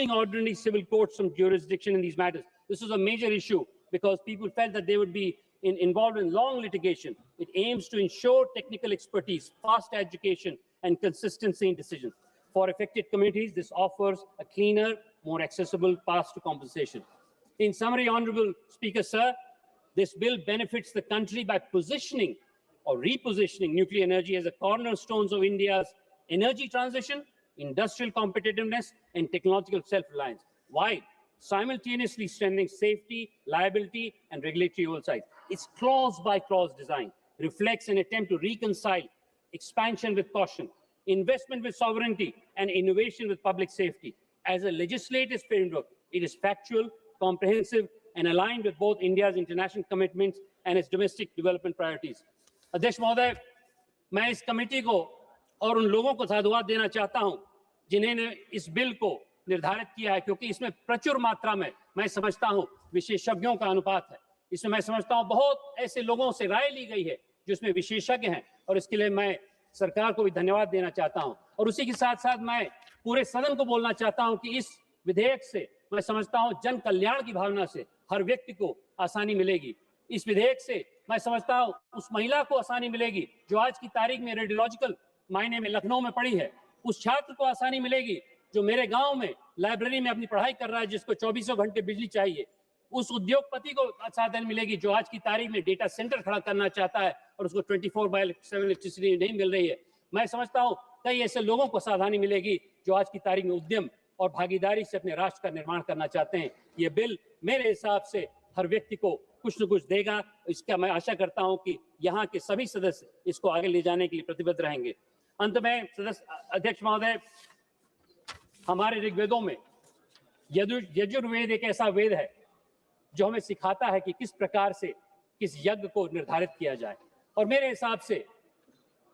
ordinary civil courts from jurisdiction in these matters. This was a major issue because people felt that they would be involved in long litigation. It aims to ensure technical expertise, fast education, and consistency in decisions. For affected communities, this offers a cleaner, more accessible path to compensation. In summary, Honorable Speaker, sir, this bill benefits the country by positioning or repositioning nuclear energy as a cornerstones of India's energy transition, industrial competitiveness, and technological self-reliance, while simultaneously strengthening safety, liability, and regulatory oversight. Its clause-by-clause design reflects an attempt to reconcile expansion with caution, investment with sovereignty, and innovation with public safety. As a legislative framework, it is factual, comprehensive, and aligned with both India's international commitments and its domestic development priorities. अध्यक्ष महोदय, मैं इस committee को और उन लोगों को साधुवाद देना चाहता हूं जिन्होंने इस बिल को निर्धारित किया है, क्योंकि इसमें प्रचुर मात्रा में मैं समझता हूं विशेषज्ञों का अनुपात है। इसमें मैं समझता हूं बहुत ऐसे लोगों से राय ली गई है जो इसमें विशेषज्ञ हैं, और इसके लिए मैं सरकार को भी धन्यवाद देना चाहता हूं। और उसी के साथ साथ मैं पूरे सदन को बोलना चाहता हूं कि इस विधेयक से मैं समझता हूं जन कल्याण की भावना से हर व्यक्ति को आसानी मिलेगी। इस विधेयक से मैं समझता हूं उस महिला को आसानी मिलेगी जो आज की तारीख में रेडियोलॉजिकल मायने में लखनऊ में पड़ी है, उस छात्र को आसानी मिलेगी जो मेरे गांव में लाइब्रेरी में अपनी पढ़ाई कर रहा है, जिसको 24 घंटे बिजली चाहिए, उस उद्योगपति को साधन मिलेगी जो आज की तारीख में डेटा सेंटर खड़ा करना चाहता है और उसको 24/7 इलेक्ट्रिसिटी नहीं मिल रही है। मैं समझता हूं कई ऐसे लोगों को सावधानी मिलेगी जो आज की तारीख में उद्यम और भागीदारी से अपने राष्ट्र का निर्माण करना चाहते हैं। ये बिल मेरे हिसाब से हर व्यक्ति को कुछ न कुछ देगा। इसका मैं आशा करता हूं कि यहाँ के सभी सदस्य इसको आगे ले जाने के लिए प्रतिबद्ध रहेंगे। अंत में अध्यक्ष महोदय, हमारे ऋग्वेदों में यजुर्वेद एक ऐसा वेद है जो हमें सिखाता है कि किस प्रकार से किस यज्ञ को निर्धारित किया जाए, और मेरे हिसाब से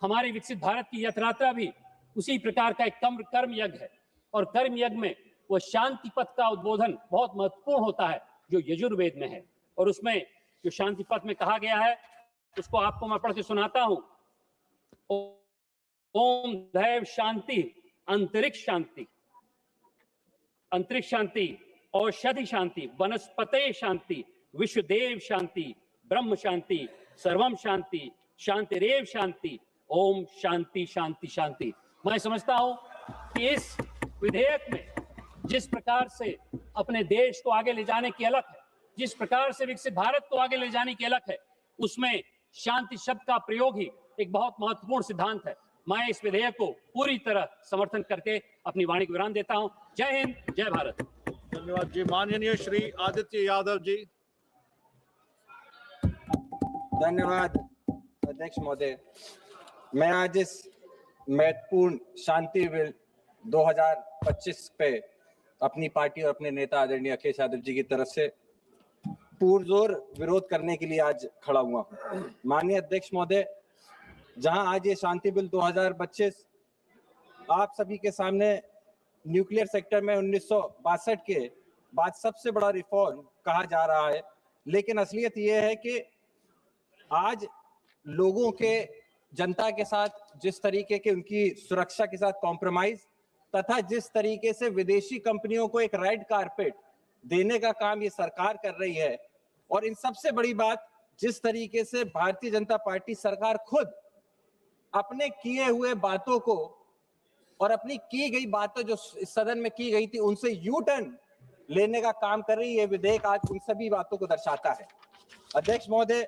हमारे विकसित भारत की यात्रा भी उसी प्रकार का एक कर्म यज्ञ है, और कर्म यज्ञ में वो शांति पथ का उद्बोधन बहुत महत्वपूर्ण होता है जो यजुर्वेद में है। और उसमें जो शांति पथ में कहा गया है उसको आपको मैं पढ़ के सुनाता हूं। ओम दैव शांति, अंतरिक्ष शांति, अंतरिक्ष शांति, औषधि शांति, वनस्पते शांति, विश्वदेव शांति, ब्रह्म शांति, सर्वम शांति, शांतिरेव शांति, ओम शांति शांति शांति। मैं समझता हूं कि इस विधेयक में जिस प्रकार से अपने देश को आगे ले जाने की अलख है, जिस प्रकार से विकसित भारत को आगे ले जाने की अलख है, उसमें शांति शब्द का प्रयोग ही एक बहुत महत्वपूर्ण सिद्धांत है। मैं इस विधेयक को पूरी तरह समर्थन करके अपनी वाणी को विराम देता हूं। जय हिंद, जय भारत। धन्यवाद जी। माननीय श्री आदित्य यादव जी। धन्यवाद अध्यक्ष महोदय। मैं आज इस महत्वपूर्ण शांति बिल 2025 पे अपनी पार्टी और अपने नेता आदरणीय अखिलेश यादव जी की तरफ से पुरजोर विरोध करने के लिए आज खड़ा हुआ हूँ। माननीय अध्यक्ष महोदय, जहां आज ये शांति बिल 2025 आप सभी के सामने न्यूक्लियर सेक्टर में 1962 के बाद सबसे बड़ा रिफॉर्म कहा जा रहा है, लेकिन असलियत ये है कि आज लोगों के, जनता के साथ जिस तरीके के उनकी सुरक्षा के साथ कॉम्प्रोमाइज तथा जिस तरीके से विदेशी कंपनियों को एक रेड कारपेट देने का काम ये सरकार कर रही है, और इन सबसे बड़ी बात जिस तरीके से भारतीय जनता पार्टी सरकार खुद अपने किए हुए बातों को और अपनी की गई बातें जो इस सदन में की गई थी उनसे यू टर्न लेने का काम कर रही है, विधेयक आज उन सभी बातों को दर्शाता है। अध्यक्ष महोदय,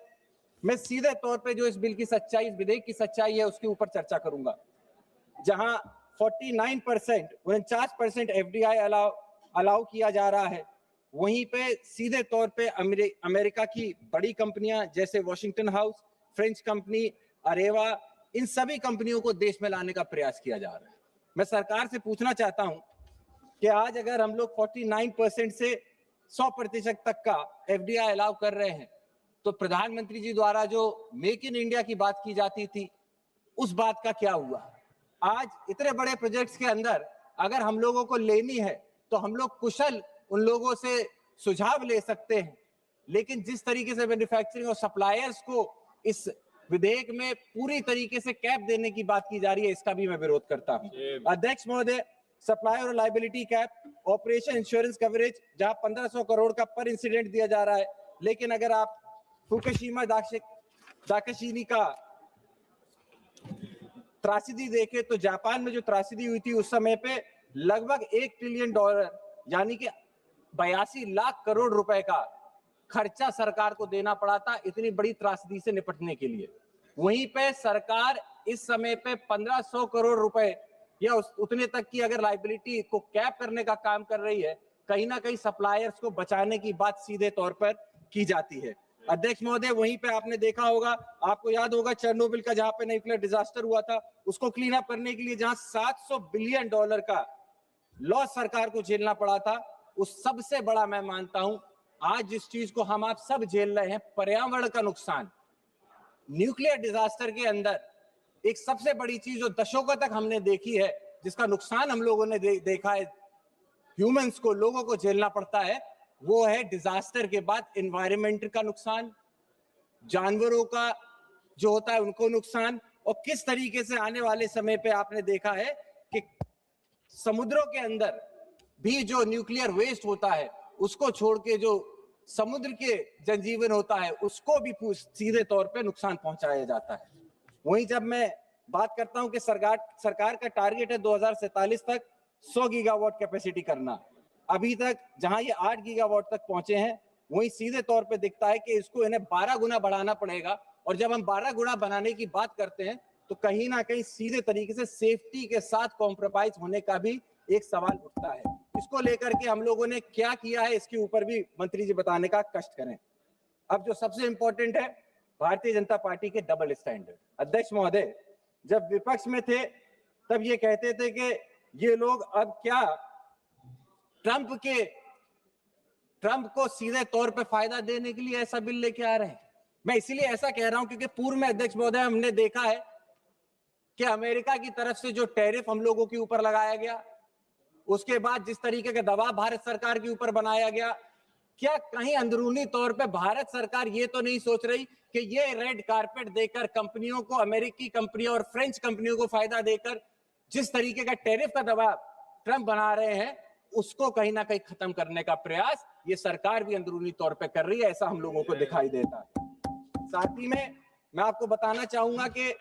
मैं सीधे तौर पे जो इस बिल की सच्चाई, इस विधेयक की सच्चाई है उसके ऊपर चर्चा करूंगा। जहां 49% एफडीआई अलाउ किया जा रहा है, वहीं पे सीधे तौर पे अमेरिका की बड़ी कंपनियां जैसे वॉशिंगटन हाउस, फ्रेंच कंपनी, अरेवा, इन सभी कंपनियों को देश में लाने का प्रयास किया जा रहा है। मैं सरकार से पूछना चाहता हूं कि आज अगर हम लोग 49% से 100% तक का एफडीआई अलाउ कर रहे हैं, तो प्रधानमंत्री जी द्वारा जो मेक इन इंडिया की बात की जाती थी उस बात का क्या हुआ? आज इतने बड़े प्रोजेक्ट्स के अंदर अगर हम लोगों को लेनी है तो हम लोग कुशल उन लोगों से सुझाव ले सकते हैं, लेकिन जिस तरीके से मैन्युफैक्चरिंग और सप्लायर्स को इस विधेयक में पूरी तरीके से कैप देने की बात की जा रही है, इसका भी मैं विरोध करता हूं। अध्यक्ष महोदय, सप्लायर और liability cap, operation insurance coverage, जहां 1500 करोड़ का पर इंसिडेंट दिया जा रहा है। लेकिन अगर आप फुकुशिमा दाकाशिनी का त्रासदी देखें तो जापान में जो त्रासदी हुई थी उस समय पे लगभग $1 ट्रिलियन यानी कि 82 लाख करोड़ रुपए का खर्चा सरकार को देना पड़ा था इतनी बड़ी त्रासदी से निपटने के लिए। वहीं पे सरकार इस समय पे 1500 करोड़ रुपए या उतने तक की अगर लाइबिलिटी को कैप करने का काम कर रही है, कहीं ना कहीं सप्लायर्स को बचाने की बात सीधे तौर पर की जाती है। अध्यक्ष महोदय, वहीं पे आपने देखा होगा, आपको याद होगा चेरनोबिल का जहां पे न्यूक्लियर डिजास्टर हुआ था, उसको क्लीन अप करने के लिए जहां $700 बिलियन का लॉस सरकार को झेलना पड़ा था, उस सबसे बड़ा मैं मानता हूं आज जिस चीज को हम आप सब झेल रहे हैं, पर्यावरण का नुकसान। न्यूक्लियर डिजास्टर के अंदर एक सबसे बड़ी चीज जो दशकों तक हमने देखी है, जिसका नुकसान हम लोगों ने देखा है, ह्यूमंस को, लोगों को झेलना पड़ता है, वो है डिजास्टर के बाद एनवायरनमेंट का नुकसान, जानवरों का जो होता है उनको नुकसान, और किस तरीके से आने वाले समय पे आपने देखा है कि समुद्रों के अंदर भी जो न्यूक्लियर वेस्ट होता है उसको छोड़ के जो समुद्र के जनजीवन होता है उसको भी सीधे तौर पे नुकसान पहुंचाया जाता है। वहीं जब मैं बात करता हूं कि सरकार का टारगेट है 2047 तक 100 गीगावाट कैपेसिटी करना, अभी तक जहां ये 8 गीगावाट तक पहुंचे हैं, वहीं सीधे तौर पे दिखता है कि इसको इन्हें 12 गुना बढ़ाना पड़ेगा। और जब हम 12 गुना बनाने की बात करते हैं तो कहीं ना कहीं सीधे तरीके से सेफ्टी के साथ कॉम्प्रोमाइज होने का भी एक सवाल उठता है। इसको लेकर के हम लोगों ने क्या किया है, इसके ऊपर भी मंत्री जी बताने का कष्ट करें। अब जो सबसे इंपॉर्टेंट है, भारतीय जनता पार्टी के डबल स्टैंडर्ड। अध्यक्ष महोदय, जब विपक्ष में थे तब ये कहते थे कि ये लोग अब क्या ट्रंप को सीधे तौर पे फायदा देने के लिए ऐसा बिल लेके आ रहे हैं। मैं इसीलिए ऐसा कह रहा हूं क्योंकि पूर्व में अध्यक्ष महोदय हमने देखा है कि अमेरिका की तरफ से जो टैरिफ हम लोगों के ऊपर लगाया गया, उसके बाद जिस तरीके का दबाव भारत सरकार के ऊपर बनाया गया, क्या कहीं अंदरूनी तौर पे भारत सरकार ये तो नहीं सोच रही कि ये रेड कारपेट देकर कंपनियों को, अमेरिकी कंपनियों और फ्रेंच कंपनियों को फायदा देकर जिस तरीके का टैरिफ का दबाव ट्रंप बना रहे हैं, उसको कहीं ना कहीं खत्म करने का प्रयास ये सरकार भी अंदरूनी तौर पे कर रही है, ऐसा हम लोगों को दिखाई देता है। साथ ही में मैं आपको बताना चाहूंगा कि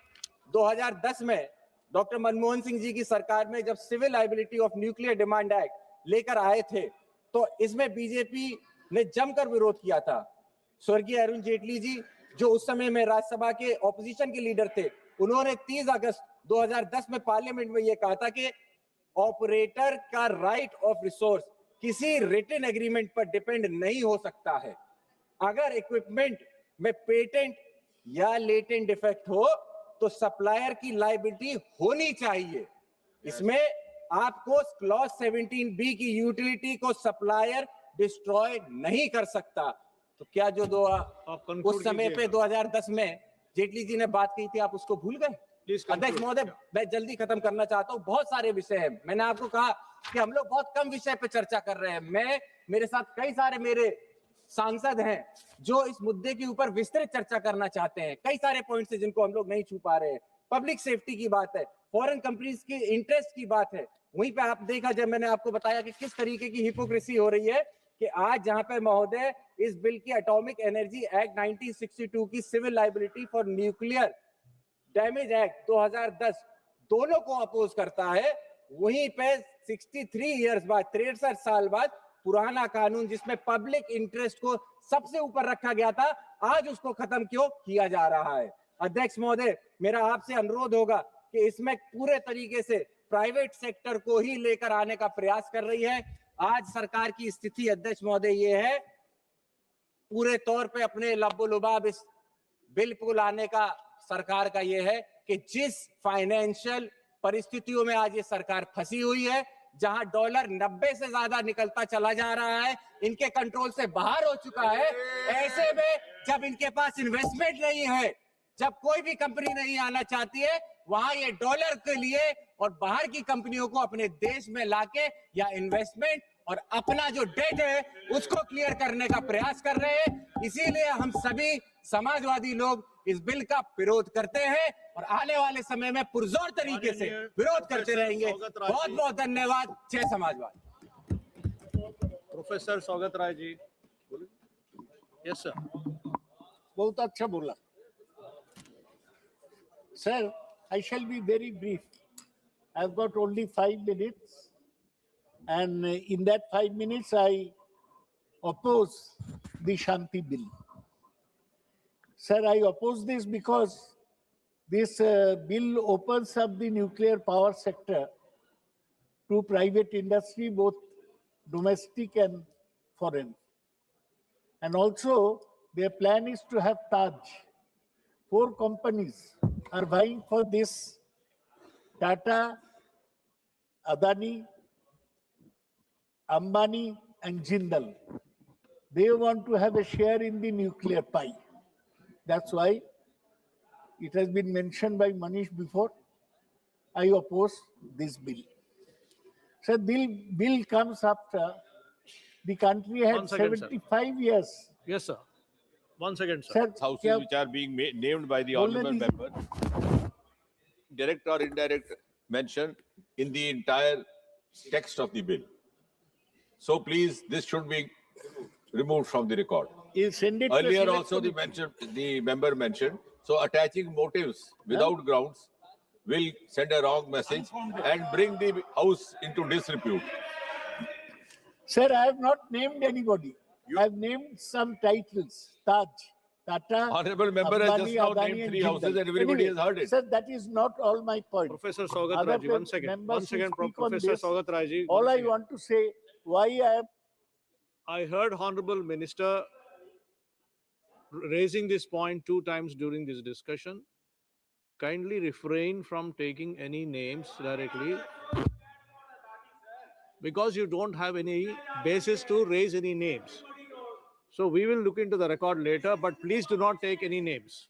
2010 में डॉक्टर मनमोहन सिंह जी की सरकार में जब civil liability of nuclear demand act लेकर आए थे तो इसमें बीजेपी ने जमकर विरोध किया था। स्वर्गीय अरुण जेटली जी, जो उस समय में राज्यसभा के ऑपोजिशन के लीडर थे, उन्होंने 30 अगस्त 2010 में पार्लियामेंट में यह कहा था कि ऑपरेटर का राइट ऑफ रिसोर्स किसी रिटन एग्रीमेंट पर डिपेंड नहीं हो सकता है। अगर इक्विपमेंट में पेटेंट या लेटेंट डिफेक्ट हो तो सप्लायर की लायबिलिटी होनी चाहिए। इसमें आपको क्लॉज 17B की यूटिलिटी को सप्लायर डिस्ट्रॉय नहीं कर सकता। तो क्या जो उस समय पे 2010 में जेटली जी ने बात की थी, आप उसको भूल गए? अध्यक्ष महोदय, मैं जल्दी खत्म करना चाहता हूं, बहुत सारे विषय हैं। मैंने आपको कहा कि हम लोग बहुत कम विषय पे चर्चा कर रहे हैं। मेरे साथ कई सारे मेरे सांसद हैं जो इस मुद्दे के ऊपर विस्तृत चर्चा करना चाहते हैं। कई सारे पॉइंट्स हैं जिनको हम लोग नहीं छू पा रहे हैं। पब्लिक सेफ्टी की बात है, फॉरेन कंपनीज की इंटरेस्ट की बात है। वहीं पे आप देखा, जब मैंने आपको बताया कि किस तरीके की हिपोक्रेसी हो रही है कि आज जहां पर महोदय इस बिल की एटॉमिक एनर्जी एक्ट 1962 की civil liability for nuclear damage act 2010 दोनों को अपोज करता है, वहीं पे 63 इयर्स बाद, 63 साल बाद पुराना कानून जिसमें पब्लिक इंटरेस्ट को सबसे ऊपर रखा गया था, आज उसको खत्म क्यों किया जा रहा है? अध्यक्ष महोदय, मेरा आपसे अनुरोध होगा कि इसमें पूरे तरीके से प्राइवेट सेक्टर को ही लेकर आने का प्रयास कर रही है। आज सरकार की स्थिति अध्यक्ष महोदय ये है, पूरे तौर पे अपने लब्बो-लुबाब इस बिल को लाने का सरकार का ये है कि जिस फाइनेंशियल परिस्थितियों में आज ये सरकार फंसी हुई है, जहां डॉलर 90 से ज्यादा निकलता चला जा रहा है, इनके कंट्रोल से बाहर हो चुका है, ऐसे में जब इनके पास इन्वेस्टमेंट नहीं है, जब कोई भी कंपनी नहीं आना चाहती है, वहां ये डॉलर के लिए और बाहर की कंपनियों को अपने देश में लाके या इन्वेस्टमेंट और अपना जो डेट है उसको क्लियर करने का प्रयास कर रहे हैं। इसीलिए हम सभी समाजवादी लोग इस बिल का विरोध करते हैं और आने वाले समय में पुरजोर तरीके से विरोध करते रहेंगे। बहुत बहुत धन्यवाद। जय समाजवाद। Professor Saugata Rai ji, yes sir. बहुत अच्छा बोला sir. I shall be very brief. I've got only 5 minutes, and in that 5 minutes I oppose the Shanti bill. Sir, I oppose this because this bill opens up the nuclear power sector to private industry, both domestic and foreign. And also, their plan is to have Taj. 4 companies are vying for this: Tata, Adani, Ambani, and Jindal. They want to have a share in the nuclear pie. That's why it has been mentioned by Manish before. I oppose this bill. So bill comes after the country had 1 second, sir. 75 years. Yes, sir. 1 second, sir. Sir, Houses which are being named by the honorable member, direct or indirect mention in the entire text of the bill. So please, this should be removed from the record. you send it to Earlier select also committee. the member mentioned, so attaching motives without grounds will send a wrong message and bring the house into disrepute. Sir, I have not named anybody. I have named some titles: Taj, Tata, Honorable member has Ambani, just now Adani, named and 3 houses Jindal. and everybody Anyway, has heard it. Sir, that is not all my point. Professor Saugat Other Rai ji, 1 members second. will 1 second, speak on Professor this. Saugat Rai ji. All 1 I second. want to say, why I am I heard Honorable Minister raising this point 2 times during this discussion. Kindly refrain from taking any names directly because you don't have any basis to raise any names. So we will look into the record later, but please do not take any names.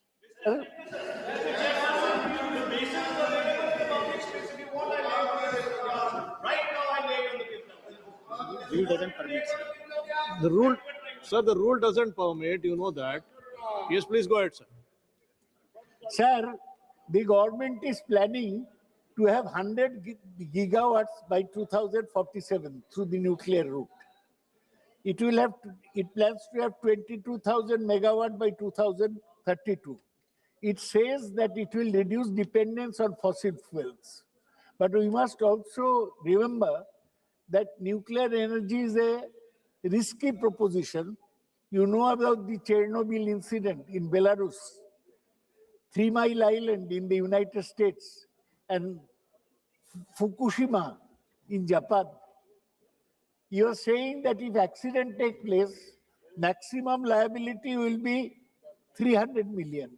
The rule, sir, the rule doesn't permit, you know that. Yes, please go ahead, sir. Sir, the government is planning to have 100 gigawatts by 2047 through the nuclear route. It plans to have 22,000 megawatt by 2032. It says that it will reduce dependence on fossil fuels. But we must also remember that nuclear energy is a risky proposition. You know about the Chernobyl incident in Belarus, 3 Mile Island in the United States, and Fukushima in Japan. You are saying that if accident take place, maximum liability will be 300 million.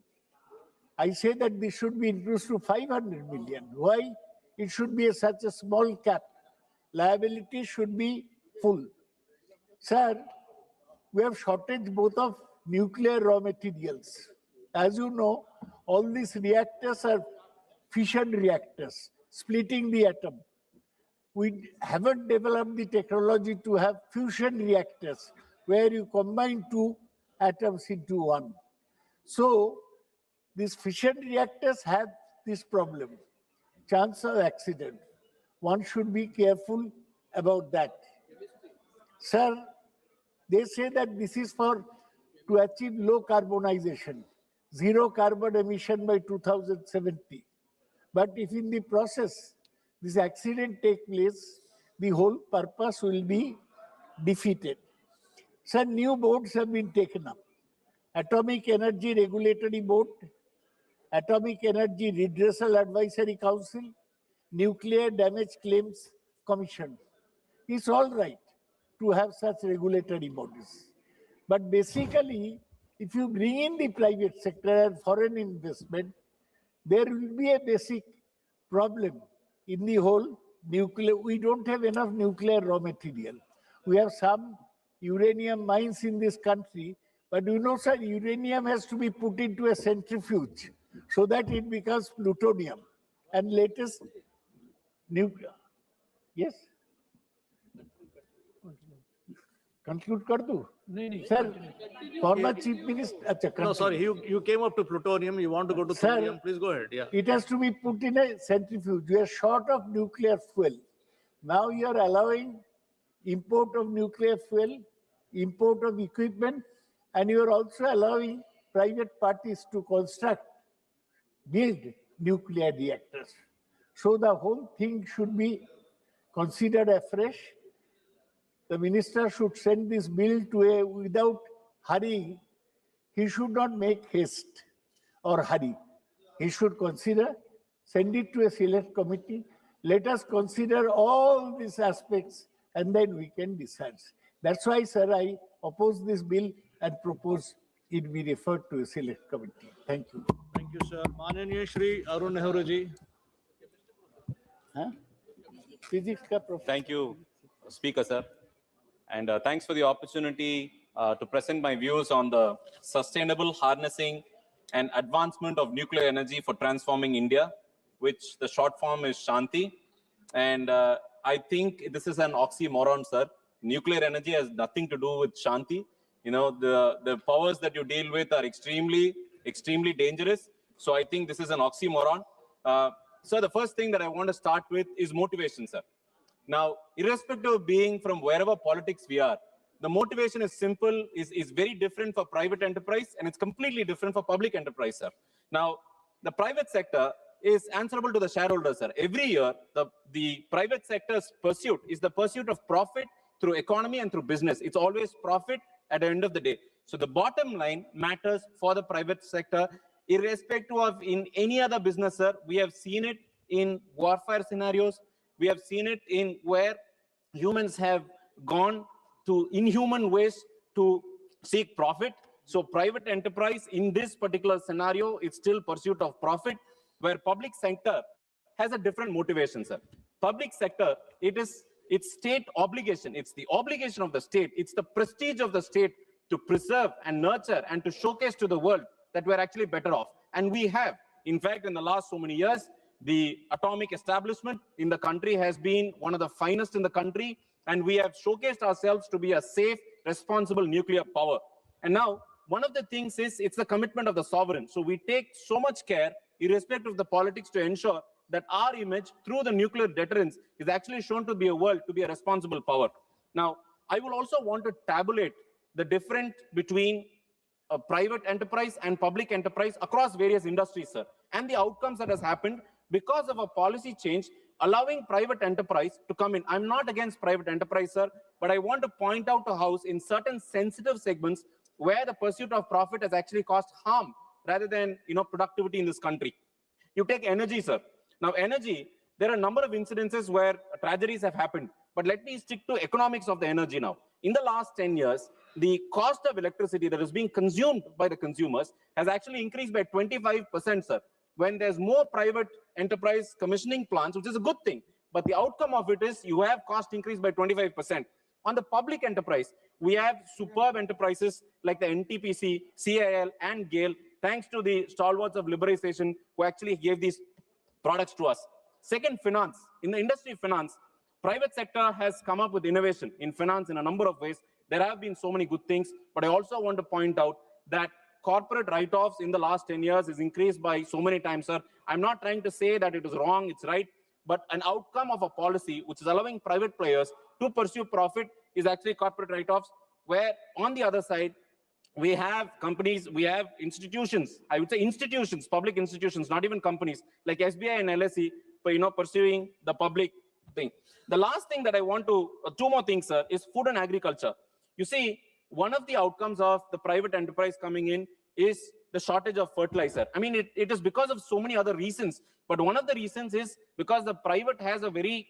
I say that this should be increased to 500 million. Why? It should be such a small cap. Liability should be full. Sir, we have shortage both of nuclear raw materials. As you know, all these reactors are fission reactors, splitting the atom. We haven't developed the technology to have fusion reactors where you combine 2 atoms into 1. So these fission reactors have this problem, chance of accident. One should be careful about that. Sir, they say that this is to achieve low carbonization, 0 carbon emission by 2070. But if in the process this accident takes place, the whole purpose will be defeated. Some new boards have been taken up: Atomic Energy Regulatory Board, Atomic Energy Redressal Advisory Council, Nuclear Damage Claims Commission. It's all right to have such regulatory bodies. But basically, if you bring in the private sector and foreign investment, there will be a basic problem in the whole nuclear. We don't have enough nuclear raw material. We have some uranium mines in this country, but you know, sir, uranium has to be put into a centrifuge so that it becomes plutonium. And latest nuclear. Yes? Conclude kar do? Sir, former chief minister. Achha, No, sorry, you came up to plutonium. You want to go to Sir, thorium. Please go ahead. Yeah. it has to be put in a centrifuge. We are short of nuclear fuel. Now you are allowing import of nuclear fuel, import of equipment, and you are also allowing private parties to build nuclear reactors. So the whole thing should be considered afresh. The minister should send this bill without hurrying. He should not make haste or hurry. He should send it to a select committee. Let us consider all these aspects and then we can decide. That's why, sir, I oppose this bill and propose it be referred to a select committee. Thank you. Thank you, sir. Mananiya Shri Arun Nehru ji. Huh? Physics ka professor. Thank you, Speaker, sir. And thanks for the opportunity to present my views on the sustainable harnessing and advancement of nuclear energy for transforming India, which the short form is Shanti. And I think this is an oxymoron, sir. Nuclear energy has nothing to do with Shanti. You know, the powers that you deal with are extremely dangerous. So I think this is an oxymoron. So the first thing that I want to start with is motivation, sir. Now, irrespective of being from wherever politics we are, the motivation is simple, is very different for private enterprise, and it's completely different for public enterprise, sir. Now, the private sector is answerable to the shareholders, sir. Every year, the private sector's pursuit is the pursuit of profit through economy and through business. It's always profit at the end of the day. So the bottom line matters for the private sector, irrespective of in any other business, sir. We have seen it in warfare scenarios. We have seen it in where humans have gone to inhuman ways to seek profit. So private enterprise in this particular scenario, it's still pursuit of profit, where public sector has a different motivation, sir. Public sector, it's state obligation. It's the obligation of the state. It's the prestige of the state to preserve and nurture and to showcase to the world that we're actually better off. And we have. In fact, in the last so many years, the atomic establishment in the country has been one of the finest in the country, and we have showcased ourselves to be a safe, responsible nuclear power. And now, one of the things is it's the commitment of the sovereign. So we take so much care, irrespective of the politics, to ensure that our image through the nuclear deterrence is actually shown to be a world, to be a responsible power. Now, I will also want to tabulate the difference between a private enterprise and public enterprise across various industries, sir, and the outcomes that has happened because of a policy change allowing private enterprise to come in. I'm not against private enterprise, sir, but I want to point out to House in certain sensitive segments where the pursuit of profit has actually caused harm rather than, productivity in this country. You take energy, sir. Now, energy, there are a number of incidences where tragedies have happened, but let me stick to economics of the energy now. In the last 10 years, the cost of electricity that is being consumed by the consumers has actually increased by 25%, sir. When there's more private enterprise commissioning plants, which is a good thing, but the outcome of it is you have cost increase by 25%. On the public enterprise, we have superb enterprises like the NTPC, CIL, and GAIL, thanks to the stalwarts of liberalization who actually gave these products to us. Second, finance. In the industry of finance, private sector has come up with innovation in finance in a number of ways. There have been so many good things, but I also want to point out that corporate write-offs in the last 10 years is increased by so many times, sir. I'm not trying to say that it is wrong, it's right, but an outcome of a policy which is allowing private players to pursue profit is actually corporate write-offs, where on the other side, we have companies, we have institutions, I would say institutions, public institutions, not even companies, like SBI and LSE, pursuing the public thing. The last thing that I want to, two more things, sir, is food and agriculture. You see, one of the outcomes of the private enterprise coming in is the shortage of fertilizer. I mean, it is because of so many other reasons, but one of the reasons is because the private has a very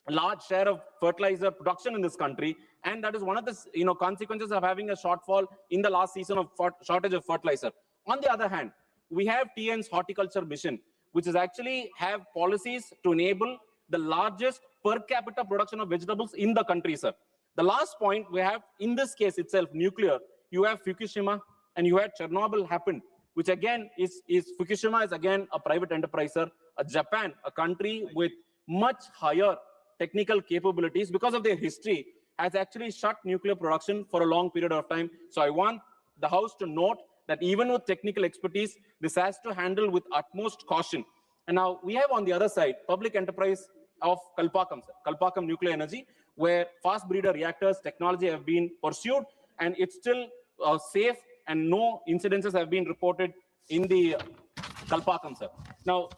large share of fertilizer production in this country, and that is one of the consequences of having a shortfall in the last season of shortage of fertilizer. On the other hand, we have TN's horticulture mission, which is actually have policies to enable the largest per capita production of vegetables in the country, sir. The last point we have, in this case itself, nuclear, you have Fukushima and you had Chernobyl happen, which again is Fukushima is again a private enterprise, sir. Japan, a country with much higher technical capabilities because of their history, has actually shut nuclear production for a long period of time. So I want the House to note that even with technical expertise, this has to handle with utmost caution. And now we have on the other side, public enterprise of Kalpakam Nuclear Energy, where fast breeder reactors technology have been pursued, and it's still safe, and no incidences have been reported in the Kalpakam, sir. Now,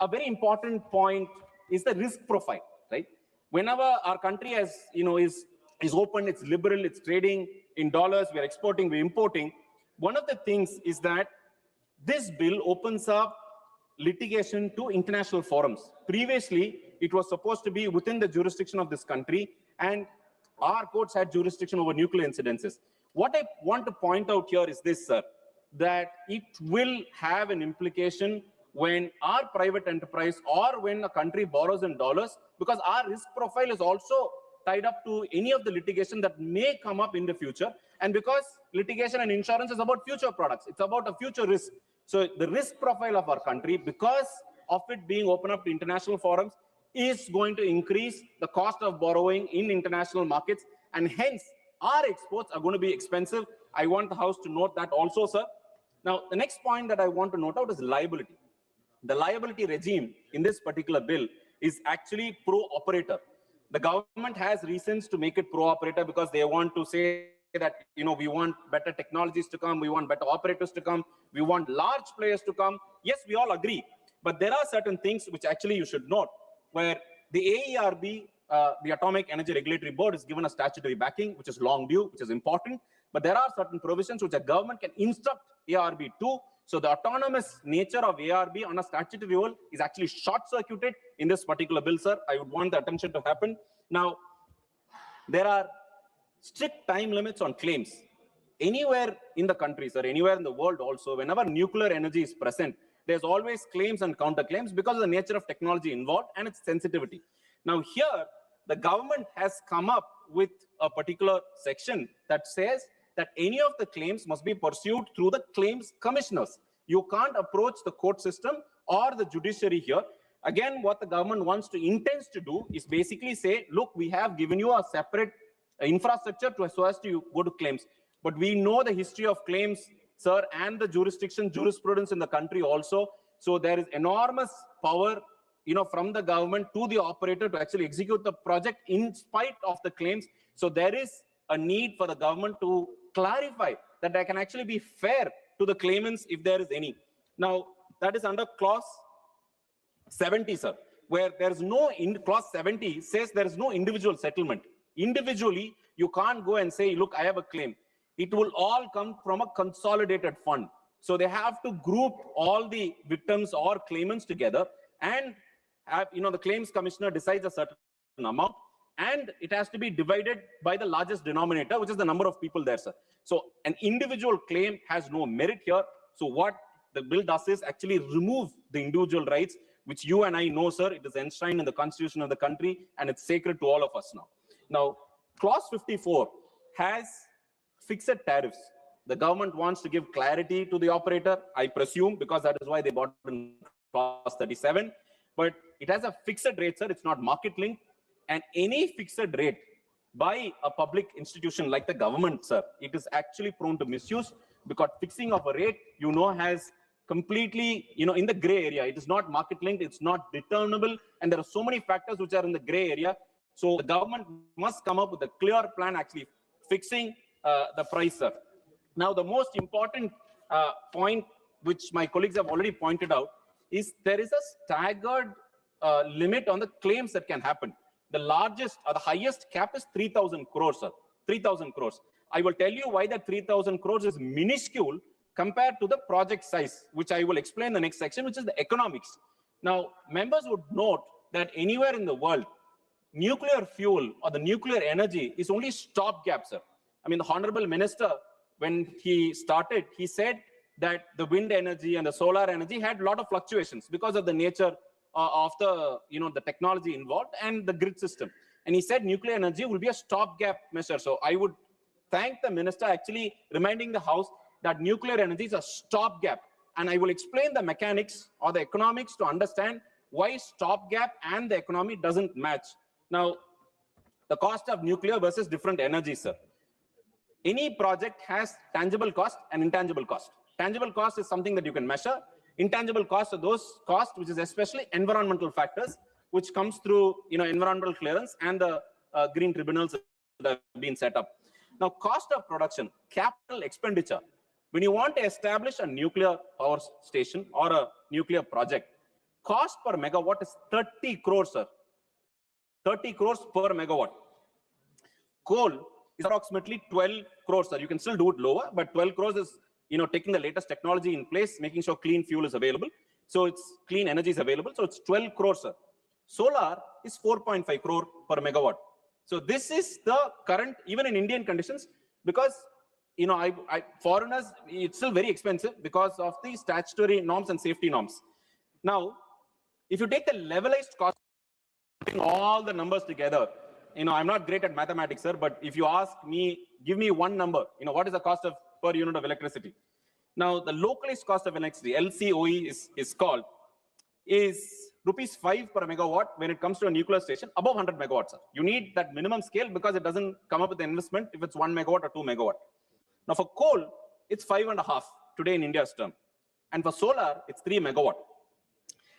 a very important point is the risk profile, right? Whenever our country has, is open, it's liberal, it's trading in dollars, we're exporting, we're importing. One of the things is that this bill opens up litigation to international forums. Previously, it was supposed to be within the jurisdiction of this country, and our courts had jurisdiction over nuclear incidences. What I want to point out here is this, sir, that it will have an implication when our private enterprise or when a country borrows in dollars, because our risk profile is also tied up to any of the litigation that may come up in the future. And because litigation and insurance is about future products, it's about a future risk. So the risk profile of our country, because of it being open up to international forums, is going to increase the cost of borrowing in international markets, and hence our exports are going to be expensive. I want the House to note that also, sir. Now, the next point that I want to note out is liability. The liability regime in this particular bill is actually pro-operator. The government has reasons to make it pro-operator because they want to say that, we want better technologies to come, we want better operators to come, we want large players to come. Yes, we all agree. But there are certain things which actually you should note, where the AERB, the Atomic Energy Regulatory Board, is given a statutory backing, which is long due, which is important. But there are certain provisions which a government can instruct ARB to. So the autonomous nature of ARB on a statutory role is actually short-circuited in this particular bill, sir. I would want the attention to happen. Now, there are strict time limits on claims. Anywhere in the country, sir, anywhere in the world also, whenever nuclear energy is present, there's always claims and counterclaims because of the nature of technology involved and its sensitivity. Now here, the government has come up with a particular section that says that any of the claims must be pursued through the claims commissioners. You can't approach the court system or the judiciary here. Again, what the government intends to do is basically say, look, we have given you a separate infrastructure so as to go to claims. But we know the history of claims, sir, and the jurisprudence in the country also. So there is enormous power, from the government to the operator to actually execute the project in spite of the claims. So there is a need for the government to clarify that there can actually be fair to the claimants if there is any. Now, that is under clause 70, sir, where there's no, clause 70 says there is no individual settlement. Individually, you can't go and say, look, I have a claim. It will all come from a consolidated fund. So they have to group all the victims or claimants together and have, the claims commissioner decides a certain amount, and it has to be divided by the largest denominator, which is the number of people there, sir. So an individual claim has no merit here. So what the bill does is actually remove the individual rights, which you and I know, sir, it is enshrined in the constitution of the country, and it's sacred to all of us now. Now, clause 54 has fixed tariffs. The government wants to give clarity to the operator, I presume, because that is why they bought in clause 37. But it has a fixed rate, sir. It's not market linked. And any fixed rate by a public institution like the government, sir, it is actually prone to misuse, because fixing of a rate, has completely, in the gray area. It is not market linked. It's not determinable. And there are so many factors which are in the gray area. So the government must come up with a clear plan actually fixing the price, sir. Now, the most important point, which my colleagues have already pointed out, is there is a staggered limit on the claims that can happen. The largest or the highest cap is 3,000 crores, sir. 3,000 crores. I will tell you why that 3,000 crores is minuscule compared to the project size, which I will explain in the next section, which is the economics. Now, members would note that anywhere in the world, nuclear fuel or the nuclear energy is only stopgap, sir. I mean, the Honorable Minister, when he started, he said that the wind energy and the solar energy had a lot of fluctuations because of the nature of the, the technology involved and the grid system. And he said nuclear energy will be a stopgap measure. So I would thank the minister actually reminding the House that nuclear energy is a stopgap. And I will explain the mechanics or the economics to understand why stopgap and the economy doesn't match. Now, the cost of nuclear versus different energies, sir. Any project has tangible cost and intangible cost. Tangible cost is something that you can measure. Intangible costs are those costs which is especially environmental factors, which comes through environmental clearance and the green tribunals that have been set up. Now, cost of production, capital expenditure. When you want to establish a nuclear power station or a nuclear project, cost per megawatt is 30 crores, sir. 30 crores per megawatt. Coal is approximately 12 crores, sir. You can still do it lower, but 12 crores is taking the latest technology in place, making sure clean fuel is available. So it's clean energy is available. So it's 12 crores, sir. Solar is 4.5 crore per megawatt. So this is the current, even in Indian conditions, because foreigners, it's still very expensive because of the statutory norms and safety norms. Now, if you take the levelized cost, putting all the numbers together, I'm not great at mathematics, sir, but if you ask me, give me one number, what is the cost of per unit of electricity? Now, the localized cost of electricity, LCOE is called, is rupees 5 per megawatt when it comes to a nuclear station above 100 megawatts. Sir. You need that minimum scale because it doesn't come up with the investment if it's 1 megawatt or 2 megawatt. Now, for coal, it's 5.5 today in India's term. And for solar, it's 3 megawatt.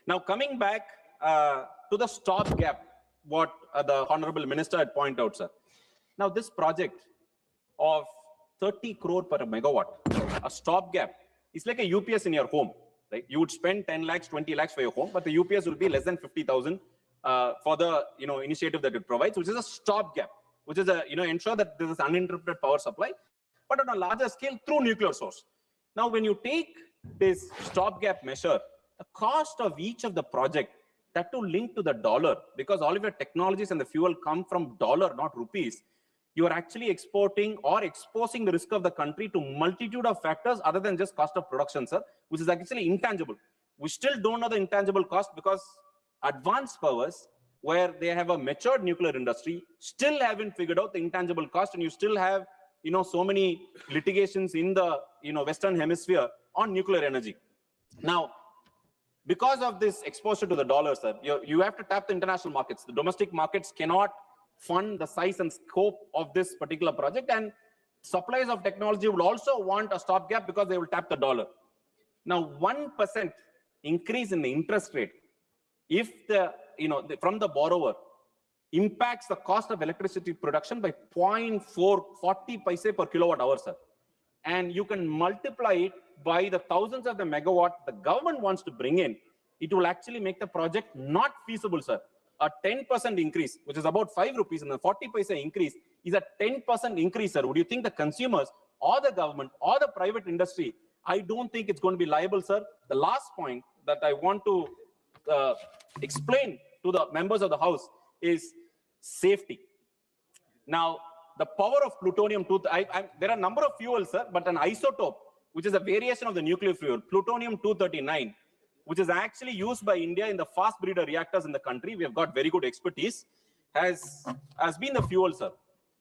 Now, coming back to the stopgap, what the Honorable Minister had pointed out, sir. Now, this project of 30 crore per megawatt, a stopgap, is like a UPS in your home. Right? You would spend 10 lakhs, 20 lakhs for your home, but the UPS will be less than 50,000 for the initiative that it provides, which is a stopgap, which is ensure that there is uninterrupted power supply, but on a larger scale through nuclear source. Now, when you take this stopgap measure, the cost of each of the project, that to link to the dollar, because all of your technologies and the fuel come from dollar, not rupees, you are actually exporting or exposing the risk of the country to multitude of factors other than just cost of production, sir, which is actually intangible. We still don't know the intangible cost because advanced powers, where they have a matured nuclear industry, still haven't figured out the intangible cost, and you still have so many litigations in the Western Hemisphere on nuclear energy. Now, because of this exposure to the dollar, sir, you have to tap the international markets. The domestic markets cannot fund the size and scope of this particular project, and suppliers of technology will also want a stopgap because they will tap the dollar. Now, 1% increase in the interest rate, if from the borrower, impacts the cost of electricity production by 0.440 paise per kilowatt hour, sir. And you can multiply it by the thousands of the megawatt the government wants to bring in. It will actually make the project not feasible, sir. A 10% increase, which is about 5 rupees, and a 40 paise increase is a 10% increase, sir. Would you think the consumers or the government or the private industry? I don't think it's going to be liable, sir. The last point that I want to explain to the members of the House is safety. Now, the power of plutonium-2, there are a number of fuels, sir, but an isotope, which is a variation of the nuclear fuel, plutonium-239, which is actually used by India in the fast breeder reactors in the country. We have got very good expertise, has been the fuel, sir.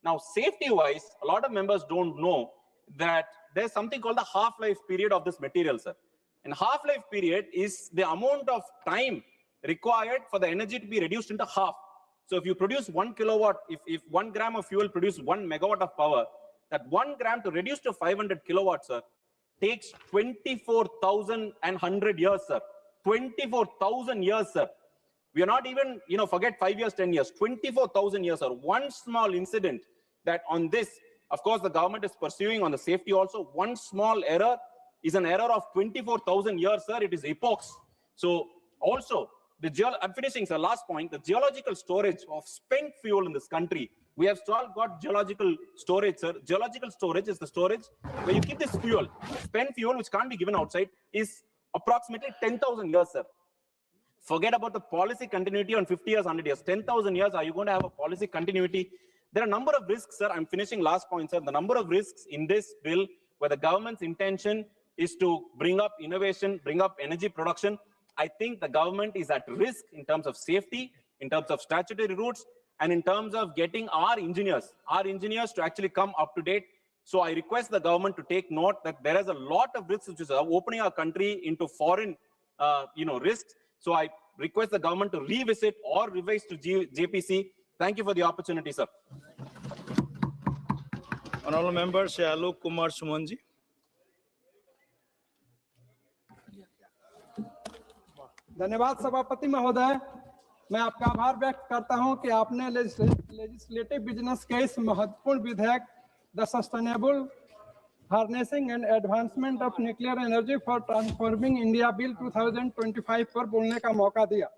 Now, safety-wise, a lot of members don't know that there's something called the half-life period of this material, sir. And half-life period is the amount of time required for the energy to be reduced into half. So if you produce 1 kilowatt, if 1 gram of fuel produces 1 megawatt of power, that 1 gram to reduce to 500 kilowatts, sir, takes 24,100 years, sir. 24,000 years, sir. We are not even, forget 5 years, 10 years, 24,000 years, sir. One small incident that on this, of course, the government is pursuing on the safety also. One small error is an error of 24,000 years, sir. It is epochs. So also, I'm finishing, sir. Last point, the geological storage of spent fuel in this country. We have still got geological storage, sir. Geological storage is the storage where you keep this fuel. Spent fuel, which can't be given outside, is approximately 10,000 years, sir. Forget about the policy continuity on 50 years, 100 years. 10,000 years, are you going to have a policy continuity? There are a number of risks, sir. I'm finishing last point, sir. The number of risks in this bill where the government's intention is to bring up innovation, bring up energy production. I think the government is at risk in terms of safety, in terms of statutory routes, and in terms of getting our engineers to actually come up to date. So I request the government to take note that there is a lot of risks which is opening our country into foreign, risks. So I request the government to revisit or revise to JPC Thank you for the opportunity, sir. Honorable member Shri Alok Kumar Sumanji. धन्यवाद सभापति महोदय। मैं आपका आभार व्यक्त करता हूं कि आपने लेजिस्लेटिव बिजनेस के इस महत्वपूर्ण विधेयक the sustainable harnessing and advancement of nuclear energy for transforming India bill 2025 पर बोलने का मौका दिया।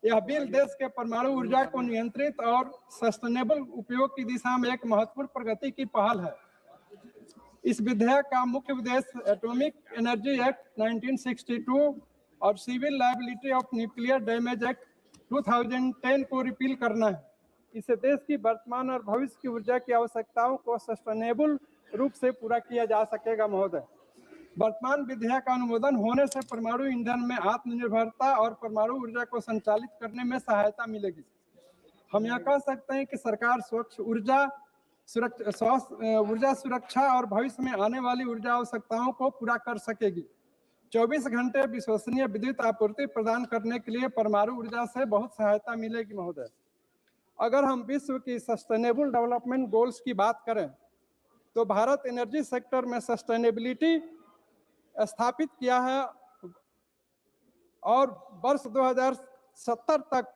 यह बिल देश के परमाणु ऊर्जा को नियंत्रित और सस्टेनेबल उपयोग की दिशा में एक महत्वपूर्ण प्रगति की पहल है। इस विधेयक का मुख्य उद्देश्य एटॉमिक एनर्जी एक्ट 1962 और civil liability of nuclear damage act 2010 को रिपील करना है। इससे देश की वर्तमान और भविष्य की ऊर्जा की आवश्यकताओं को सस्टेनेबल रूप से पूरा किया जा सकेगा महोदय। वर्तमान विधेयक का अनुमोदन होने से परमाणु ईंधन में आत्मनिर्भरता और परमाणु ऊर्जा को संचालित करने में सहायता मिलेगी। हम यह कह सकते हैं कि सरकार स्वच्छ ऊर्जा सुरक्षा और भविष्य में आने वाली ऊर्जा आवश्यकताओं को पूरा कर सकेगी। 24 घंटे विश्वसनीय विद्युत आपूर्ति प्रदान करने के लिए परमाणु ऊर्जा से बहुत सहायता मिलेगी महोदय। अगर हम विश्व की सस्टेनेबल डेवलपमेंट गोल्स की बात करें तो भारत एनर्जी सेक्टर में सस्टेनेबिलिटी स्थापित किया है और वर्ष 2070 तक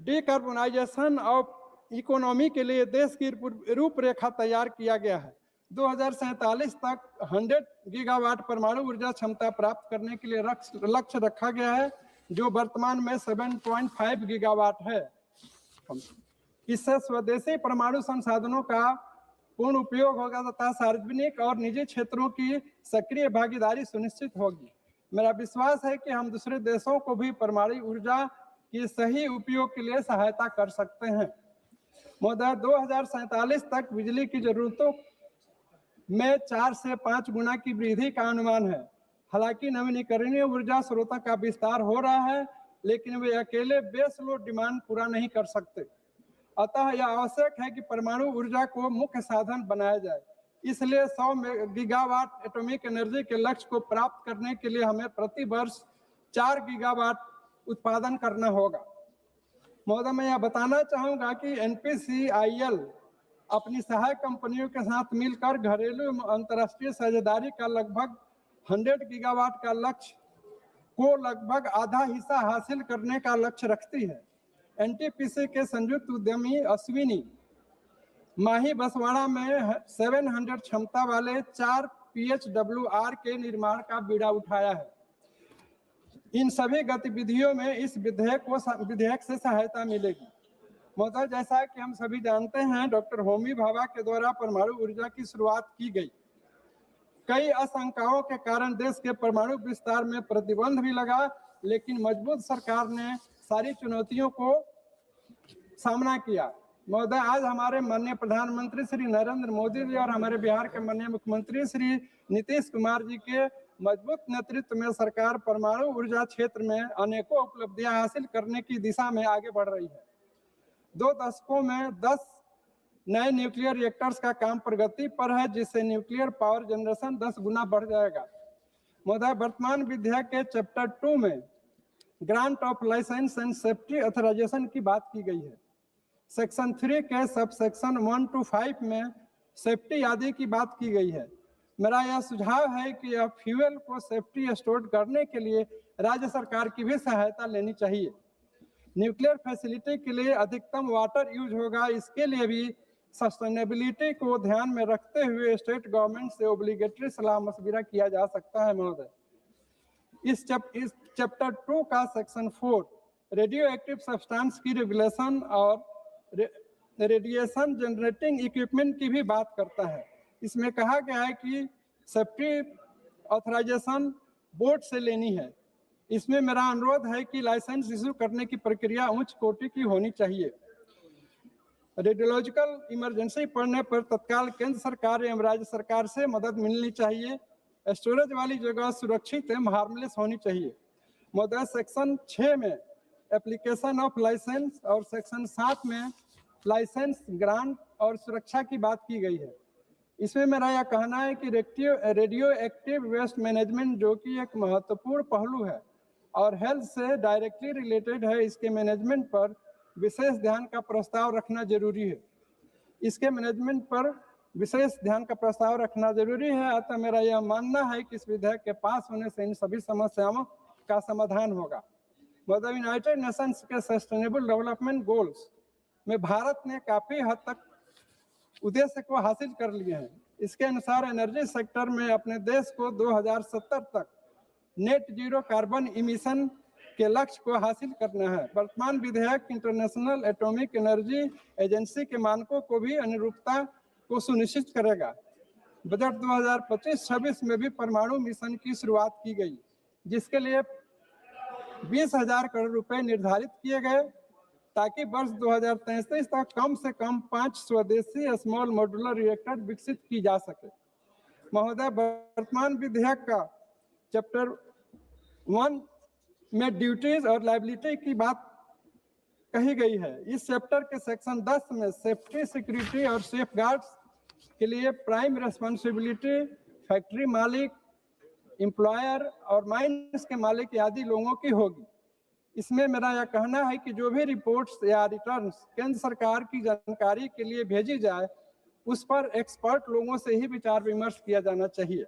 डिकार्बोनाइजेशन ऑफ इकोनॉमी के लिए देश की रूपरेखा तैयार किया गया है। 2047 तक 100 गीगावाट परमाणु ऊर्जा क्षमता प्राप्त करने के लिए लक्ष्य रखा गया है, जो वर्तमान में 7.5 गीगावाट है। इससे स्वदेशी परमाणु संसाधनों का पूर्ण उपयोग होगा तथा सार्वजनिक और निजी क्षेत्रों की सक्रिय भागीदारी सुनिश्चित होगी। मेरा विश्वास है कि हम दूसरे देशों को भी परमाणु ऊर्जा की सही उपयोग के लिए सहायता कर सकते हैं। महोदय, 2047 तक बिजली की जरूरतों में 4 से 5 गुना की वृद्धि का अनुमान है। हालांकि नवीनीकरणीय ऊर्जा स्रोतों का विस्तार हो रहा है, लेकिन वे अकेले बेस लोड डिमांड पूरा नहीं कर सकते। अतः यह आवश्यक है कि परमाणु ऊर्जा को मुख्य साधन बनाया जाए। इसलिए 100 गीगावाट एटॉमिक एनर्जी के लक्ष्य को प्राप्त करने के लिए हमें प्रति वर्ष 4 गीगावाट उत्पादन करना होगा। महोदय, मैं यह बताना चाहूँगा कि NPCIL अपनी सहायक कंपनियों के साथ मिलकर घरेलू अंतर्राष्ट्रीय साझेदारी का लगभग 100 गीगावाट का लक्ष्य को लगभग आधा हिस्सा हासिल करने का लक्ष्य रखती है। NTPC के संयुक्त उद्यमी अश्विनी माही बसवाड़ा में 700 क्षमता वाले 4 PHWR के निर्माण का बीड़ा उठाया है। इन सभी गतिविधियों में इस विधेयक से सहायता मिलेगी। महोदय, जैसा कि हम सभी जानते हैं, डॉक्टर होमी भाभा के द्वारा परमाणु ऊर्जा की शुरुआत की गई। कई आशंकाओं के कारण देश के परमाणु विस्तार में प्रतिबंध भी लगा, लेकिन मजबूत सरकार ने सारी चुनौतियों को सामना किया। महोदय, आज हमारे माननीय प्रधानमंत्री श्री नरेंद्र मोदी जी और हमारे बिहार के माननीय मुख्यमंत्री श्री नीतीश कुमार जी के मजबूत नेतृत्व में सरकार परमाणु ऊर्जा क्षेत्र में अनेकों उपलब्धियां हासिल करने की दिशा में आगे बढ़ रही है। 2 दशकों में 10 नए न्यूक्लियर रिएक्टर्स का काम प्रगति पर है, जिससे न्यूक्लियर पावर जनरेशन 10 गुना बढ़ जाएगा। महोदय, वर्तमान विधेयक के चैप्टर 2 में grant of licence and safety authorisation की बात की गई है। सेक्शन 3 के सब सेक्शन 1 to 5 में सेफ्टी आदि की बात की गई है। मेरा यह सुझाव है कि यह फ्यूल को सेफ्टी स्टोर करने के लिए राज्य सरकार की भी सहायता लेनी चाहिए। न्यूक्लियर फैसिलिटी के लिए अधिकतम वाटर यूज होगा, इसके लिए भी सस्टेनेबिलिटी को ध्यान में रखते हुए स्टेट गवर्नमेंट से ओब्लिगेटरी सलाह मशविरा किया जा सकता है। महोदय, इस चैप्टर 2 का सेक्शन 4 रेडियो एक्टिव सब्सटेंस की रेगुलेशन और रेडिएशन जनरेटिंग इक्विपमेंट की भी बात करता है। इसमें कहा गया है कि सेफ्टी ऑथराइजेशन बोर्ड से लेनी है। इसमें मेरा अनुरोध है कि लाइसेंस इशू करने की प्रक्रिया उच्च कोटि की होनी चाहिए। रेडियोलॉजिकल इमरजेंसी पड़ने पर तत्काल केंद्र सरकार एवं राज्य सरकार से मदद मिलनी चाहिए। स्टोरेज वाली जगह सुरक्षित एवं हार्मलेस होनी चाहिए। महोदय, सेक्शन 6 में एप्लीकेशन ऑफ लाइसेंस और सेक्शन 7 में लाइसेंस ग्रांट और सुरक्षा की बात की गई है। इसमें मेरा यह कहना है कि रेडियो एक्टिव वेस्ट मैनेजमेंट, जो कि एक महत्वपूर्ण पहलू है और हेल्थ से डायरेक्टली रिलेटेड है, इसके मैनेजमेंट पर विशेष ध्यान का प्रस्ताव रखना जरूरी है। इसके मैनेजमेंट पर विशेष ध्यान का प्रस्ताव रखना जरूरी है। अतः मेरा यह मानना है कि इस विधेयक के पास होने से इन सभी समस्याओं का समाधान होगा। मतलब यूनाइटेड नेशंस के सस्टेनेबल डेवलपमेंट गोल्स में भारत ने काफी हद तक उद्देश्य को हासिल कर लिए हैं। इसके अनुसार एनर्जी सेक्टर में अपने देश को 2070 तक नेट जीरो कार्बन इमिशन के लक्ष्य को हासिल करना है। वर्तमान विधेयक इंटरनेशनल एटॉमिक एनर्जी एजेंसी के मानकों को भी अनुरूपता को सुनिश्चित करेगा। बजट 2025-26 में भी परमाणु मिशन की शुरुआत की गई, जिसके लिए 20,000 करोड़ रुपए निर्धारित किए गए, ताकि वर्ष 2033 तक कम से कम 5 स्वदेशी स्मॉल मॉड्यूलर रिएक्टर विकसित की जा सके। महोदय, वर्तमान विधेयक का चैप्टर 1 में ड्यूटीज और लायबिलिटी की बात कही गई है। इस चैप्टर के सेक्शन 10 में सेफ्टी, सिक्योरिटी और सेफ गार्ड्स के लिए प्राइम रेस्पॉन्सिबिलिटी फैक्ट्री मालिक, एम्प्लॉयर और माइंस के मालिक आदि लोगों की होगी। इसमें मेरा यह कहना है कि जो भी रिपोर्ट्स या रिटर्न्स केंद्र सरकार की जानकारी के लिए भेजी जाए, उस पर एक्सपर्ट लोगों से ही विचार विमर्श किया जाना चाहिए।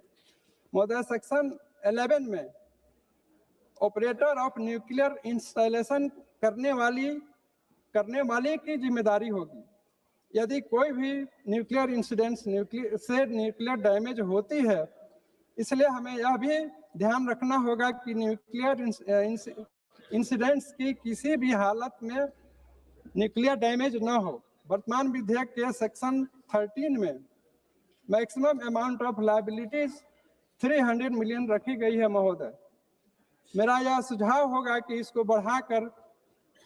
महोदय, सेक्शन 11 में ऑपरेटर ऑफ न्यूक्लियर इंस्टॉलेशन करने वाले की जिम्मेदारी होगी। यदि कोई भी न्यूक्लियर इंसिडेंट्स न्यूक्लियर डैमेज होती है, इसलिए हमें यह भी ध्यान रखना होगा कि न्यूक्लियर इंसिडेंट्स की किसी भी हालत में न्यूक्लियर डैमेज न हो। वर्तमान विधेयक के सेक्शन 13 में maximum amount of liabilities 300 million रखी गई है। महोदय, मेरा यह सुझाव होगा कि इसको बढ़ाकर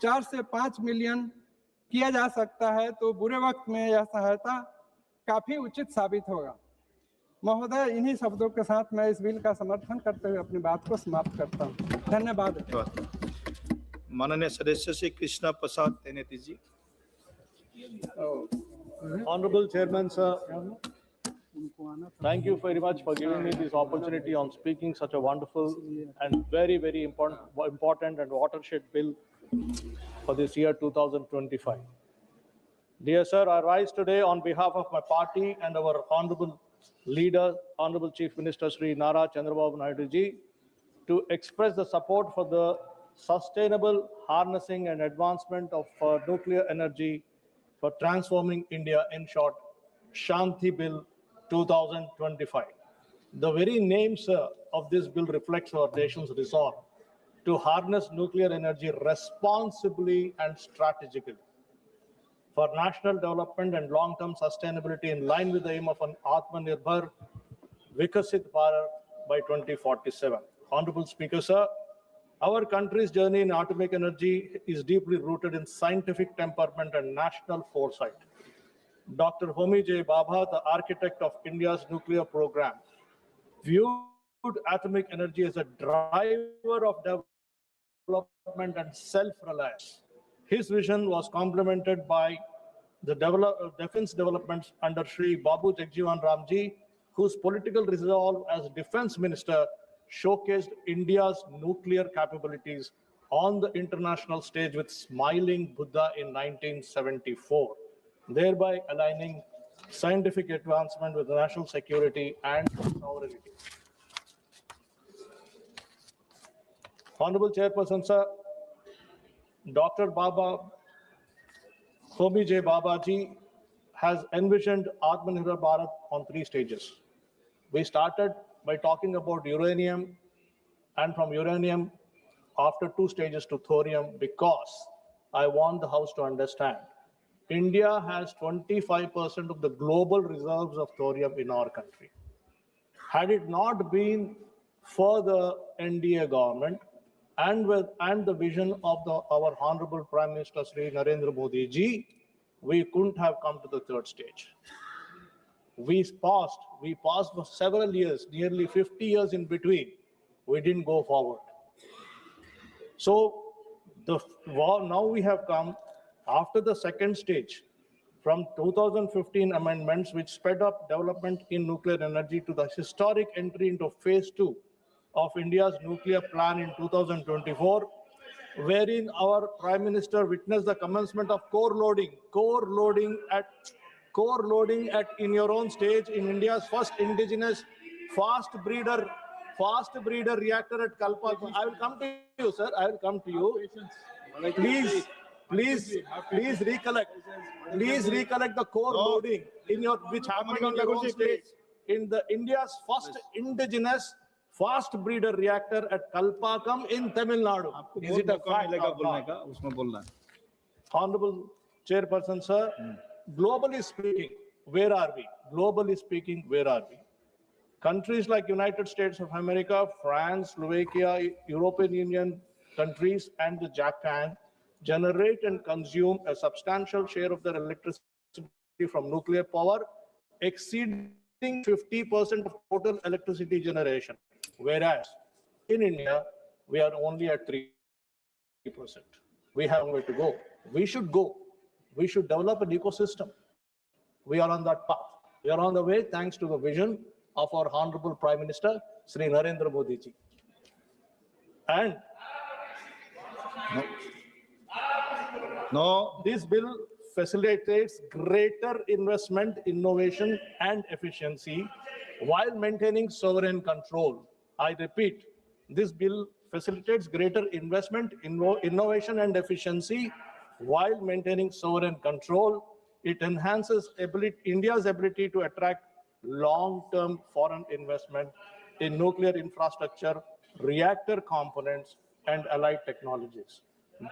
4 से 5 मिलियन किया जा सकता है, तो बुरे वक्त में यह सहायता काफी उचित साबित होगा। महोदय, इन्हीं शब्दों के साथ मैं इस बिल का समर्थन करते हुए अपनी बात को समाप्त करता हूँ। धन्यवाद। माननीय सदस्य श्री कृष्णा प्रसाद तेनेती जी। Honorable Chairman, sir, thank you very much for giving me this opportunity on speaking such a wonderful and very, very important and watershed bill for this year 2025. Dear sir, I rise today on behalf of my party and our honorable leader, Honorable Chief Minister Sri Nara Chandrababu Naidu ji, to express the support for the sustainable harnessing and advancement of nuclear energy for transforming India, in short, Shanti Bill 2025. The very name, sir, of this bill reflects our nation's resolve to harness nuclear energy responsibly and strategically for national development and long-term sustainability in line with the aim of an Atmanirbhar Vikasit Bharat by 2047. Honorable Speaker, sir, our country's journey in atomic energy is deeply rooted in scientific temperament and national foresight. Dr. Homi J. Bhabha, the architect of India's nuclear program, viewed atomic energy as a driver of development and self-reliance. His vision was complemented by the defense developments under Shri Babu Jagjivan Ramji, whose political resolve as defense minister showcased India's nuclear capabilities on the international stage with Smiling Buddha in 1974, thereby aligning scientific advancement with national security and sovereignty. Honorable Chairperson, sir, Dr. Homi J. Babaji has envisioned Atmanirbhar Bharat on 3 stages. We started by talking about uranium, and from uranium, after 2 stages to thorium, because I want the House to understand, India has 25% of the global reserves of thorium in our country. Had it not been for the NDA government and the vision of our Honorable Prime Minister Sri Narendra Modi ji, we couldn't have come to the 3rd stage. We paused for several years, nearly 50 years in between. We didn't go forward. So now we have come after the 2nd stage, from 2015 amendments, which sped up development in nuclear energy, to the historic entry into phase 2 of India's nuclear plan in 2024, wherein our Prime Minister witnessed the commencement of core loading in your own stage in India's first indigenous fast breeder reactor at Kalpa. I will come to you, sir. I will come to you. Please recollect the core loading in your which happened in your own stage in the India's first indigenous fast breeder reactor at Kalpakam in Tamil Nadu. Is it a fact or not? Honorable Chairperson, sir, globally speaking, where are we? Globally speaking, where are we? Countries like United States of America, France, Slovakia, European Union countries, and Japan generate and consume a substantial share of their electricity from nuclear power, exceeding 50% of total electricity generation. Whereas in India, we are only at 3%. We have a long way to go. We should go. We should develop an ecosystem. We are on that path. We are on the way thanks to the vision of our Honorable Prime Minister, Sri Narendra Modi ji. And this bill facilitates greater investment, innovation, and efficiency while maintaining sovereign control. I repeat, this bill facilitates greater investment, innovation, and efficiency while maintaining sovereign control. It enhances India's ability to attract long-term foreign investment in nuclear infrastructure, reactor components, and allied technologies.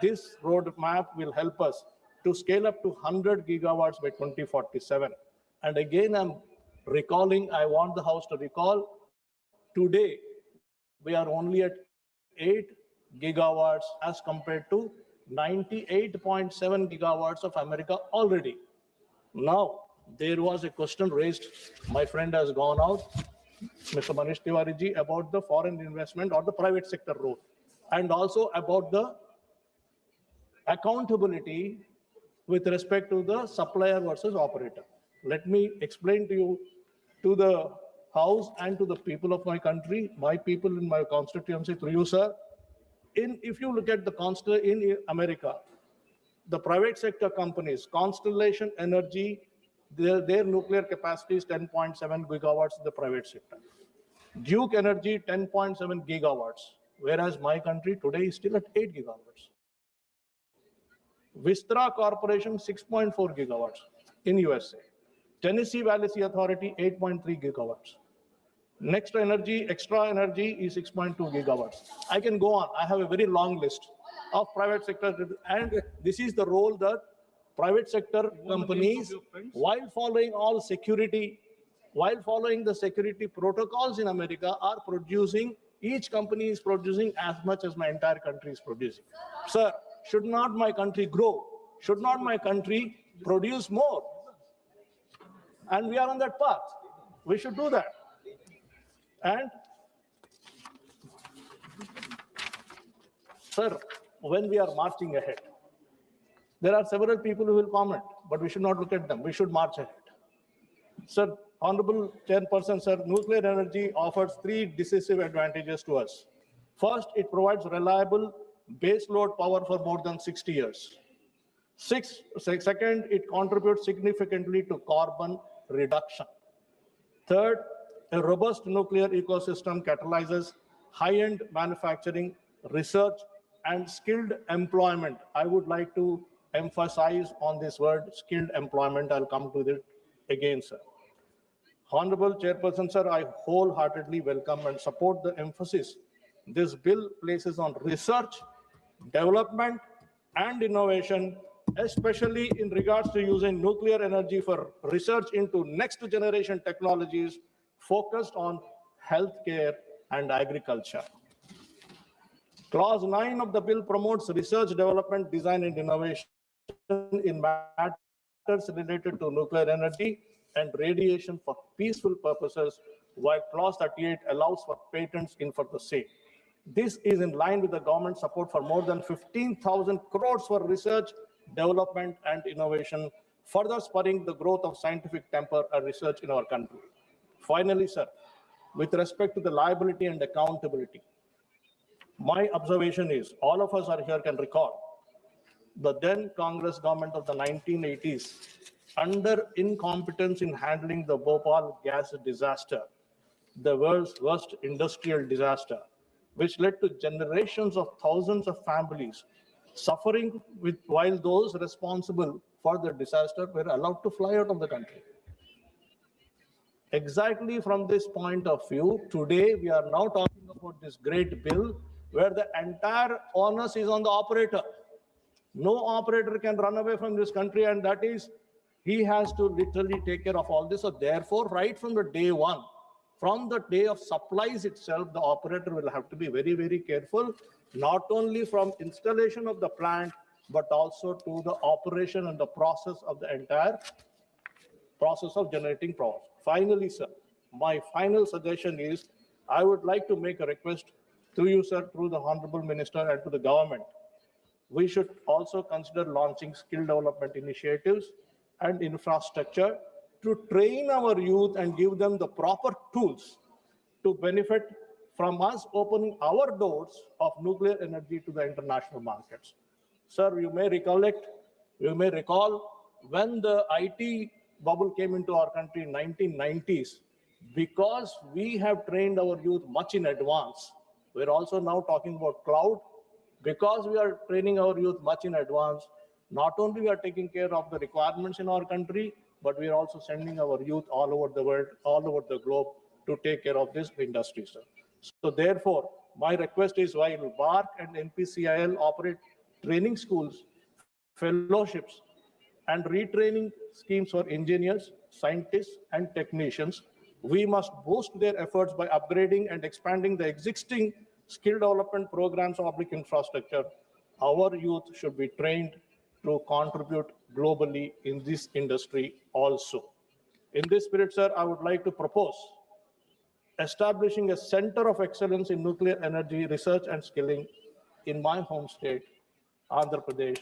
This roadmap will help us to scale up to 100 gigawatts by 2047. And again, I want the House to recall, today, we are only at 8 gigawatts as compared to 98.7 gigawatts of America already. Now, there was a question raised, my friend has gone out, Mr. Manish Tiwari ji, about the foreign investment or the private sector role, and also about the accountability with respect to the supplier versus operator. Let me explain to you, to the House and to the people of my country, my people in my constituency, through you, sir. If you look at the in America, the private sector companies, Constellation Energy, their nuclear capacity is 10.7 gigawatts in the private sector. Duke Energy, 10.7 gigawatts, whereas my country today is still at 8 gigawatts. Vistra Corporation, 6.4 gigawatts in USA. Tennessee Valley Authority, 8.3 gigawatts. Next Energy, Extra Energy is 6.2 gigawatts. I can go on. I have a very long list of private sector, and this is the role that private sector companies, while following the security protocols in America, are producing. Each company is producing as much as my entire country is producing. Sir, should not my country grow? Should not my country produce more? And we are on that path. We should do that. And sir, when we are marching ahead, there are several people who will comment, but we should not look at them. We should march ahead. Sir, Honorable Chairperson, sir, nuclear energy offers 3 decisive advantages to us. First, it provides reliable baseload power for more than 60 years. Second, it contributes significantly to carbon reduction. Third, a robust nuclear ecosystem catalyzes high-end manufacturing, research, and skilled employment. I would like to emphasize on this word, skilled employment. I'll come to it again, sir. Honorable Chairperson, sir, I wholeheartedly welcome and support the emphasis this bill places on research, development, and innovation, especially in regards to using nuclear energy for research into next generation technologies focused on healthcare and agriculture. Clause 9 of the bill promotes research, development, design, and innovation in matters related to nuclear energy and radiation for peaceful purposes, while Clause 38 allows for patents in for the same. This is in line with the government support for more than 15,000 crores for research, development, and innovation, further spurring the growth of scientific temper and research in our country. Finally, sir, with respect to the liability and accountability, My observation is, all of us are here can recall the then Congress government of the 1980s, under incompetence in handling the Bhopal gas disaster, the world's worst industrial disaster, which led to generations of thousands of families suffering while those responsible for the disaster were allowed to fly out of the country. Exactly from this point of view, today we are now talking about this great bill where the entire onus is on the operator. No operator can run away from this country, and that is, he has to literally take care of all this. So therefore, right from the day one, from the day of supplies itself, the operator will have to be very, very careful, not only from installation of the plant, but also to the operation and the process of the entire process of generating power. Finally, sir, my final suggestion is, I would like to make a request to you, sir, through the Honorable Minister and to the government. We should also consider launching skill development initiatives and infrastructure to train our youth and give them the proper tools to benefit from us opening our doors of nuclear energy to the international markets. Sir, you may recall when the IT bubble came into our country in 1990s, because we have trained our youth much in advance. We're also now talking about cloud. Because we are training our youth much in advance, not only we are taking care of the requirements in our country, but we are also sending our youth all over the world, all over the globe to take care of this industry, sir. So therefore, my request is, while BARC and NPCIL operate training schools, fellowships, and retraining schemes for engineers, scientists, and technicians, we must boost their efforts by upgrading and expanding the existing skill development programs of public infrastructure. Our youth should be trained to contribute globally in this industry also. In this spirit, sir, I would like to propose establishing a center of excellence in nuclear energy research and skilling in my home state, Andhra Pradesh,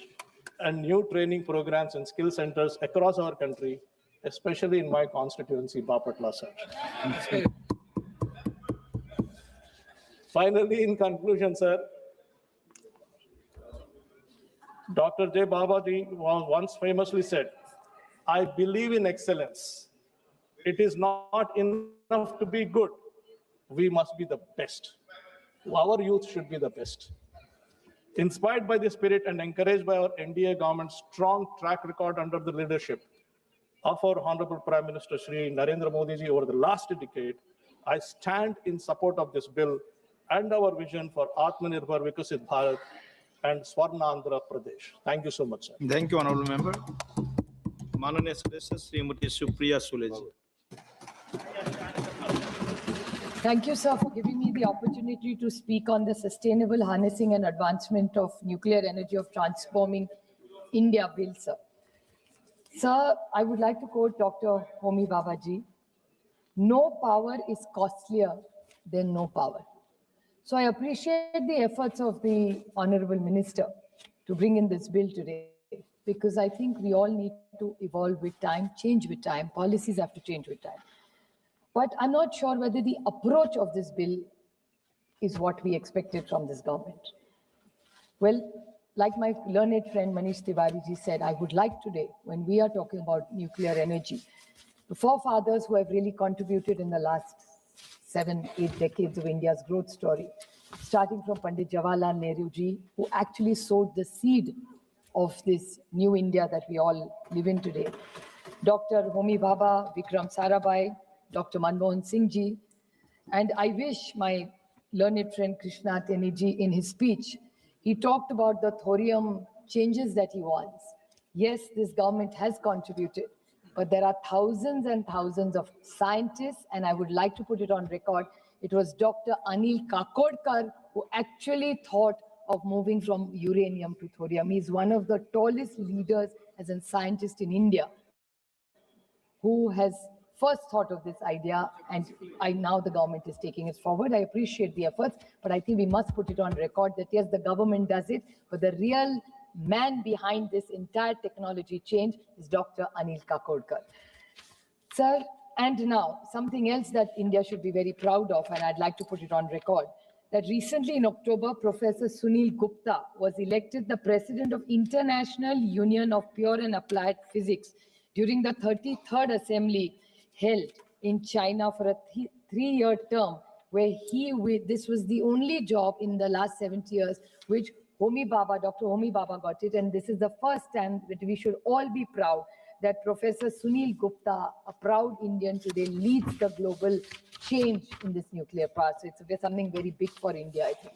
and new training programs and skill centers across our country, especially in my constituency, Bapatla, sir. Finally, in conclusion, sir, Dr. J. Babaji once famously said, I believe in excellence. It is not enough to be good. We must be the best. Our youth should be the best. Inspired by this spirit and encouraged by our NDA government's strong track record under the leadership of our Honorable Prime Minister Shri Narendra Modi ji over the last decade, I stand in support of this bill and our vision for Atmanirbhar Vikasit Bharat and Swarnandhra Pradesh. Thank you so much, sir. Thank you, Honorable Member. माननीय सदस्य श्रीमती सुप्रिया सुले जी. Thank you, sir, for giving me the opportunity to speak on the sustainable harnessing and advancement of nuclear energy of transforming India bill, sir. Sir, I would like to quote Dr. Homi Babaji. No power is costlier than no power. So I appreciate the efforts of the Honorable Minister to bring in this bill today, because I think we all need to evolve with time, change with time. Policies have to change with time. But I'm not sure whether the approach of this bill is what we expected from this government. Well, like my learned friend Manish Tiwari ji said, I would like today, when we are talking about nuclear energy, the forefathers who have really contributed in the last 7-8 decades of India's growth story, starting from Pandit Jawaharlal Nehru ji, who actually sowed the seed of this new India that we all live in today. Dr. Homi Bhabha, Vikram Sarabhai, Dr. Manmohan Singh ji, and I wish my learned friend Krishna Teni ji, in his speech, he talked about the thorium changes that he wants. Yes, this government has contributed, but there are thousands and thousands of scientists, and I would like to put it on record, it was Dr. Anil Kakodkar who actually thought of moving from uranium to thorium. He's one of the tallest leaders as a scientist in India who has first thought of this idea, and now the government is taking it forward. I appreciate the efforts, but I think we must put it on record that yes, the government does it, but the real man behind this entire technology change is Dr. Anil Kakodkar. Sir, and now something else that India should be very proud of, and I'd like to put it on record. that recently in October, Professor Sunil Gupta was elected the president of International Union of Pure and Applied Physics during the 33rd Assembly held in China for a three-year term, where this was the only job in the last 70 years which Dr. Homi Bhabha got it. And this is the first time that we should all be proud that Professor Sunil Gupta, a proud Indian today, leads the global change in this nuclear power. So it's something very big for India, I think.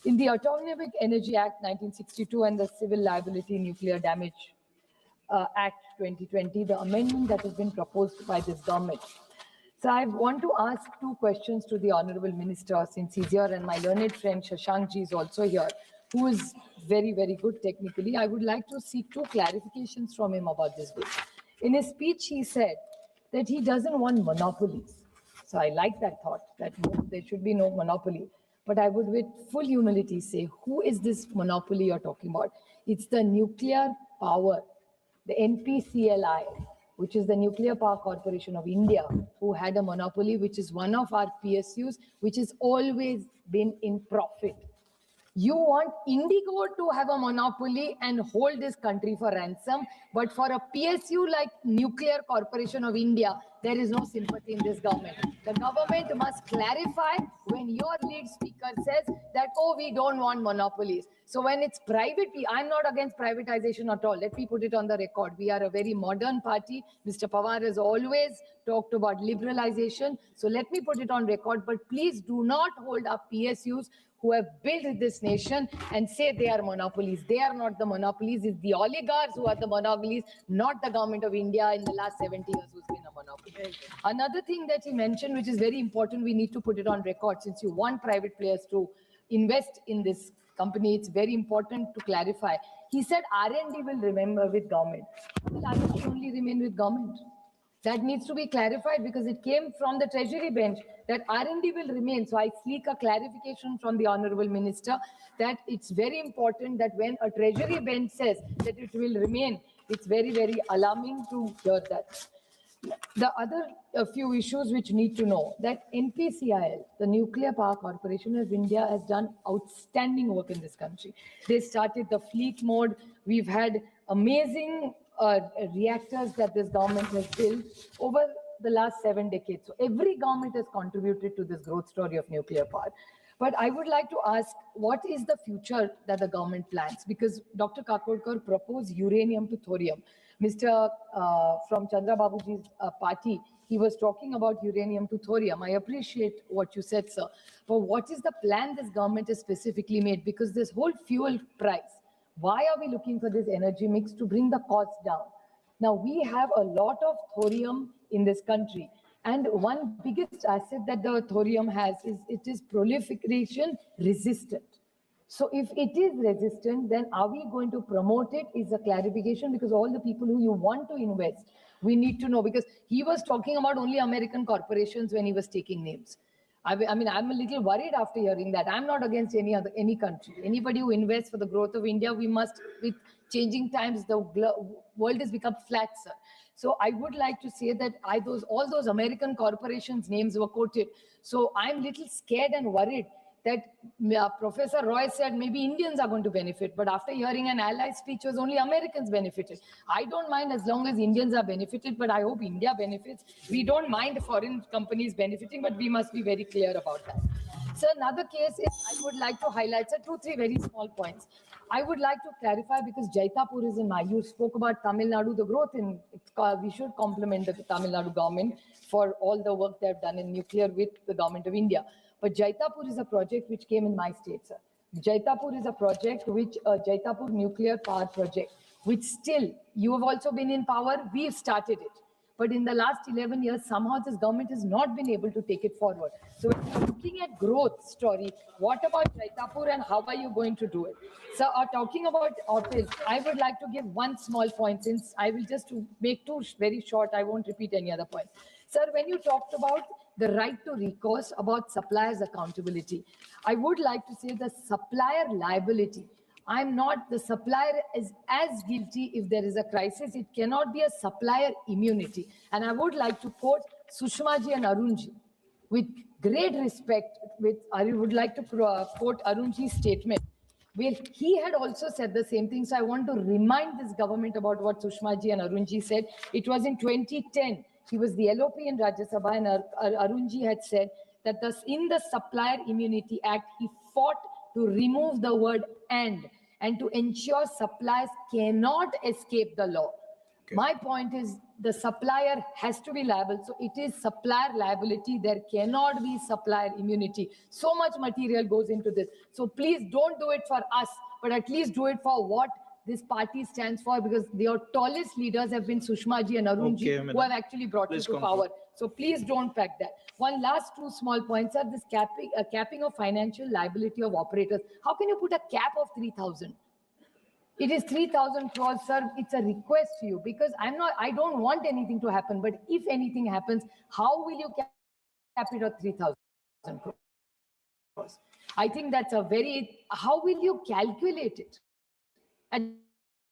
In the Atomic Energy Act 1962 and the Civil Liability Nuclear Damage Act 2020, the amendment that has been proposed by this government. So I want to ask two questions to the Honorable Minister, since he's here, and my learned friend Shashank ji is also here, who is very, very good technically. I would like to seek two clarifications from him about this bill. In his speech, he said that he doesn't want monopolies. So I like that thought, that there should be no monopoly. But I would with full humility say, who is this monopoly you're talking about? It's the nuclear power, the NPCLI, which is the Nuclear Power Corporation of India, who had a monopoly, which is one of our PSUs, which has always been in profit. You want Indigo to have a monopoly and hold this country for ransom, but for a PSU like Nuclear Corporation of India, there is no sympathy in this government. The government must clarify when your lead speaker says that, oh, we don't want monopolies. So when it's private, I'm not against privatization at all. Let me put it on the record. We are a very modern party. Mr. Pawar has always talked about liberalization. So let me put it on record, but please do not hold up PSUs who have built this nation and say they are monopolies. They are not the monopolies. It's the oligarchs who are the monopolies, not the government of India in the last 70 years who's been a monopoly. Another thing that he mentioned, which is very important, we need to put it on record, since you want private players to invest in this company, it's very important to clarify. He said R&D will remain with government. Will R&D only remain with government? That needs to be clarified, because it came from the Treasury bench that R&D will remain. So I seek a clarification from the Honorable Minister that it's very important that when a Treasury bench says that it will remain, it's very, very alarming to hear that. The other few issues which need to know that NPCIL, the Nuclear Power Corporation of India, has done outstanding work in this country. They started the fleet mode. We've had amazing reactors that this government has built over the last 7 decades. So every government has contributed to this growth story of nuclear power. But I would like to ask, what is the future that the government plans? Because Dr. Kakodkar proposed uranium to thorium. Mr. From Chandra Babuji's party, he was talking about uranium to thorium. I appreciate what you said, sir. But what is the plan this government has specifically made? Because this whole fuel price, why are we looking for this energy mix to bring the cost down? Now, we have a lot of thorium in this country. And one biggest asset that the thorium has is it is proliferation resistant. So if it is resistant, then are we going to promote it is a clarification, because all the people who you want to invest, we need to know, because he was talking about only American corporations when he was taking names. I mean, I'm a little worried after hearing that. I'm not against any country. Anybody who invests for the growth of India, we must, with changing times, the world has become flat, sir. So I would like to say that all those American corporations' names were quoted. So I'm little scared and worried that Professor Roy said maybe Indians are going to benefit, but after hearing an ally speech was only Americans benefited. I don't mind as long as Indians are benefited, but I hope India benefits. We don't mind foreign companies benefiting, but we must be very clear about that. So another case is, I would like to highlight, sir, 2-3 very small points. I would like to clarify, because Jaitapur is in my, you spoke about Tamil Nadu, the growth in, we should compliment the Tamil Nadu government for all the work they've done in nuclear with the government of India. But Jaitapur is a project which came in my state, sir. Jaitapur is a project which, Jaitapur nuclear power project, which still, you have also been in power, we've started it. But in the last 11 years, somehow this government has not been able to take it forward. So when you're looking at growth story, what about Jaitapur and how are you going to do it? So talking about office, I would like to give one small point, since I will just make two very short, I won't repeat any other point. Sir, when you talked about the right to recourse, about suppliers' accountability, I would like to say the supplier liability. I'm not, the supplier is as guilty if there is a crisis. It cannot be a supplier immunity. And I would like to quote Sushma ji and Arun ji. with great respect, I would like to quote Arunji's statement. Well, he had also said the same thing. So I want to remind this government about what Sushma ji and Arunji said. It was in 2010. He was the LOP in Rajya Sabha, and Arunji had said that in the Supplier Immunity Act, he fought to remove the word and to ensure suppliers cannot escape the law. Okay. My point is the supplier has to be liable. So it is supplier liability. There cannot be supplier immunity. So much material goes into this. So please don't do it for us, but at least do it for what this party stands for, because your tallest leaders have been Sushma ji and Arun ji, who have actually brought you to power. So please don't pack that. One last two small points are this capping of financial liability of operators. How can you put a cap of 3,000? It is 3,000 crores, sir. It's a request to you, because I don't want anything to happen, but if anything happens, how will you cap it at 3,000 crores? I think that's how will you calculate it at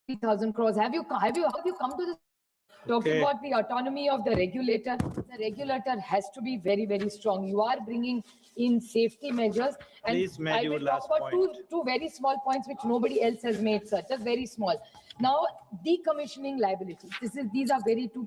3,000 crores? Have you come to this? Talking about the autonomy of the regulator has to be very, very strong. You are bringing in safety measures. And please, I will talk about two very small points which nobody else has made, sir. Just very small. Now, decommissioning liability. These are very two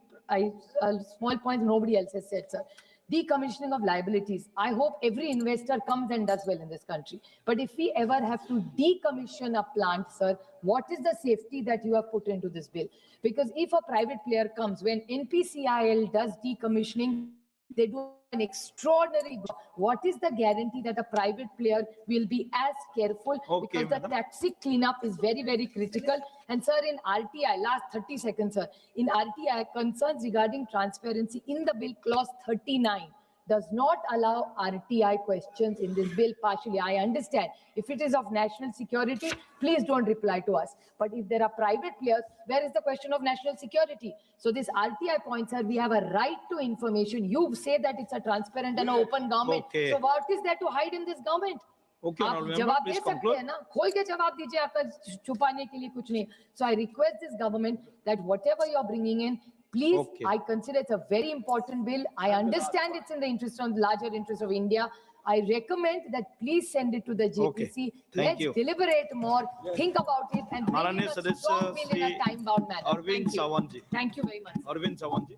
small points nobody else has said, sir. Decommissioning of liabilities. I hope every investor comes and does well in this country. But if we ever have to decommission a plant, sir, what is the safety that you have put into this bill? Because if a private player comes, when NPCIL does decommissioning, they do an extraordinary job. What is the guarantee that a private player will be as careful? Because the toxic cleanup is very, very critical. And sir, in RTI, last 30 seconds, sir, in RTI, concerns regarding transparency in the bill, clause 39 does not allow RTI questions in this bill partially. I understand. If it is of national security, please don't reply to us. But if there are private players, where is the question of national security? So this RTI point, sir, we have a right to information. You say that it's a transparent and open government. So what is there to hide in this government? आप जवाब दे सकते हैं ना, खोल के जवाब दीजिए, आपका छुपाने के लिए कुछ नहीं. So I request this government that whatever you're bringing in, please, I consider it's a very important bill. I understand it's in the larger interest of India. I recommend that please send it to the JPC. Let's deliberate more, think about it, and bring in a strong bill in a time-bound manner. Thank you. Thank you very much. Arvind Sawanji.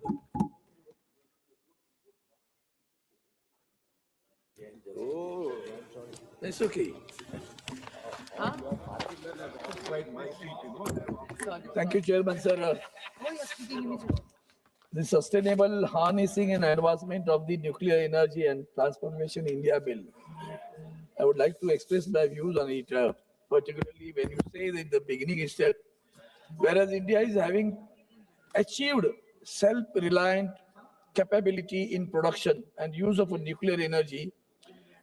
Oh, that's okay. Huh? Thank you, Chairman, sir. The Sustainable Harnessing and Advancement of the Nuclear Energy and Transformation India Bill. I would like to express my views on it, particularly when you say that in the beginning itself, whereas India is having achieved self-reliant capability in production and use of nuclear energy,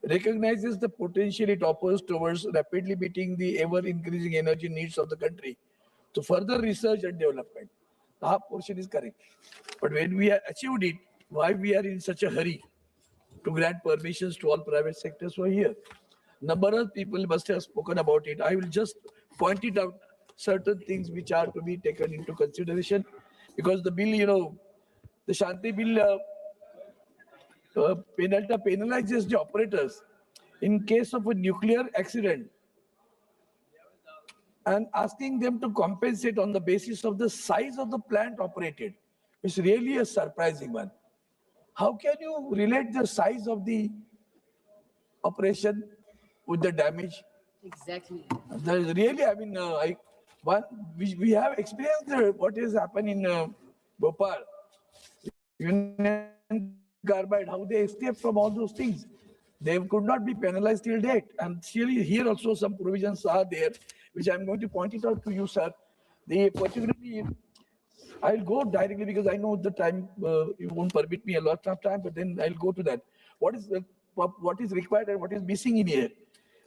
recognizes the potential it offers towards rapidly meeting the ever-increasing energy needs of the country to further research and development. That portion is correct. But when we have achieved it, why we are in such a hurry to grant permissions to all private sectors who are here? Number of people must have spoken about it. I will just point it out, certain things which are to be taken into consideration, because the bill, the Shanti bill penalizes the operators in case of a nuclear accident and asking them to compensate on the basis of the size of the plant operated. It's really a surprising one. How can you relate the size of the operation with the damage? Exactly. There's really, we have experienced what has happened in Bhopal. Union Carbide, how they escaped from all those things. They could not be penalized till date. And here also some provisions are there, which I'm going to point it out to you, sir. Particularly, I'll go directly because I know the time, you won't permit me a lot of time, but then I'll go to that. What is required and what is missing in here?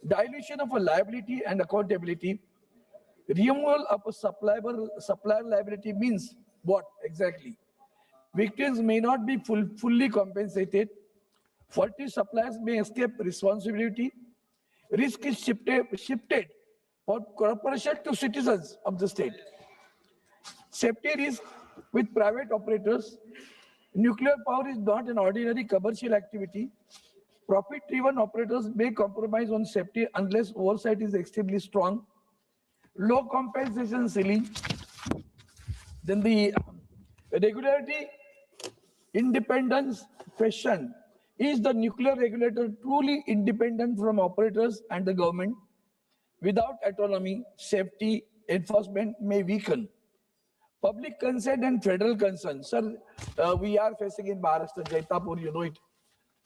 Dilution of a liability and accountability. Removal of a supplier liability means what exactly? Victims may not be fully compensated. Faulty suppliers may escape responsibility. Risk is shifted for corporation to citizens of the state. Safety risk with private operators Nuclear power is not an ordinary commercial activity. Profit-driven operators may compromise on safety unless oversight is extremely strong. Low compensation ceiling. Then the regularity independence question. Is the nuclear regulator truly independent from operators and the government? Without autonomy, safety enforcement may weaken. Public consent and federal concern. Sir, we are facing in Maharashtra, Jaitapur, you know it.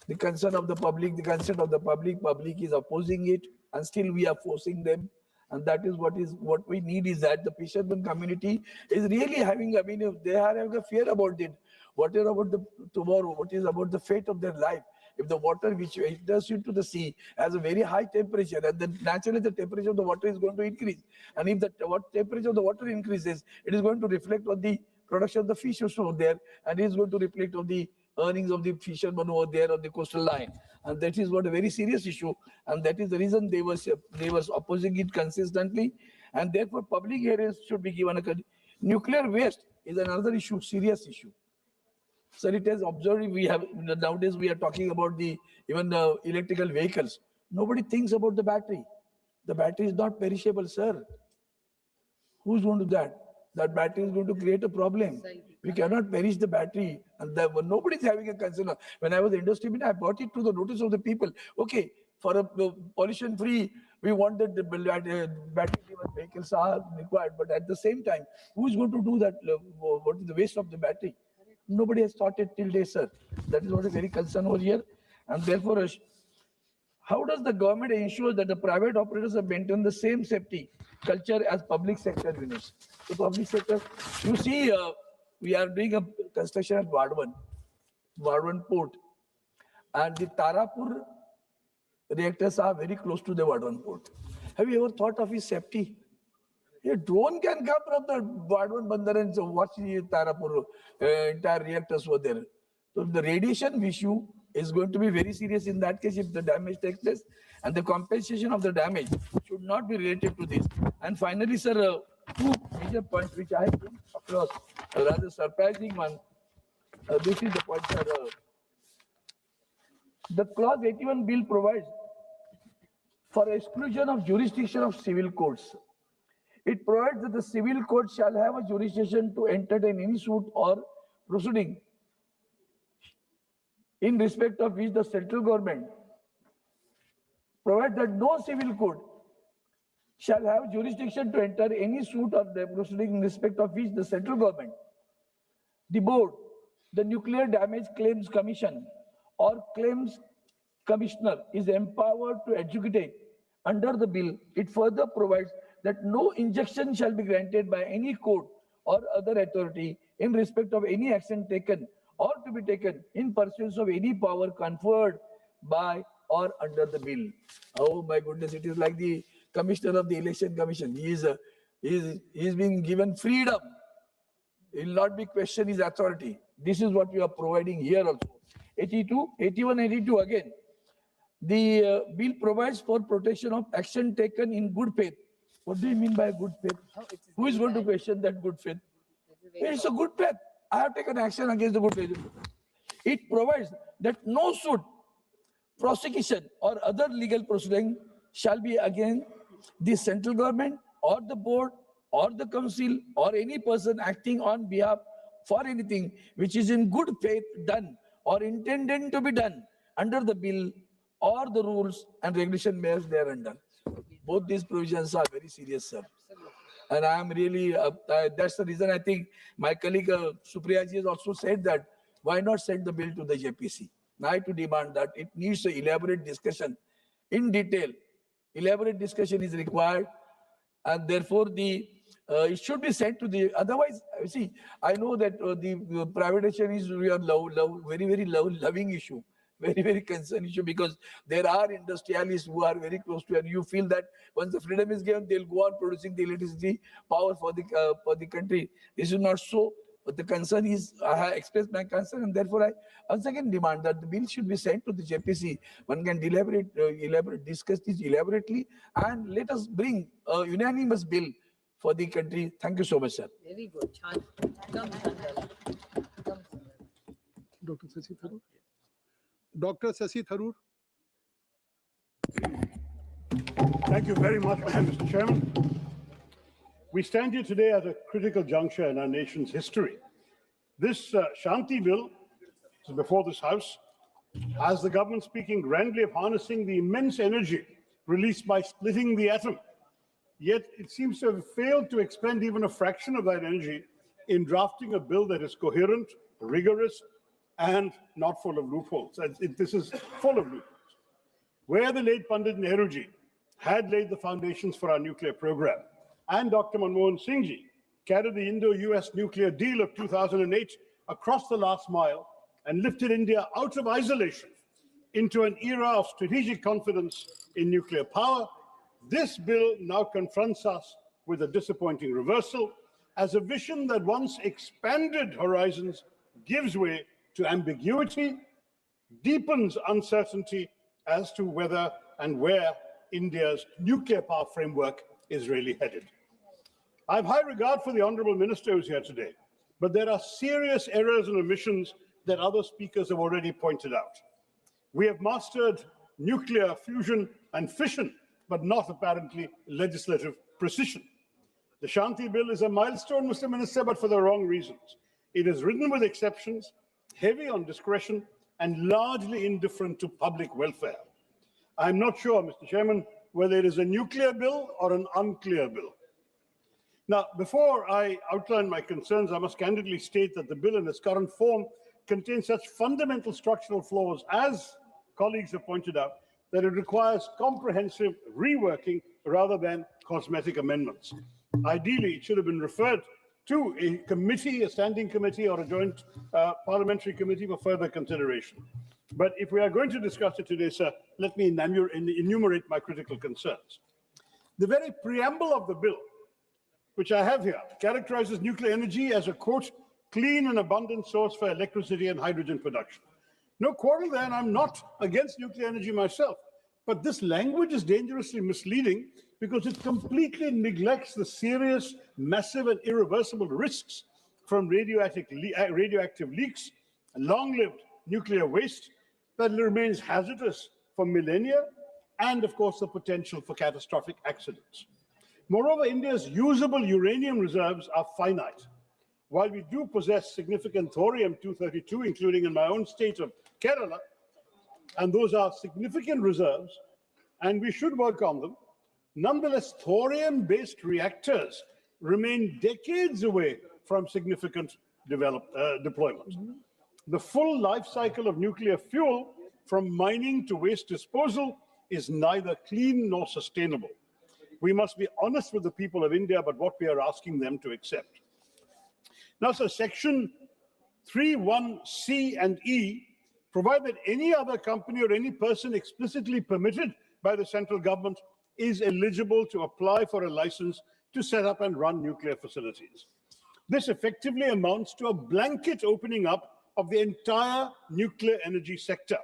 The concern of the public, the consent of the public is opposing it, and still we are forcing them. And that is what we need is that the fisherman community is really having, I mean, they are having a fear about it. What is about the tomorrow? What is about the fate of their life? If the water which enters into the sea has a very high temperature, and then naturally the temperature of the water is going to increase. And if the temperature of the water increases, it is going to reflect on the production of the fish also there, and it is going to reflect on the earnings of the fishermen over there on the coastal line. And that is what a very serious issue. And that is the reason they was opposing it consistently. And therefore public hearings should be given. Nuclear waste is another issue, serious issue. Sir, it has observed, we have, nowadays we are talking about even electrical vehicles. Nobody thinks about the battery. The battery is not perishable, sir. Who's going to do that? That battery is going to create a problem. We cannot perish the battery. And nobody is having a concern. When I was industry minister, I brought it to the notice of the people. Okay, for a pollution-free, we want that the battery-driven vehicles are required. But at the same time, who is going to do that? What is the waste of the battery? Nobody has thought it till date, sir. That is what is very concern over here. And therefore, how does the government ensure that the private operators have maintained the same safety culture as public sector units? The public sector, you see, we are doing a construction at Vadwan port, and the Tarapur reactors are very close to the Vadwan port. Have you ever thought of his safety? A drone can come from the Vadwan Bandar and watch the Tarapur entire reactors over there. So the radiation issue is going to be very serious in that case if the damage takes place, and the compensation of the damage should not be related to this. And finally, sir, two major points which I have come across, a rather surprising one. This is the point, sir. The clause 81 bill provides for exclusion of jurisdiction of civil courts. It provides that the civil court shall have a jurisdiction to entertain any suit or proceeding in respect of which the central government provides that no civil court shall have jurisdiction to enter any suit or the proceeding in respect of which the central government, the board, the Nuclear Damage Claims Commission or Claims Commissioner is empowered to adjudicate. Under the bill, it further provides that no injunction shall be granted by any court or other authority in respect of any action taken or to be taken in pursuance of any power conferred by or under the bill. Oh my goodness, it is like the Commissioner of the Election Commission. He is being given freedom. He will not be questioned his authority. This is what we are providing here also. 82, 81, 82 again. The bill provides for protection of action taken in good faith. What do you mean by good faith? Who is going to question that good faith? It's a good faith. I have taken action against the good faith. It provides that no suit, prosecution, or other legal proceeding shall be against the central government or the board or the council or any person acting on behalf for anything which is in good faith done or intended to be done under the bill or the rules and regulation measures thereunder. Both these provisions are very serious, sir. And I am really, that's the reason I think my colleague Supriya ji has also said that why not send the bill to the JPC? I to demand that it needs an elaborate discussion in detail. Elaborate discussion is required, and therefore it should be sent to the. Otherwise, see, I know that the privatization is very very loving issue, very very concerned issue, because there are industrialists who are very close to, and you feel that once the freedom is given, they'll go on producing the electricity power for the country. This is not so. But the concern is, I have expressed my concern, and therefore I once again demand that the bill should be sent to the JPC. One can discuss this elaborately, and let us bring a unanimous bill for the country. Thank you so much, sir. Very good. Come, Dr. Shashi Tharoor. Dr. Shashi Tharoor. Thank you very much, Mr. Chairman. We stand here today at a critical juncture in our nation's history. This Shanti Bill is before this House, has the government speaking grandly of harnessing the immense energy released by splitting the atom. Yet it seems to have failed to expend even a fraction of that energy in drafting a bill that is coherent, rigorous, and not full of loopholes. This is full of loopholes. Where the late Pandit Nehruji had laid the foundations for our nuclear program, and Dr. Manmohan Singh ji carried the Indo-US nuclear deal of 2008 across the last mile and lifted India out of isolation into an era of strategic confidence in nuclear power, this bill now confronts us with a disappointing reversal, as a vision that once expanded horizons gives way to ambiguity, deepens uncertainty as to whether and where India's nuclear power framework is really headed. I have high regard for the Honourable Minister who's here today, but there are serious errors and omissions that other speakers have already pointed out. We have mastered nuclear fusion and fission, but not apparently legislative precision. The Shanti Bill is a milestone, Mr. Minister, but for the wrong reasons. It is written with exceptions, heavy on discretion, and largely indifferent to public welfare. I'm not sure, Mr. Chairman, whether it is a nuclear bill or an unclear bill. Now, before I outline my concerns, I must candidly state that the bill in its current form contains such fundamental structural flaws, as colleagues have pointed out, that it requires comprehensive reworking rather than cosmetic amendments. Ideally, it should have been referred to a committee, a standing committee, or a joint parliamentary committee for further consideration. But if we are going to discuss it today, sir, let me enumerate my critical concerns. The very preamble of the bill, which I have here, characterizes nuclear energy as a, quote, clean and abundant source for electricity and hydrogen production. No quarrel there, and I'm not against nuclear energy myself. But this language is dangerously misleading because it completely neglects the serious, massive, and irreversible risks from radioactive leaks, long-lived nuclear waste that remains hazardous for millennia, and, of course, the potential for catastrophic accidents. Moreover, India's usable uranium reserves are finite. While we do possess significant thorium-232, including in my own state of Kerala, and those are significant reserves, and we should work on them, nonetheless, thorium-based reactors remain decades away from significant deployment. The full life cycle of nuclear fuel, from mining to waste disposal, is neither clean nor sustainable. We must be honest with the people of India about what we are asking them to accept. Now, so Section 3(1)(c) and E provide that any other company or any person explicitly permitted by the central government is eligible to apply for a license to set up and run nuclear facilities. This effectively amounts to a blanket opening up of the entire nuclear energy sector,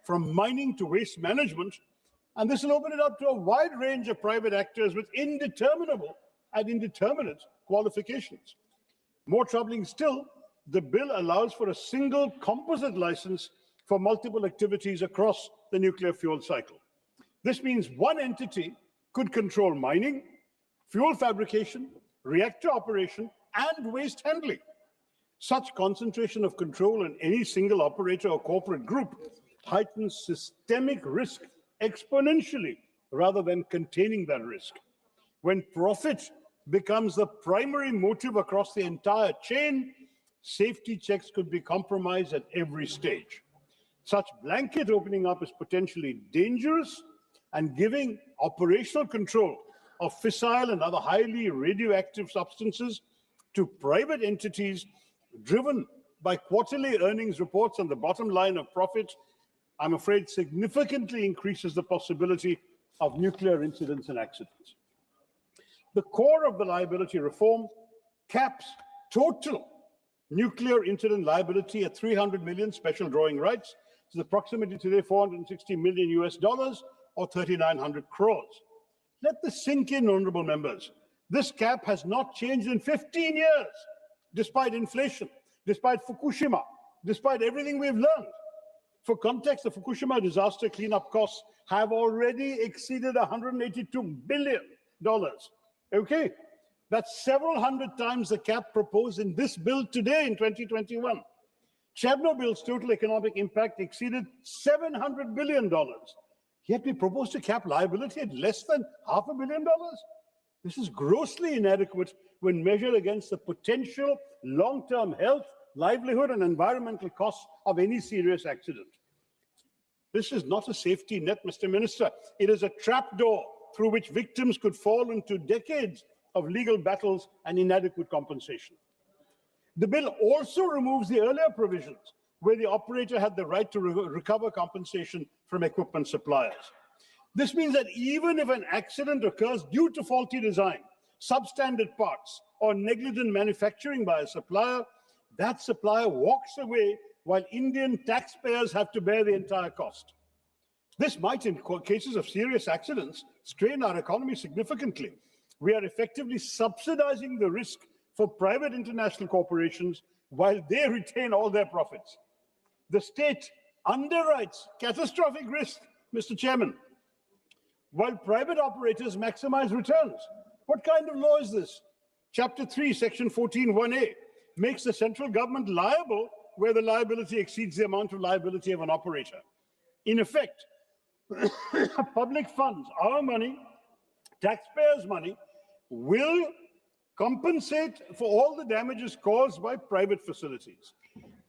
from mining to waste management, and this will open it up to a wide range of private actors with indeterminable and indeterminate qualifications. More troubling still, the bill allows for a single composite license for multiple activities across the nuclear fuel cycle. This means one entity could control mining, fuel fabrication, reactor operation, and waste handling. Such concentration of control in any single operator or corporate group heightens systemic risk exponentially rather than containing that risk. When profit becomes the primary motive across the entire chain, safety checks could be compromised at every stage. Such blanket opening up is potentially dangerous, and giving operational control of fissile and other highly radioactive substances to private entities driven by quarterly earnings reports on the bottom line of profit, I'm afraid significantly increases the possibility of nuclear incidents and accidents. The core of the liability reform caps total nuclear incident liability at 300 million special drawing rights, which is approximately today $460 million US, or 3,900 crores. Let this sink in, honorable members. This cap has not changed in 15 years, despite inflation, despite Fukushima, despite everything we've learned. For context, the Fukushima disaster cleanup costs have already exceeded $182 billion. Okay? That's several hundred times the cap proposed in this bill today in 2021. Chernobyl's total economic impact exceeded $700 billion. Yet we propose to cap liability at less than $500 million. This is grossly inadequate when measured against the potential long-term health, livelihood, and environmental costs of any serious accident. This is not a safety net, Mr. Minister. It is a trapdoor through which victims could fall into decades of legal battles and inadequate compensation. The bill also removes the earlier provisions where the operator had the right to recover compensation from equipment suppliers. This means that even if an accident occurs due to faulty design, substandard parts, or negligent manufacturing by a supplier, that supplier walks away while Indian taxpayers have to bear the entire cost. This might, in cases of serious accidents, strain our economy significantly. We are effectively subsidizing the risk for private international corporations while they retain all their profits. The state underwrites catastrophic risk, Mr. Chairman, while private operators maximize returns. What kind of law is this? Chapter 3, Section 14(1)(a) makes the central government liable where the liability exceeds the amount of liability of an operator. In effect, public funds, our money, taxpayers' money, will compensate for all the damages caused by private facilities.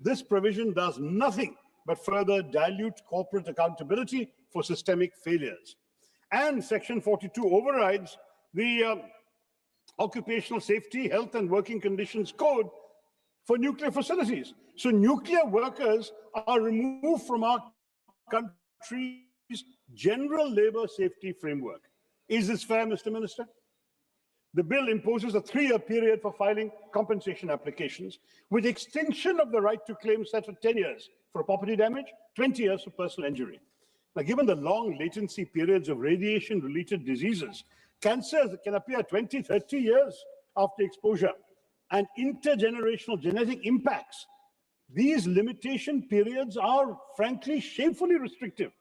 This provision does nothing but further dilute corporate accountability for systemic failures. And Section 42 overrides the Occupational Safety, Health and Working Conditions Code for nuclear facilities. So nuclear workers are removed from our country's general labor safety framework. Is this fair, Mr. Minister? The bill imposes a 3-year period for filing compensation applications, with extension of the right to claim set at 10 years for property damage, 20 years for personal injury. Now, given the long latency periods of radiation-related diseases, cancers can appear 20, 30 years after exposure, and intergenerational genetic impacts, these limitation periods are frankly shamefully restrictive.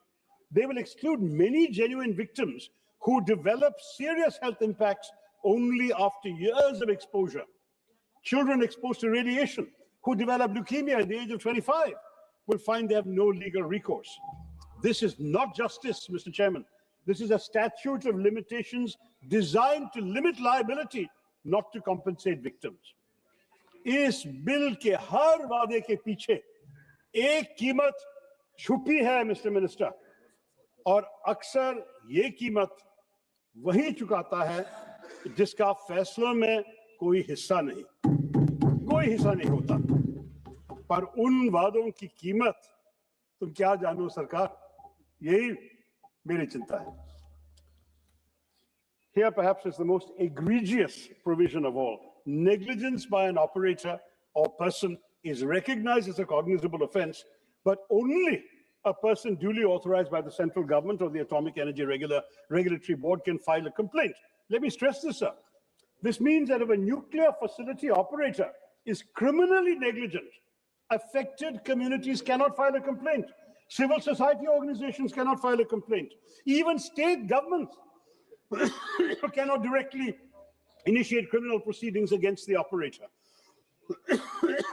They will exclude many genuine victims who develop serious health impacts only after years of exposure. Children exposed to radiation who develop leukemia at the age of 25 will find they have no legal recourse. This is not justice, Mr. Chairman. This is a statute of limitations designed to limit liability, not to compensate victims. इस bill के हर वादे के पीछे एक कीमत छुपी है, mister minister, और अक्सर ये कीमत वही चुकाता है जिसका फैसलों में कोई हिस्सा नहीं होता। पर उन वादों की कीमत तुम क्या जानो सरकार, यही मेरी चिंता है। Here perhaps is the most egregious provision of all. Negligence by an operator or person is recognized as a cognizable offense, but only a person duly authorized by the central government or the Atomic Energy Regulatory Board can file a complaint. Let me stress this, sir. This means that if a nuclear facility operator is criminally negligent, affected communities cannot file a complaint. Civil society organizations cannot file a complaint. Even state governments cannot directly initiate criminal proceedings against the operator.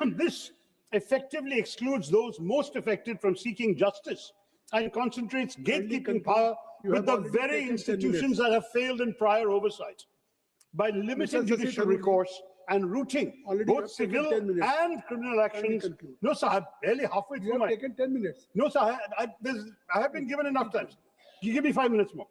This effectively excludes those most affected from seeking justice and concentrates gatekeeping power with the very institutions that have failed in prior oversight. By limiting judicial recourse and routing both civil and criminal actions. No, sir, I'm barely halfway through. You have taken 10 minutes. No, sir, I have been given enough time. You give me 5 minutes more.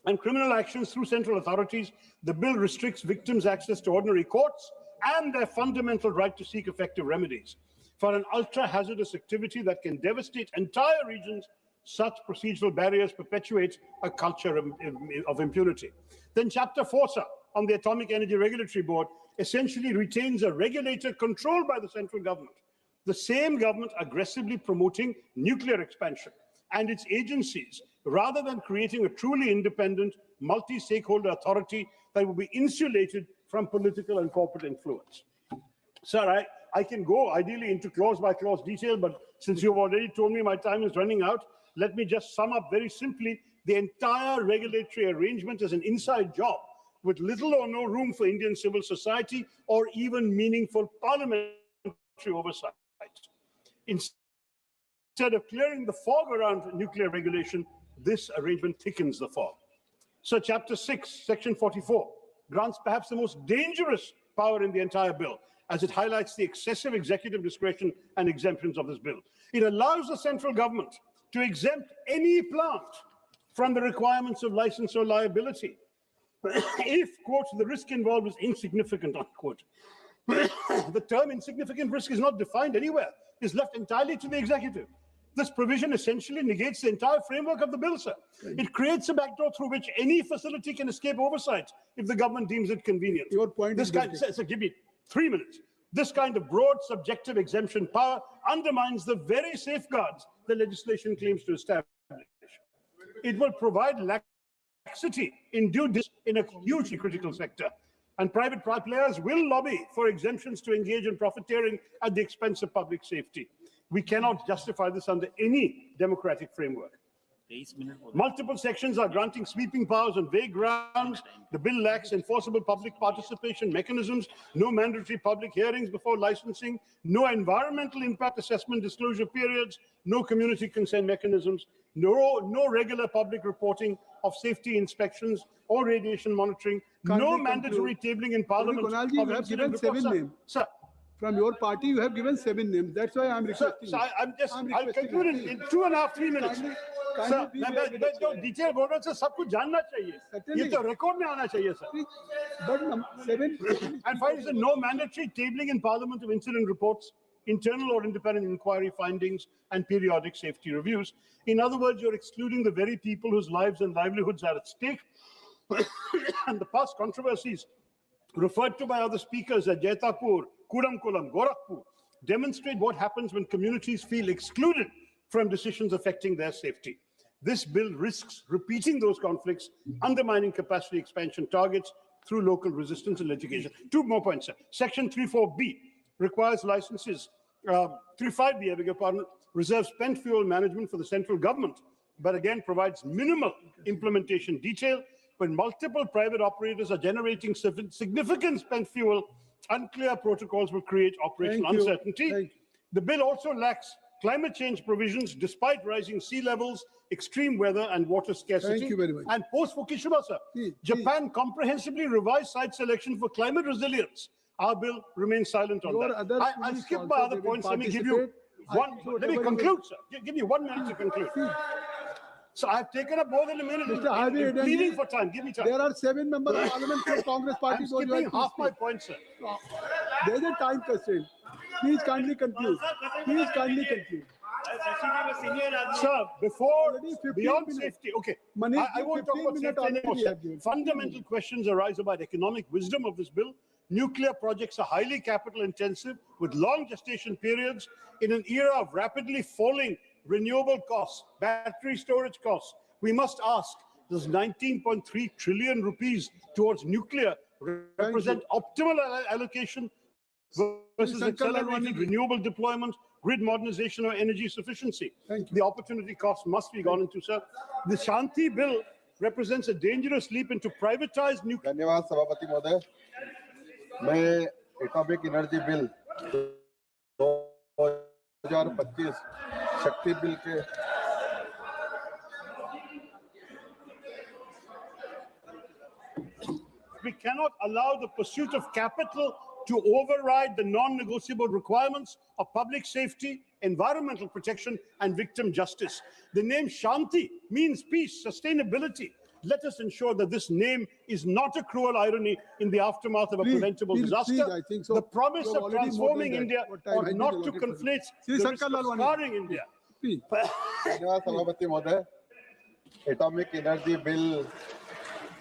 And criminal actions through central authorities, the bill restricts victims' access to ordinary courts and their fundamental right to seek effective remedies. For an ultra-hazardous activity that can devastate entire regions, such procedural barriers perpetuate a culture of impunity. Then Chapter 4, sir, on the Atomic Energy Regulatory Board, essentially retains a regulator controlled by the central government, the same government aggressively promoting nuclear expansion and its agencies, rather than creating a truly independent, multi-stakeholder authority that will be insulated from political and corporate influence. Sir, I can go ideally into clause by clause detail, but since you've already told me my time is running out, let me just sum up very simply. The entire regulatory arrangement is an inside job with little or no room for Indian civil society or even meaningful parliamentary oversight. Instead of clearing the fog around nuclear regulation, this arrangement thickens the fog. So Chapter 6, Section 44, grants perhaps the most dangerous power in the entire bill, as it highlights the excessive executive discretion and exemptions of this bill. It allows the central government to exempt any plant from the requirements of license or liability if, quote, the risk involved is insignificant, unquote. The term insignificant risk is not defined anywhere. It's left entirely to the executive. This provision essentially negates the entire framework of the bill, sir. It creates a backdoor through which any facility can escape oversight if the government deems it convenient. Your point is so give me 3 minutes. This kind of broad subjective exemption power undermines the very safeguards the legislation claims to establish. It will provide laxity in due diligence in a hugely critical sector. And private players will lobby for exemptions to engage in profiteering at the expense of public safety. We cannot justify this under any democratic framework. Multiple sections are granting sweeping powers on vague grounds. The bill lacks enforceable public participation mechanisms, no mandatory public hearings before licensing, no environmental impact assessment disclosure periods, no community consent mechanisms, no regular public reporting of safety inspections or radiation monitoring, no mandatory tabling in Parliament. Kunalji, you have given 7 names. Sir, from your party, you have given 7 names. That's why I'm requesting. So I'll conclude in 2.5 3 minutes. Sir, जो detail बोल रहा हूँ, सब कुछ जानना चाहिए. ये तो record में आना चाहिए, sir. But 7. And finally, no mandatory tabling in Parliament of incident reports, internal or independent inquiry findings, and periodic safety reviews. In other words, you're excluding the very people whose lives and livelihoods are at stake. And the past controversies referred to by other speakers at Jaitapur, Kuramkulam, Gorakhpur demonstrate what happens when communities feel excluded from decisions affecting their safety. This bill risks repeating those conflicts, undermining capacity expansion targets through local resistance and litigation. 2 more points, sir. Section 34B requires licenses, 35B, I beg your pardon, reserves spent fuel management for the central government, but again provides minimal implementation detail. When multiple private operators are generating significant spent fuel, unclear protocols will create operational uncertainty. The bill also lacks climate change provisions despite rising sea levels, extreme weather and water scarcity. Thank you very much. And post-Fukushima, sir, Japan comprehensively revised site selection for climate resilience. Our bill remains silent on that. I'll skip my other points. Let me give you one. Let me conclude, sir. Give me 1 minute to conclude. So I've taken up more than a minute. I'm pleading for time. Give me time. There are 7 members of Parliament from Congress Party. I'm skipping half my point, sir. There is a time constraint. Please kindly conclude. Please kindly conclude. Sir, beyond safety, okay, I won't talk about safety anymore, sir. Fundamental questions arise about economic wisdom of this bill. Nuclear projects are highly capital intensive with long gestation periods in an era of rapidly falling renewable costs, battery storage costs. We must ask, does 19.3 trillion rupees towards nuclear represent optimal allocation versus accelerated renewable deployment, grid modernization or energy sufficiency? The opportunity cost must be gone into, sir. The Shanti bill represents a dangerous leap into privatized nuclear. धन्यवाद सभापति महोदय. मैं atomic energy bill 2025 शक्ति bill के We cannot allow the pursuit of capital to override the non-negotiable requirements of public safety, environmental protection, and victim justice. The name Shanti means peace, sustainability. Let us ensure that this name is not a cruel irony in the aftermath of a preventable disaster. I think so. The promise of transforming India or not to conflate the risk of scarring India. धन्यवाद सभापति महोदय. Atomic energy bill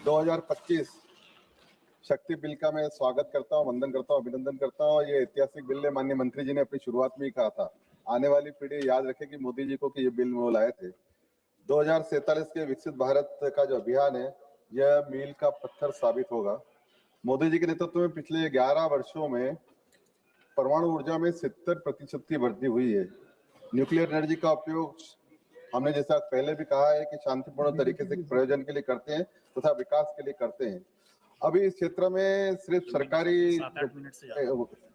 2025 शक्ति bill का मैं स्वागत करता हूं, वंदन करता हूं, अभिनंदन करता हूं. ये ऐतिहासिक बिल है. माननीय मंत्री जी ने अपनी शुरुआत में ही कहा था, आने वाली पीढ़ी याद रखेगी मोदी जी को कि ये बिल वो लाए थे. 2047 के विकसित भारत का जो अभियान है, यह मील का पत्थर साबित होगा. मोदी जी के नेतृत्व में पिछले 11 वर्षों में परमाणु ऊर्जा में 70% की वृद्धि हुई है। न्यूक्लियर एनर्जी का उपयोग हमने जैसा पहले भी कहा है कि शांतिपूर्ण तरीके से प्रयोजन के लिए करते हैं तथा विकास के लिए करते हैं। अभी इस क्षेत्र में सिर्फ सरकारी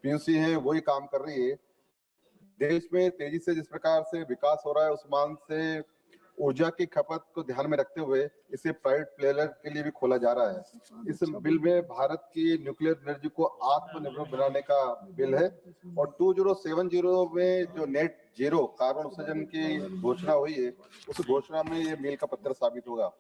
पीयूसी है वही काम कर रही है। देश में तेजी से जिस प्रकार से विकास हो रहा है उस मान से ऊर्जा की खपत को ध्यान में रखते हुए इसे प्राइवेट प्लेयर के लिए भी खोला जा रहा है। इस बिल में भारत की न्यूक्लियर एनर्जी को आत्मनिर्भर बनाने का बिल है और 2070 में जो नेट जीरो कार्बन उत्सर्जन की घोषणा हुई है उस घोषणा में ये मील का पत्थर साबित होगा।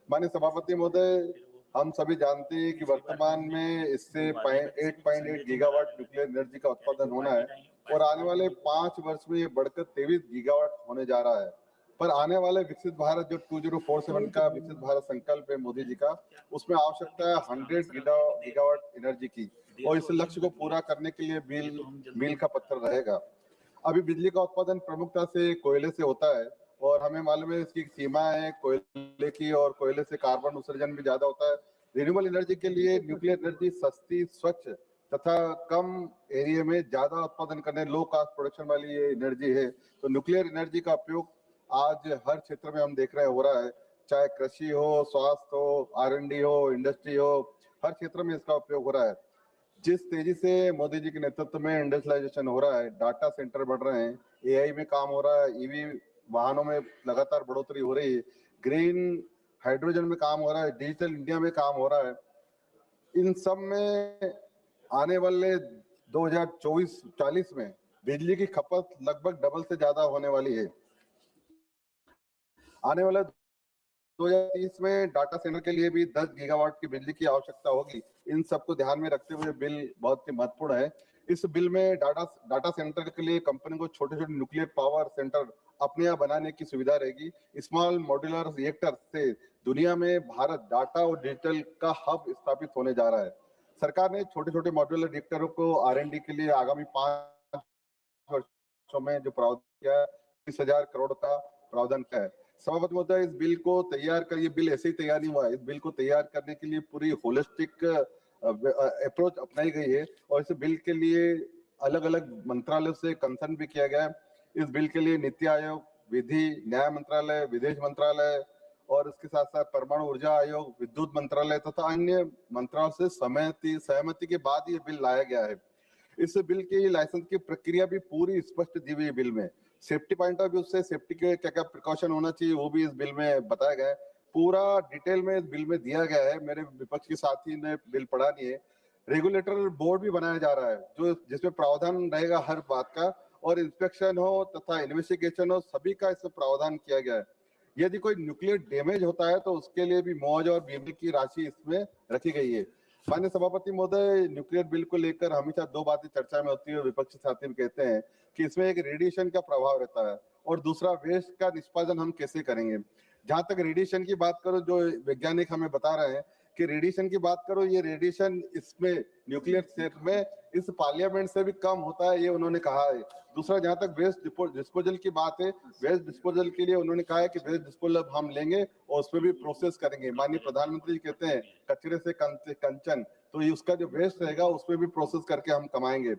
माननीय सभापति महोदय, हम सभी जानते हैं कि वर्तमान में इससे 8.8 गीगावाट न्यूक्लियर एनर्जी का उत्पादन होना है और आने वाले 5 वर्ष में ये बढ़कर 23 गीगावाट होने जा रहा है। पर आने वाले विकसित भारत जो 2047 का विकसित भारत संकल्प है मोदी जी का, उसमें आवश्यकता है 100 गीगावाट एनर्जी की और इस लक्ष्य को पूरा करने के लिए मील का पत्थर रहेगा। अभी बिजली का उत्पादन प्रमुखता से कोयले से होता है और हमें मालूम है इसकी सीमा है कोयले की और कोयले से कार्बन उत्सर्जन भी ज्यादा होता है। रिन्यूएबल एनर्जी के लिए न्यूक्लियर एनर्जी सस्ती, स्वच्छ तथा कम एरिया में ज्यादा उत्पादन करने लो कॉस्ट प्रोडक्शन वाली ये एनर्जी है। तो न्यूक्लियर एनर्जी का उपयोग आज हर क्षेत्र में हम देख रहे हैं हो रहा है, चाहे कृषि हो, स्वास्थ्य हो, R&D हो, इंडस्ट्री हो, हर क्षेत्र में इसका उपयोग हो रहा है। जिस तेजी से मोदी जी के नेतृत्व में इंडस्ट्रियलाइजेशन हो रहा है, डाटा सेंटर बढ़ रहे हैं, AI में काम हो रहा है, EV वाहनों में लगातार बढ़ोतरी हो रही है, ग्रीन हाइड्रोजन में काम हो रहा है, डिजिटल इंडिया में काम हो रहा है, इन सब में आने वाले 2024-40 में बिजली की खपत लगभग डबल से ज्यादा होने वाली है। आने वाले 2030 में डाटा सेंटर के लिए भी 10 गीगावाट की बिजली की आवश्यकता होगी। इन सबको ध्यान में रखते हुए बिल बहुत ही महत्वपूर्ण है। इस बिल में डाटा सेंटर के लिए कंपनी को छोटे छोटे न्यूक्लियर पावर सेंटर अपने यहाँ बनाने की सुविधा रहेगी। स्मॉल मॉड्यूलर रिएक्टर से दुनिया में भारत डाटा और डिजिटल का हब स्थापित होने जा रहा है। सरकार ने छोटे छोटे मॉड्यूलर रिएक्टरों को R&D के लिए आगामी 5 वर्षों में जो प्रावधान किया है 30,000 करोड़ का प्रावधान किया है। सभापति महोदय, इस बिल को तैयार कर, ये बिल ऐसे ही तैयार नहीं हुआ है, इस बिल को तैयार करने के लिए पूरी होलिस्टिक अप्रोच अपनाई गई है और इस बिल के लिए अलग अलग मंत्रालयों से कंसर्न भी किया गया है। इस बिल के लिए नीति आयोग, विधि न्याय मंत्रालय, विदेश मंत्रालय और इसके साथ साथ परमाणु ऊर्जा आयोग, विद्युत मंत्रालय तथा अन्य मंत्रालयों से सहमति के बाद ये बिल लाया गया है। इस बिल की लाइसेंस की प्रक्रिया भी पूरी स्पष्ट दी हुई है बिल में। सेफ्टी पॉइंट ऑफ व्यू से सेफ्टी के क्या क्या प्रिकॉशन होना चाहिए वो भी इस बिल में बताया गया है। पूरा डिटेल में इस बिल में दिया गया है। मेरे विपक्ष के साथी ने बिल पढ़ा नहीं है। रेगुलेटर बोर्ड भी बनाया जा रहा है जो जिसमें प्रावधान रहेगा हर बात का और इंस्पेक्शन हो तथा इन्वेस्टिगेशन हो, सभी का इसमें प्रावधान किया गया है। यदि कोई न्यूक्लियर डैमेज होता है तो उसके लिए भी मुआवजा और बीमे की राशि इसमें रखी गई है। माननीय सभापति महोदय, न्यूक्लियर बिल को लेकर हमेशा दो बातें चर्चा में होती है। विपक्षी साथी भी कहते हैं कि इसमें एक रेडिएशन का प्रभाव रहता है और दूसरा वेस्ट का निष्पादन हम कैसे करेंगे। जहां तक रेडिएशन की बात करो, जो वैज्ञानिक हमें बता रहे हैं कि रेडिएशन की बात करो, ये रेडिएशन इसमें न्यूक्लियर क्षेत्र में इस पार्लियामेंट से भी कम होता है, ये उन्होंने कहा है। दूसरा, जहां तक वेस्ट डिस्पोजल की बात है, वेस्ट डिस्पोजल के लिए उन्होंने कहा है कि वेस्ट डिस्पोजल हम लेंगे और उसमें भी प्रोसेस करेंगे। माननीय प्रधानमंत्री कहते हैं कचरे से कंचन, तो ये उसका जो वेस्ट रहेगा उसमें भी प्रोसेस करके हम कमाएंगे।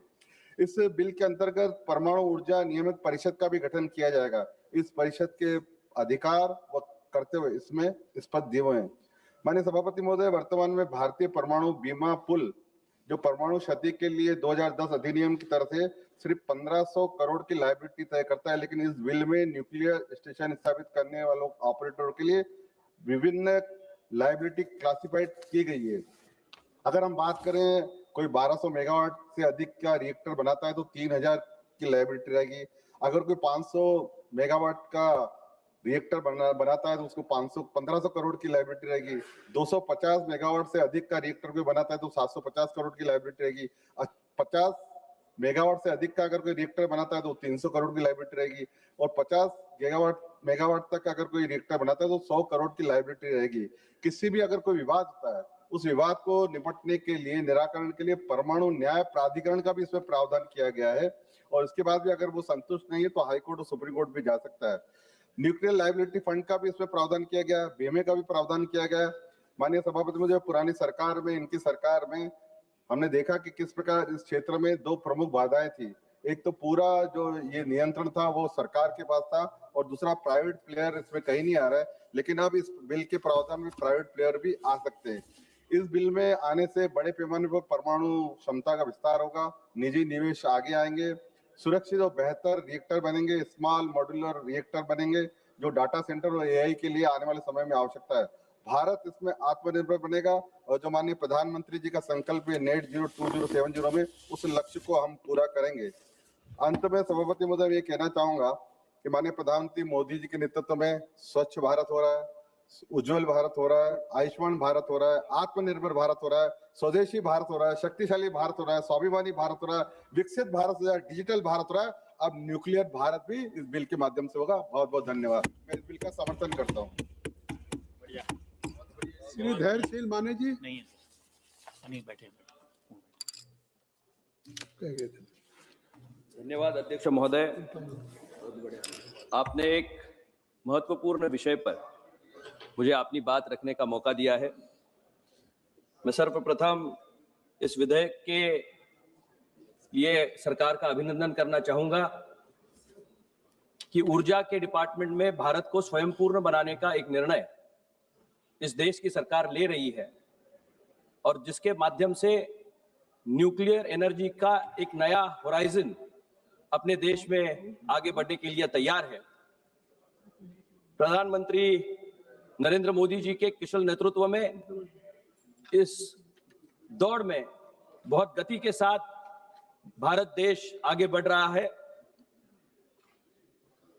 इस बिल के अंतर्गत परमाणु ऊर्जा नियामक परिषद का भी गठन किया जाएगा। इस परिषद के अधिकार व करते हुए इसमें इस पद दिए हुए हैं। माननीय सभापति महोदय, वर्तमान में भारतीय परमाणु बीमा पुल जो परमाणु क्षति के लिए 2010 अधिनियम की तरफ से सिर्फ 1500 करोड़ की लायबिलिटी तय करता है, लेकिन इस बिल में न्यूक्लियर स्टेशन स्थापित करने वालों ऑपरेटरों के लिए विभिन्न लायबिलिटी क्लासिफाइड की गई है। अगर हम बात करें कोई 1200 मेगावाट से अधिक का रिएक्टर बनाता है तो 3000 की लायबिलिटी रहेगी। अगर कोई 500 मेगावाट का रिएक्टर बनाता है तो उसको 1500 करोड़ की लायबिलिटी रहेगी। 250 मेगावाट से अधिक का रिएक्टर कोई बनाता है तो 750 करोड़ की लायबिलिटी रहेगी। 50 मेगावाट से अधिक का अगर कोई रिएक्टर बनाता है तो 300 करोड़ की लायबिलिटी रहेगी और 50 मेगावाट तक अगर कोई रिएक्टर बनाता है तो 100 करोड़ की लायबिलिटी रहेगी। किसी भी अगर कोई विवाद होता है, उस विवाद को निपटने के लिए, निराकरण के लिए परमाणु न्याय प्राधिकरण का भी इसमें प्रावधान किया गया है और इसके बाद भी अगर वो संतुष्ट नहीं है तो हाईकोर्ट और सुप्रीम कोर्ट भी जा सकता है। न्यूक्लियर लायबिलिटी फंड का भी इसमें प्रावधान किया गया, बीमे का भी प्रावधान किया गया। माननीय सभापति, मुझे पुरानी सरकार में, इनकी सरकार में हमने देखा कि किस प्रकार इस क्षेत्र में दो प्रमुख बाधाएं थी। एक तो पूरा जो ये नियंत्रण था वो सरकार के पास था और दूसरा प्राइवेट प्लेयर इसमें कहीं नहीं आ रहा है, लेकिन अब इस बिल के प्रावधान में प्राइवेट प्लेयर भी आ सकते हैं। इस बिल में आने से बड़े पैमाने पर परमाणु क्षमता का विस्तार होगा, निजी निवेश आगे आएंगे, सुरक्षित और बेहतर रिएक्टर बनेंगे, स्मॉल मॉड्यूलर रिएक्टर बनेंगे जो डाटा सेंटर और एआई के लिए आने वाले समय में आवश्यकता है। भारत इसमें आत्मनिर्भर बनेगा और जो माननीय प्रधानमंत्री जी का संकल्प है नेट 2070 में, उस लक्ष्य को हम पूरा करेंगे। अंत में सभापति महोदय ये कहना चाहूंगा कि माननीय प्रधानमंत्री मोदी जी के नेतृत्व में स्वच्छ भारत हो रहा है, उज्जवल भारत हो रहा है, आयुष्मान भारत हो रहा है, आत्मनिर्भर भारत हो रहा है, स्वदेशी भारत हो रहा है, शक्तिशाली भारत हो रहा है, स्वाभिमानी भारत हो रहा है, विकसित भारत हो रहा है, डिजिटल भारत हो रहा है। अब न्यूक्लियर भारत भी इस बिल के माध्यम से होगा। बहुत बहुत धन्यवाद। मैं इस बिल का समर्थन करता हूँ। श्री धैर्यशील माने जी नहीं बैठे। धन्यवाद अध्यक्ष महोदय। आपने एक महत्वपूर्ण विषय पर मुझे अपनी बात रखने का मौका दिया है। मैं सर्वप्रथम इस विधेयक के लिए सरकार का अभिनंदन करना चाहूंगा कि ऊर्जा के डिपार्टमेंट में भारत को स्वयंपूर्ण बनाने का एक निर्णय इस देश की सरकार ले रही है और जिसके माध्यम से न्यूक्लियर एनर्जी का एक नया होराइजन अपने देश में आगे बढ़ने के लिए तैयार है। प्रधानमंत्री नरेंद्र मोदी जी के कुशल नेतृत्व में इस दौड़ में बहुत गति के साथ भारत देश आगे बढ़ रहा है।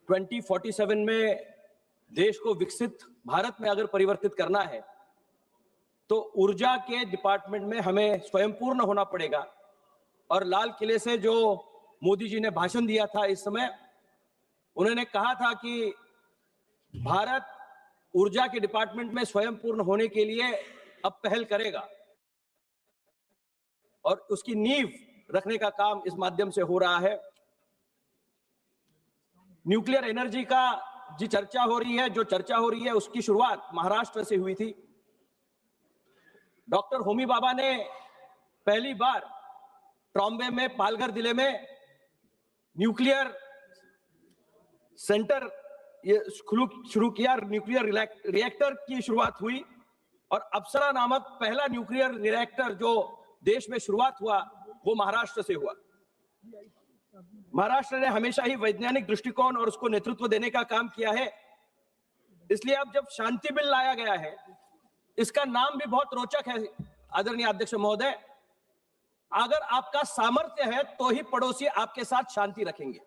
2047 में देश को विकसित भारत में अगर परिवर्तित करना है तो ऊर्जा के डिपार्टमेंट में हमें स्वयंपूर्ण होना पड़ेगा। और लाल किले से जो मोदी जी ने भाषण दिया था इस समय, उन्होंने कहा था कि भारत ऊर्जा के डिपार्टमेंट में स्वयंपूर्ण होने के लिए अब पहल करेगा और उसकी नींव रखने का काम इस माध्यम से हो रहा है। न्यूक्लियर एनर्जी का जो चर्चा हो रही है उसकी शुरुआत महाराष्ट्र से हुई थी। डॉक्टर होमी बाबा ने पहली बार ट्रॉम्बे में पालघर जिले में न्यूक्लियर सेंटर ये शुरू किया। न्यूक्लियर रिएक्टर की शुरुआत हुई और अप्सरा नामक पहला न्यूक्लियर रिएक्टर जो देश में शुरुआत हुआ वो महाराष्ट्र से हुआ। महाराष्ट्र ने हमेशा ही वैज्ञानिक दृष्टिकोण और उसको नेतृत्व देने का काम किया है। इसलिए अब जब शांति बिल लाया गया है, इसका नाम भी बहुत रोचक है आदरणीय अध्यक्ष महोदय। अगर आपका सामर्थ्य है तो ही पड़ोसी आपके साथ शांति रखेंगे।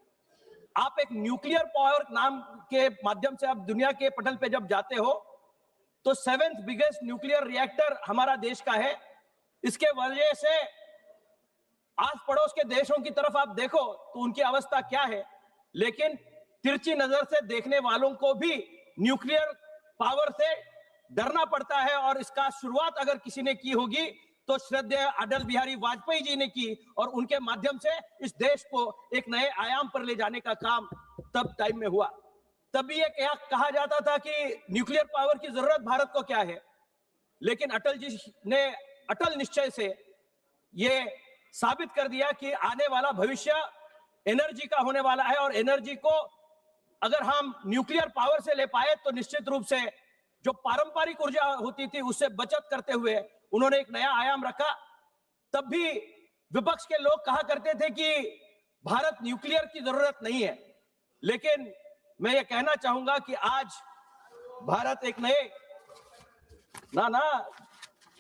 आप एक न्यूक्लियर पावर नाम के माध्यम से आप दुनिया के पटल पे जब जाते हो तो 7th बिगेस्ट न्यूक्लियर रिएक्टर हमारा देश का है। इसके वजह से आस पड़ोस के देशों की तरफ आप देखो तो उनकी अवस्था क्या है, लेकिन तिरछी नजर से देखने वालों को भी न्यूक्लियर पावर से डरना पड़ता है। और इसका शुरुआत अगर किसी ने की होगी तो श्रद्धेय अटल बिहारी वाजपेयी जी ने की और उनके माध्यम से इस देश को एक नए आयाम पर ले जाने का काम तब टाइम में हुआ। तभी ये कहा जाता था कि न्यूक्लियर पावर की जरूरत भारत को क्या है, लेकिन अटल जी ने अटल निश्चय से ये साबित कर दिया कि आने वाला भविष्य एनर्जी का होने वाला है और एनर्जी को अगर हम न्यूक्लियर पावर से ले पाए तो निश्चित रूप से जो पारंपरिक ऊर्जा होती थी उससे बचत करते हुए उन्होंने एक नया आयाम रखा। तब भी विपक्ष के लोग कहा करते थे कि भारत न्यूक्लियर की जरूरत नहीं है, लेकिन मैं ये कहना चाहूंगा कि आज भारत एक नए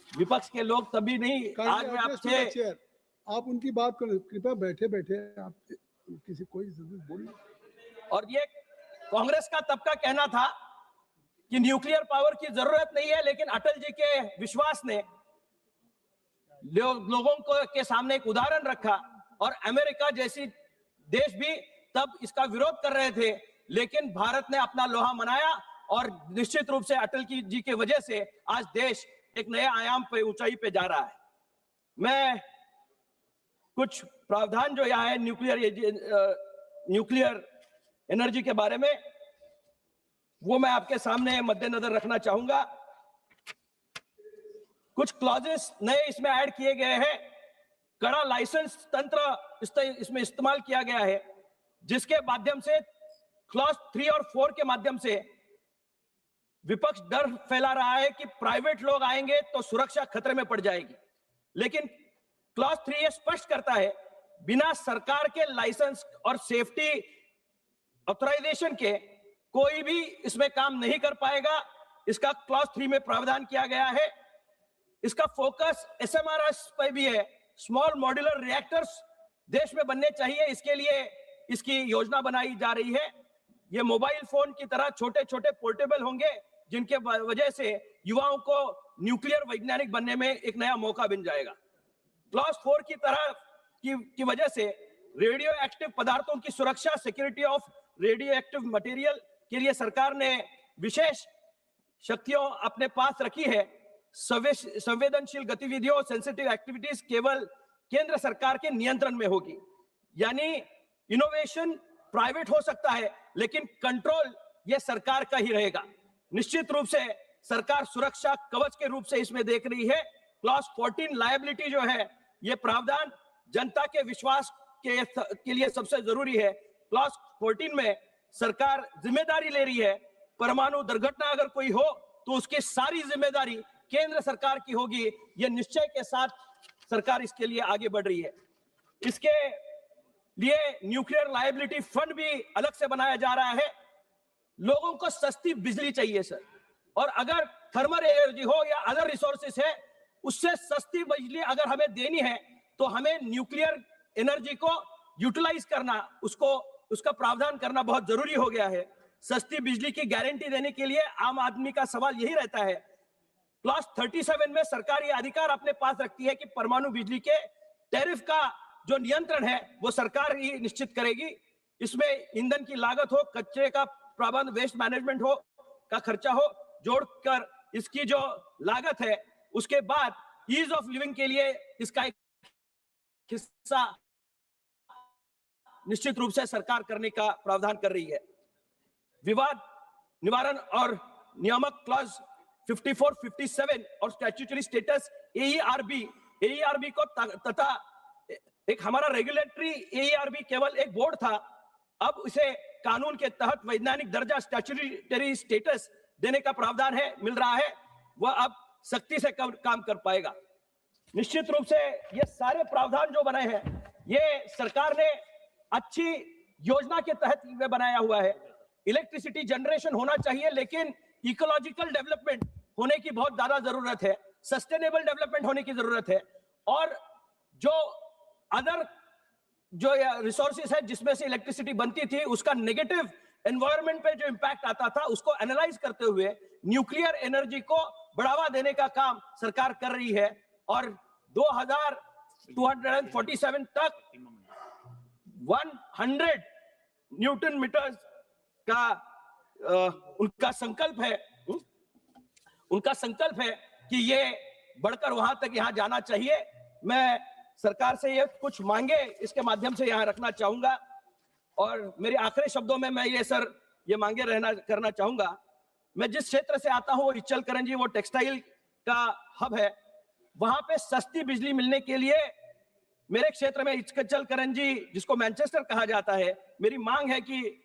विपक्ष के लोग तभी नहीं, आज मैं आपसे आप उनकी बात करें, कृपया बैठे बैठे आप किसी कोई बोलिए। और ये कांग्रेस का तब का कहना था कि न्यूक्लियर पावर की जरूरत नहीं है, लेकिन अटल जी के विश्वास ने लोगों को के सामने एक उदाहरण रखा और अमेरिका जैसी देश भी तब इसका विरोध कर रहे थे, लेकिन भारत ने अपना लोहा मनाया और निश्चित रूप से अटल जी की वजह से आज देश एक नए आयाम पे ऊंचाई पे जा रहा है। मैं कुछ प्रावधान जो यहाँ है न्यूक्लियर एनर्जी के बारे में वो मैं आपके सामने मद्देनजर रखना चाहूंगा। कुछ क्लॉजेस नए इसमें ऐड किए गए हैं कड़ा लाइसेंस तंत्र इसमें इस्तेमाल किया गया है, जिसके माध्यम से क्लॉज 3 और 4 के माध्यम से विपक्ष डर फैला रहा है कि प्राइवेट लोग आएंगे तो सुरक्षा खतरे में पड़ जाएगी। लेकिन क्लॉज 3 ये स्पष्ट करता है, बिना सरकार के लाइसेंस और सेफ्टी ऑथराइजेशन के कोई भी इसमें काम नहीं कर पाएगा। इसका क्लॉज 3 में प्रावधान किया गया है। इसका फोकस SMRs पर भी है। स्मॉल मॉड्यूलर रिएक्टर्स देश में बनने चाहिए, इसके लिए इसकी योजना बनाई जा रही है। ये मोबाइल फोन की तरह छोटे छोटे पोर्टेबल होंगे, जिनके वजह से युवाओं को न्यूक्लियर वैज्ञानिक बनने में एक नया मौका बन जाएगा। क्लॉज 4 की तरह की वजह से रेडियो एक्टिव पदार्थों की सुरक्षा, security of radio active material के लिए सरकार ने विशेष शक्तियां अपने पास रखी है। संवेदनशील गतिविधियों, सेंसिटिव एक्टिविटीज केवल केंद्र सरकार के नियंत्रण में होगी। यानी इनोवेशन प्राइवेट हो सकता है, लेकिन कंट्रोल ये सरकार का ही रहेगा। निश्चित रूप से सरकार सुरक्षा कवच के रूप से इसमें देख रही है। क्लॉज 14 लायबिलिटी जो है, ये प्रावधान जनता के विश्वास के लिए सबसे जरूरी है। क्लॉज 14 में सरकार जिम्मेदारी ले रही है, परमाणु दुर्घटना अगर कोई हो तो उसकी सारी जिम्मेदारी केंद्र सरकार की होगी। ये निश्चय के साथ सरकार इसके लिए आगे बढ़ रही है। इसके लिए न्यूक्लियर लायबिलिटी फंड भी अलग से बनाया जा रहा है। लोगों को सस्ती बिजली चाहिए सर, और अगर थर्मल एनर्जी हो या अदर रिसोर्सेस है, उससे सस्ती बिजली अगर हमें देनी है तो हमें न्यूक्लियर एनर्जी को यूटिलाइज करना, उसका प्रावधान करना बहुत जरूरी हो गया है। सस्ती बिजली की गारंटी देने के लिए आम आदमी का सवाल यही रहता है। क्लॉज 37 में सरकार ये अधिकार अपने पास रखती है कि परमाणु बिजली के टैरिफ का जो नियंत्रण है वो सरकार ही निश्चित करेगी। इसमें ईंधन की लागत हो, कचरे का प्रबंध, वेस्ट मैनेजमेंट हो का खर्चा हो, जोड़कर इसकी जो लागत है, उसके बाद ईज ऑफ लिविंग के लिए इसका एक हिस्सा निश्चित रूप से सरकार करने का प्रावधान कर रही है। विवाद निवारण और नियामक क्लॉज 54, 57 और स्टैट्यूटरी स्टेटस AERB को तथा एक हमारा रेगुलेटरी AERB केवल एक बोर्ड था, अब इसे कानून के तहत वैज्ञानिक दर्जा स्टैट्यूटरी स्टेटस देने का प्रावधान है, मिल रहा है। वह अब सख्ती से काम कर पाएगा। निश्चित रूप से ये सारे प्रावधान जो बने हैं, ये सरकार ने अच्छी योजना के तहत में बनाया हुआ है। इलेक्ट्रिसिटी जनरेशन होना चाहिए, लेकिन इकोलॉजिकल डेवलपमेंट होने की बहुत ज्यादा जरूरत है, सस्टेनेबल डेवलपमेंट होने की जरूरत है। और जो अदर जो रिसोर्सेस है जिसमें से इलेक्ट्रिसिटी बनती थी, उसका नेगेटिव एनवायरनमेंट पे जो इंपैक्ट आता था, उसको एनालाइज करते हुए न्यूक्लियर एनर्जी को बढ़ावा देने का काम सरकार कर रही है। और 2247 तक 100 न्यूटन मीटर का उनका संकल्प है कि ये बढ़कर वहां तक यहाँ जाना चाहिए। मैं सरकार से ये कुछ मांगे इसके माध्यम से यहाँ रखना चाहूंगा, और मेरे आखिरी शब्दों में मैं ये मांगे करना चाहूंगा। मैं जिस क्षेत्र से आता हूँ वो इचल करंजी, वो टेक्सटाइल का हब है। वहां पे सस्ती बिजली मिलने के लिए मेरे क्षेत्र में इचल करंजी, जिसको मैनचेस्टर कहा जाता है, मेरी मांग है कि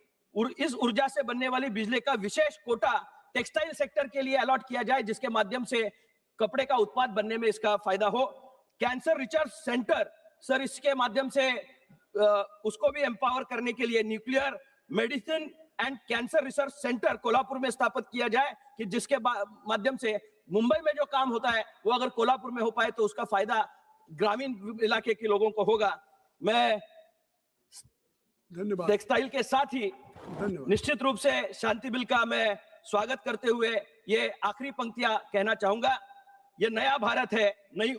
इस ऊर्जा से बनने वाली बिजली का विशेष कोटा टेक्सटाइल सेक्टर के लिए अलॉट किया जाए, जिसके माध्यम से कपड़े का उत्पाद बनने में इसका फायदा हो। कैंसर रिसर्च सेंटर सर, इसके माध्यम से उसको भी एम्पावर करने के लिए nuclear medicine and cancer research centre Kolhapur में स्थापित किया जाए, कि जिसके माध्यम से मुंबई में जो काम होता है वो अगर कोल्हापुर में हो पाए तो उसका फायदा ग्रामीण इलाके के लोगों को होगा। मैं धन्यवाद। टेक्सटाइल के साथ ही निश्चित रूप से शांति बिल का मैं स्वागत करते हुए ये आखिरी पंक्तियां कहना चाहूंगा। ये नया भारत है, नई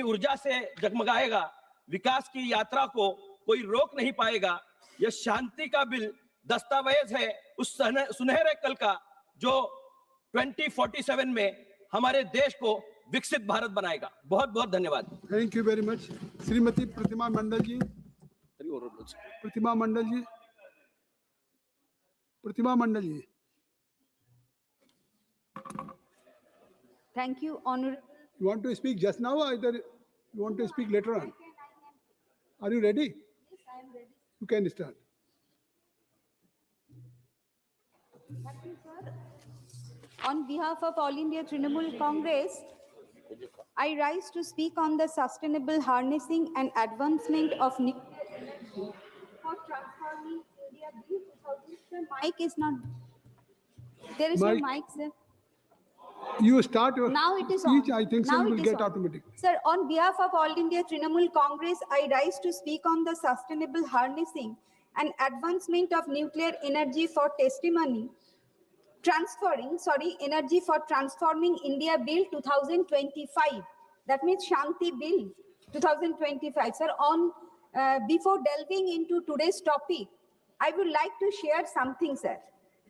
ऊर्जा से जगमगाएगा, विकास की यात्रा को कोई रोक नहीं पाएगा। यह शांति का बिल दस्तावेज है उस सुनहरे कल का जो 2047 में हमारे देश को विकसित भारत बनाएगा। बहुत बहुत धन्यवाद। Thank you very much. Shrimati Pratima Mandal ji. Pratima Mandal ji. Thank you, Honorable. You want to speak just now, or either You want to speak later on? Are you ready? Yes, I am ready. You can start. Thank you, sir. On behalf of All India Trinamool Congress, I rise to speak on the sustainable harnessing and advancement of nuclear energy for transforming India Bill 2000. Sir, mic is not. There is no mic, sir. You start your Now it is speech. on. I think so. Now You it will is get on. automatic. Sir, on behalf of All India Trinamool Congress, I rise to speak on the sustainable harnessing and advancement of nuclear energy for energy for transforming India Bill 2025. That means Shanti Bill 2025. Sir, before delving into today's topic, I would like to share something, sir.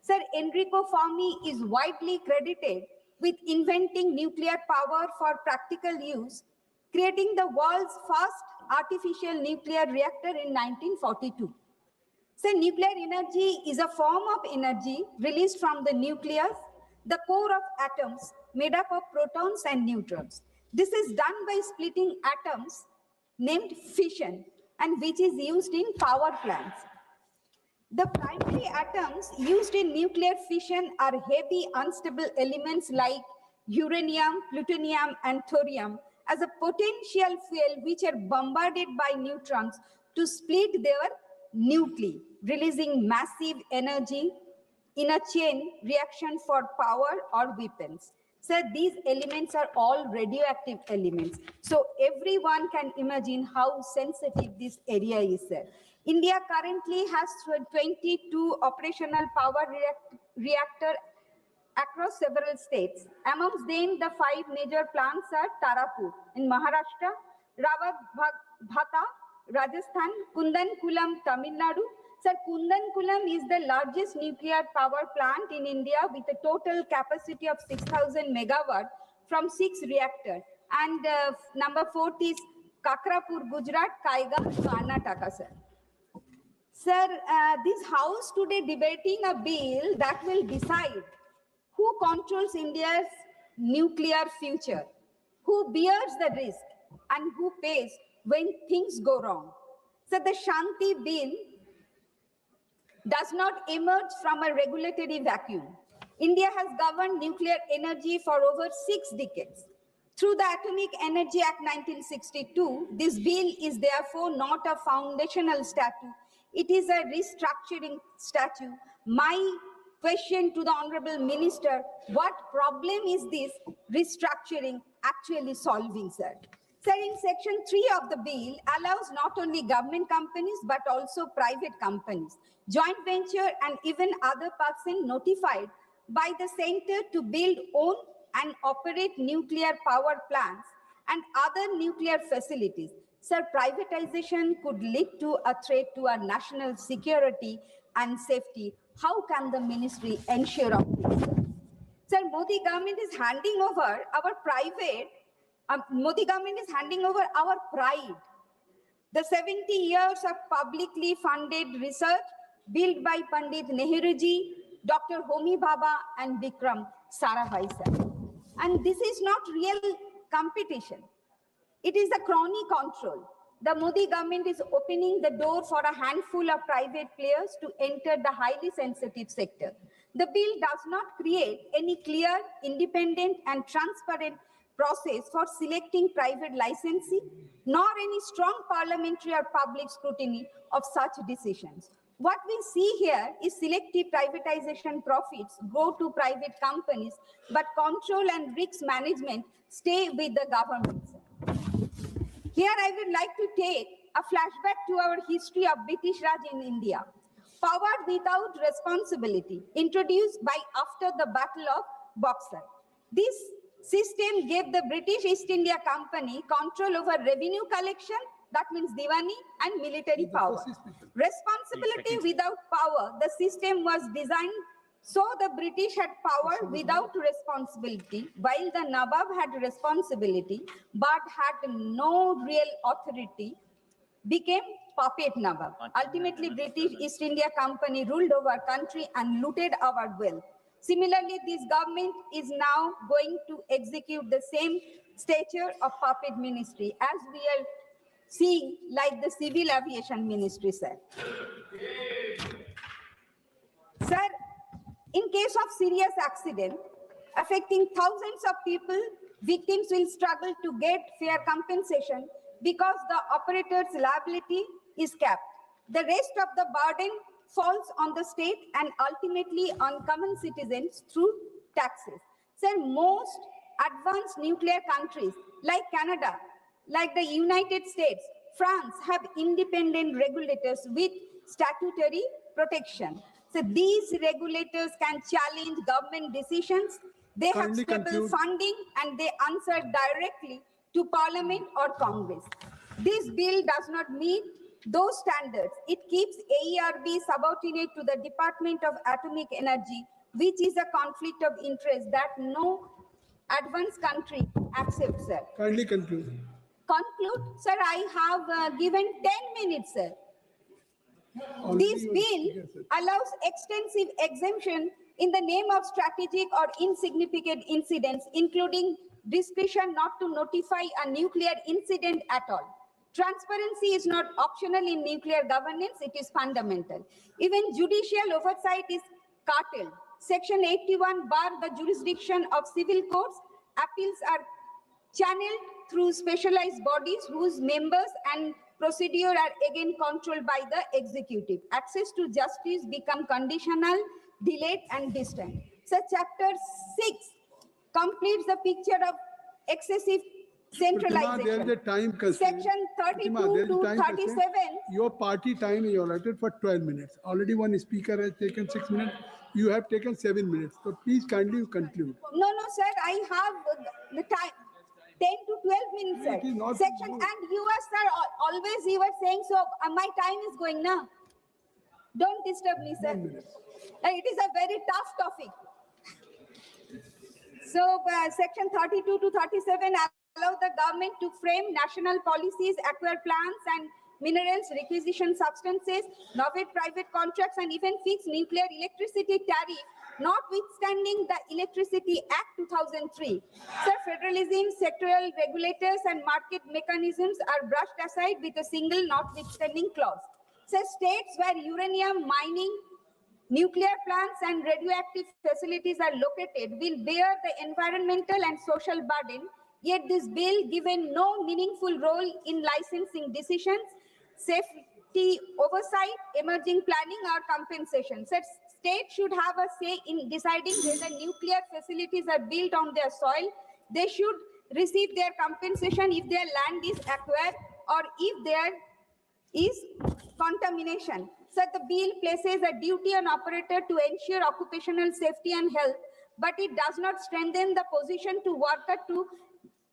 Sir, Enrico Fermi is widely credited with inventing nuclear power for practical use, creating the world's first artificial nuclear reactor in 1942. So nuclear energy is a form of energy released from the nucleus, the core of atoms made up of protons and neutrons. This is done by splitting atoms named fission, and which is used in power plants. The primary atoms used in nuclear fission are heavy unstable elements like uranium, plutonium, and thorium as a potential fuel which are bombarded by neutrons to split their nuclei, releasing massive energy in a chain reaction for power or weapons. So these elements are all radioactive elements. So everyone can imagine how sensitive this area is, sir. India currently has 22 operational power reactor across several states. Amongst them, the 5 major plants are Tarapur in Maharashtra, Rawabhata, Rajasthan, Kundankulam, Tamil Nadu. Sir, Kundankulam is the largest nuclear power plant in India with a total capacity of 6,000 megawatt from 6 reactors. And number 4 is Kakrapur, Gujarat, Kaiga, Karnataka, sir. Sir, this House today debating a bill that will decide who controls India's nuclear future, who bears the risk, and who pays when things go wrong. So the Shanti Bill does not emerge from a regulatory vacuum. India has governed nuclear energy for over 6 decades. Through the Atomic Energy Act 1962, this bill is therefore not a foundational statute. It is a restructuring statute. My question to the Honorable Minister, what problem is this restructuring actually solving, sir? Sir, in section 3 of the bill allows not only government companies, but also private companies, joint venture, and even other persons notified by the center to build, own, and operate nuclear power plants and other nuclear facilities. Sir, privatization could lead to a threat to our national security and safety. How can the ministry ensure of this? Sir, Modi government is handing over our our pride. The 70 years of publicly funded research built by Pandit Nehruji, Dr. Homi Bhabha, and Vikram Sarabhai, sir. And this is not real competition. It is a crony control. The Modi government is opening the door for a handful of private players to enter the highly sensitive sector. The bill does not create any clear, independent, and transparent process for selecting private licensee, nor any strong parliamentary or public scrutiny of such decisions. What we see here is selective privatization profits go to private companies, but control and risk management stay with the government. Here I would like to take a flashback to our history of British Raj in India. Power without responsibility, introduced by after the Battle of Boxer. This system gave the British East India Company control over revenue collection, that means Diwani, and military power. Responsibility without power, the system was designed so the British had power without responsibility, while the Nawab had responsibility but had no real authority, became puppet Nawab. Ultimately, British East India Company ruled over country and looted our wealth. Similarly, this government is now going to execute the same stature of puppet ministry, as we are seeing like the civil aviation ministry, sir. Sir, in case of serious accident affecting thousands of people, victims will struggle to get fair compensation because the operator's liability is capped. The rest of the burden falls on the state and ultimately on common citizens through taxes. Sir, most advanced nuclear countries like Canada, like the United States, France have independent regulators with statutory protection. So these regulators can challenge government decisions. They have stable funding and they answer directly to Parliament or Congress. This bill does not meet those standards. It keeps AERB subordinate to the Department of Atomic Energy, which is a conflict of interest that no advanced country accepts, sir. Kindly conclude. Conclude, sir, I have given 10 minutes, sir. This bill allows extensive exemption in the name of strategic or insignificant incidents, including discretion not to notify a nuclear incident at all. Transparency is not optional in nuclear governance, it is fundamental. Even judicial oversight is curtailed. Section 81 bar the jurisdiction of civil courts. Appeals are channeled through specialized bodies whose members and procedure are again controlled by the executive. Access to justice become conditional, delayed and distant. So chapter 6 completes the picture of excessive centralization. There is a time constraint. Section 32 to 37. Your party time is allotted for 12 minutes. Already one speaker has taken 6 minutes. You have taken 7 minutes. So please kindly conclude. No, sir, I have the time. 10 to 12 minutes, sir. Section, and you are, sir, always you were saying, so my time is going now. Don't disturb me, sir. It is a very tough topic. So, section 32 to 37 allow the government to frame national policies, acquire plants and minerals, requisition substances, novate private contracts, and even fix nuclear electricity tariff, notwithstanding the Electricity Act 2003. Sir, federalism, sectoral regulators, and market mechanisms are brushed aside with a single notwithstanding clause. Sir, states where uranium mining, nuclear plants, and radioactive facilities are located will bear the environmental and social burden, yet this bill given no meaningful role in licensing decisions, safety oversight, emerging planning, or compensation. So states should have a say in deciding whether nuclear facilities are built on their soil. They should receive their compensation if their land is acquired or if there is contamination. So the bill places a duty on operator to ensure occupational safety and health, but it does not strengthen the position to worker to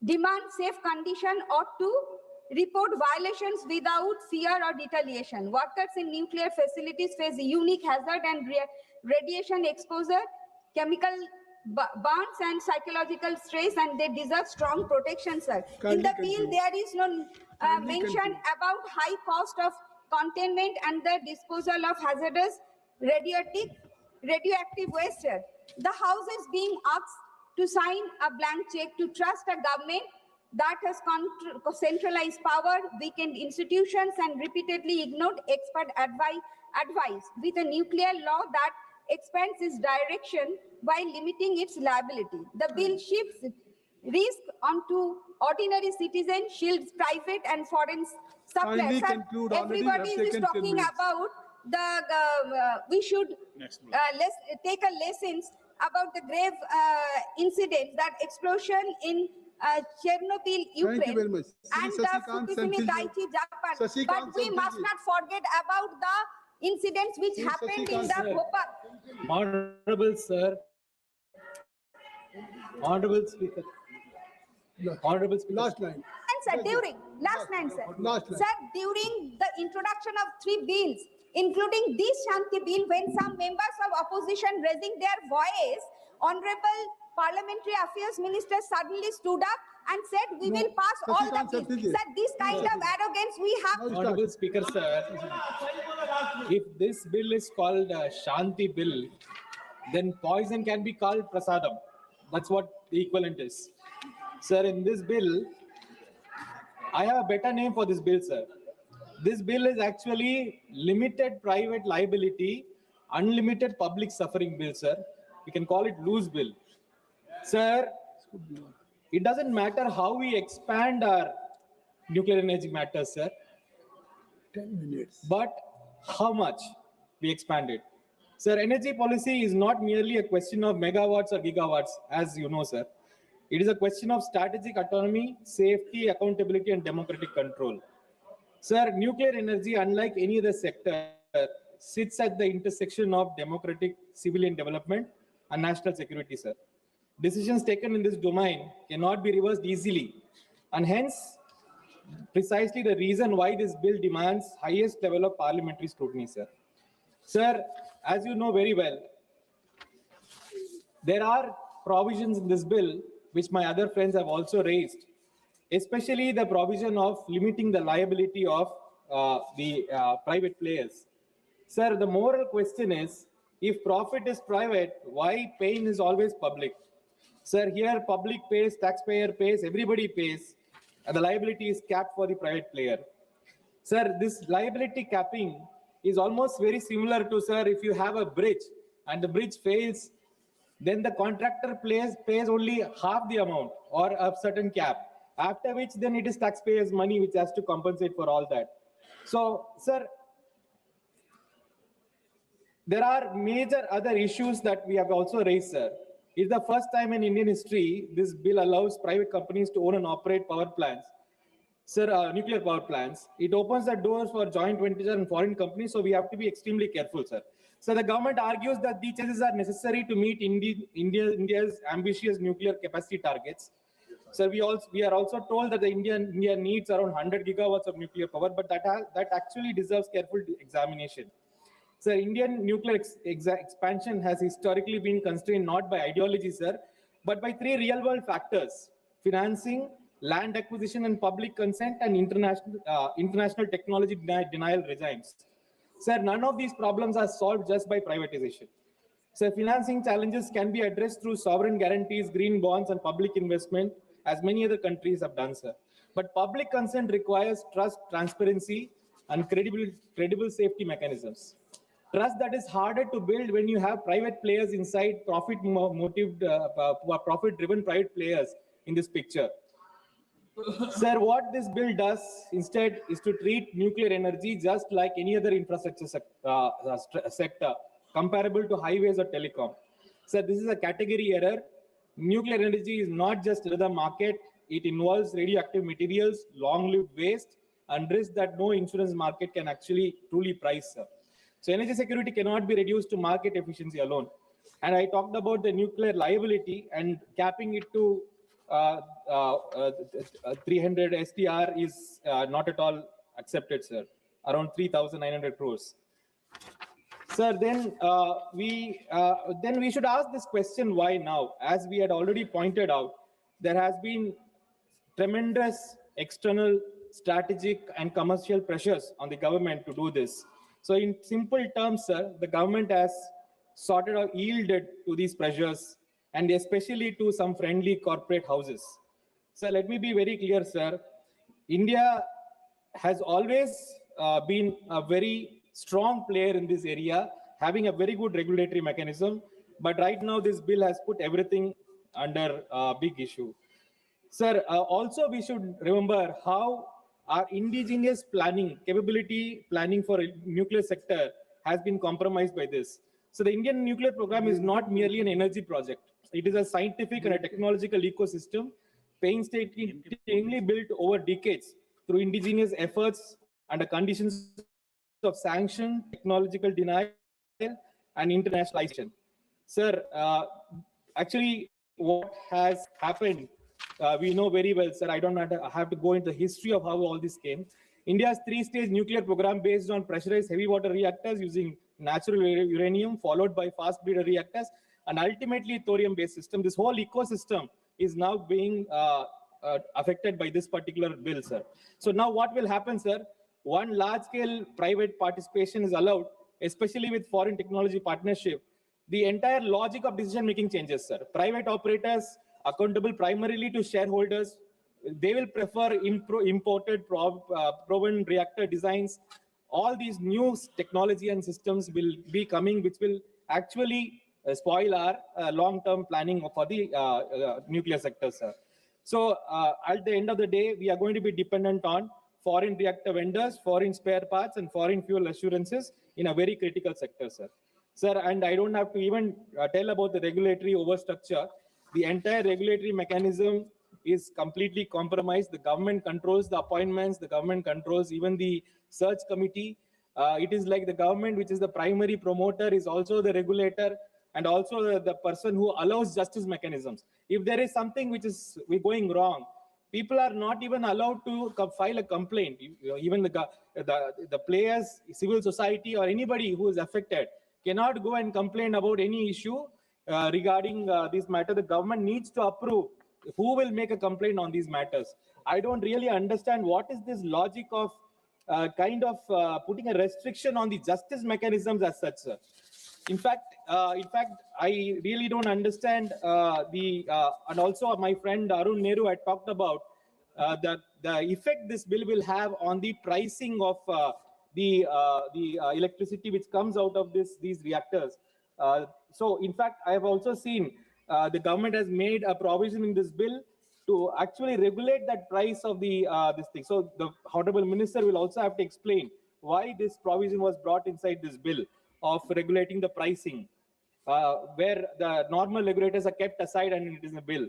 demand safe condition or to report violations without fear or retaliation. Workers in nuclear facilities face unique hazard and radiation exposure, chemical burns and psychological stress, and they deserve strong protection, sir. In the bill, there is no mention about high cost of containment and the disposal of hazardous radioactive waste, sir. The House is being asked to sign a blank check to trust a government that has centralized power, weakened institutions, and repeatedly ignored expert advice with a nuclear law that expands its direction while limiting its liability. The bill shifts risk onto ordinary citizens, shields private and foreign suppliers. Everybody is talking about the we should take a lessons about the grave incidents, that explosion in Chernobyl, Ukraine, and the Fukushima Daiichi, Japan. But we must not forget about the incidents which happened in the Bhopal. Honorable sir, honorable speaker, honorable speaker. Last line. And sir, sir, during the introduction of 3 bills, including this Shanti bill, when some members of opposition raising their voice, Honorable Parliamentary Affairs Minister suddenly stood up and said, we will pass all the bills. Sir, this kind of arrogance we have. Honorable Speaker, sir, if this bill is called Shanti bill, then poison can be called prasadam. That's what the equivalent is. Sir, in this bill, I have a better name for this bill, sir. This bill is actually limited private liability, unlimited public suffering bill, sir. We can call it loose bill. Sir, it doesn't matter how we expand our nuclear energy matters, sir. 10 minutes. But how much we expand it. Sir, energy policy is not merely a question of megawatts or gigawatts, as you know, sir. It is a question of strategic autonomy, safety, accountability, and democratic control. Sir, nuclear energy, unlike any other sector, sits at the intersection of democratic civilian development and national security, sir. Decisions taken in this domain cannot be reversed easily, and hence, precisely the reason why this bill demands highest level of parliamentary scrutiny, sir. Sir, as you know very well, there are provisions in this bill which my other friends have also raised, especially the provision of limiting the liability of the private players. Sir, the moral question is, if profit is private, why pain is always public? Sir, here public pays, taxpayer pays, everybody pays, and the liability is capped for the private player. Sir, this liability capping is almost very similar to, sir, if you have a bridge and the bridge fails, then the contractor pays only half the amount or a certain cap, after which then it is taxpayers' money which has to compensate for all that. So, sir, there are major other issues that we have also raised, sir. It's the first time in Indian history this bill allows private companies to own and operate power plants. Sir, nuclear power plants. It opens the doors for joint ventures and foreign companies, so we have to be extremely careful, sir. So the government argues that these changes are necessary to meet India's ambitious nuclear capacity targets. Sir, we are also told that India needs around 100 gigawatts of nuclear power, but that actually deserves careful examination. Sir, Indian nuclear expansion has historically been constrained not by ideology, sir, but by three real-world factors: financing, land acquisition and public consent, and international technology denial regimes. Sir, none of these problems are solved just by privatization. Sir, financing challenges can be addressed through sovereign guarantees, green bonds, and public investment, as many other countries have done, sir. But public consent requires trust, transparency, and credible safety mechanisms. Trust that is harder to build when you have private players inside, profit-driven private players in this picture. Sir, what this bill does instead is to treat nuclear energy just like any other infrastructure sector, comparable to highways or telecom. Sir, this is a category error. Nuclear energy is not just another market. It involves radioactive materials, long-lived waste, and risks that no insurance market can actually truly price, sir. So energy security cannot be reduced to market efficiency alone. And I talked about the nuclear liability, and capping it to 300 STR is not at all accepted, sir. Around 3,900 crores. Sir, then we should ask this question: why now? As we had already pointed out, there has been tremendous external, strategic, and commercial pressures on the government to do this. So, in simple terms, sir, the government has sorted out, yielded to these pressures, and especially to some friendly corporate houses. So let me be very clear, sir. India has always been a very strong player in this area, having a very good regulatory mechanism. But right now, this bill has put everything under a big issue. Sir, also we should remember how our indigenous capability planning for a nuclear sector has been compromised by this. So the Indian nuclear program is not merely an energy project. It is a scientific and a technological ecosystem painstakingly built over decades through indigenous efforts under conditions of sanction, technological denial, and internationalization. Sir, actually, what has happened, we know very well, sir. I don't have to go into the history of how all this came. India's three-stage nuclear program based on pressurized heavy water reactors using natural uranium, followed by fast breeder reactors, and ultimately thorium-based system. This whole ecosystem is now being affected by this particular bill, sir. So now what will happen, sir? One large-scale private participation is allowed, especially with foreign technology partnership. The entire logic of decision-making changes, sir. Private operators accountable primarily to shareholders. They will prefer imported proven reactor designs. All these new technology and systems will be coming, which will actually spoil our long-term planning for the nuclear sector, sir. So at the end of the day, we are going to be dependent on foreign reactor vendors, foreign spare parts, and foreign fuel assurances in a very critical sector, sir. Sir, and I don't have to even tell about the regulatory overstructure. The entire regulatory mechanism is completely compromised. The government controls the appointments, the government controls even the search committee. It is like the government, which is the primary promoter, is also the regulator and also the person who allows justice mechanisms. If there is something which is going wrong, people are not even allowed to file a complaint. Even the players, civil society, or anybody who is affected cannot go and complain about any issue regarding this matter. The government needs to approve who will make a complaint on these matters. I don't really understand what is this logic of putting a restriction on the justice mechanisms as such, sir. In fact, I really don't understand and also my friend Arun Nehru had talked about the effect this bill will have on the pricing of the electricity which comes out of these reactors. So in fact, I have also seen the government has made a provision in this bill to actually regulate that price of the this thing. So the Honorable Minister will also have to explain why this provision was brought inside this bill of regulating the pricing, where the normal regulators are kept aside and it is a bill.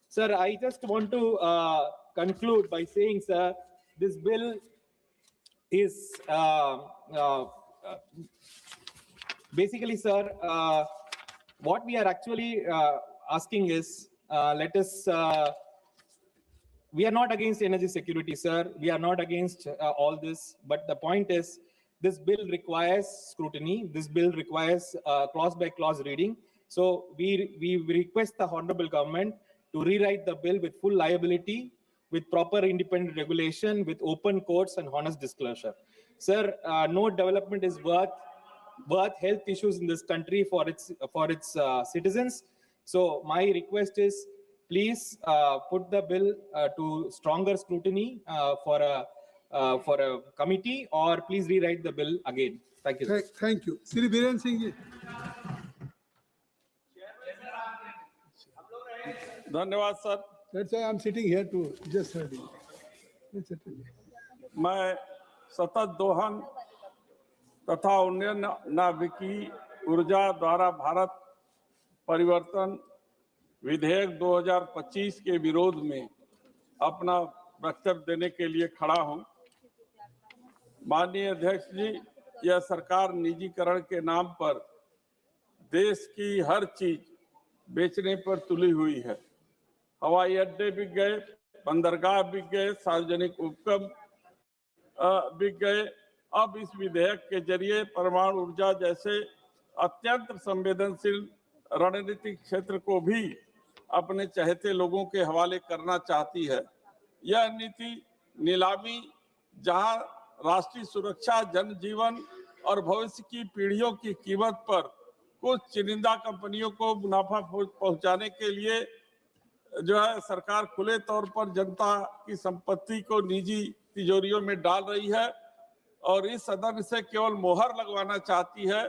Sir, I just want to conclude by saying, sir, this bill is basically, sir, what we are actually asking is, we are not against energy security, sir. We are not against all this. But the point is, this bill requires scrutiny. This bill requires clause by clause reading. So we request the Honorable Government to rewrite the bill with full liability, with proper independent regulation, with open courts and honest disclosure. Sir, no development is worth health issues in this country for its citizens. So my request is, please put the bill to stronger scrutiny for a committee, or please rewrite the bill again. Thank you. Thank you. Sri Biren Singh ji. धन्यवाद sir. That's why I'm sitting here to just heard you. मैं सतत दोहन तथा उन्नयन नाभिकीय ऊर्जा द्वारा भारत परिवर्तन विधेयक 2025 के विरोध में अपना वक्तव्य देने के लिए खड़ा हूं. माननीय अध्यक्ष जी, यह सरकार निजीकरण के नाम पर देश की हर चीज बेचने पर तुली हुई है. हवाई अड्डे बिक गए, बंदरगाह बिक गए, सार्वजनिक उपक्रम बिक गए. अब इस विधेयक के जरिए परमाणु ऊर्जा जैसे अत्यंत संवेदनशील रणनीतिक क्षेत्र को भी अपने चहेते लोगों के हवाले करना चाहती है. यह नीति नीलामी, जहां राष्ट्रीय सुरक्षा, जनजीवन और भविष्य की पीढ़ियों की कीमत पर कुछ चुनिंदा कंपनियों को मुनाफा पहुंचाने के लिए जो है सरकार खुले तौर पर जनता की संपत्ति को निजी तिजोरियों में डाल रही है और इस सदन से केवल मोहर लगवाना चाहती है.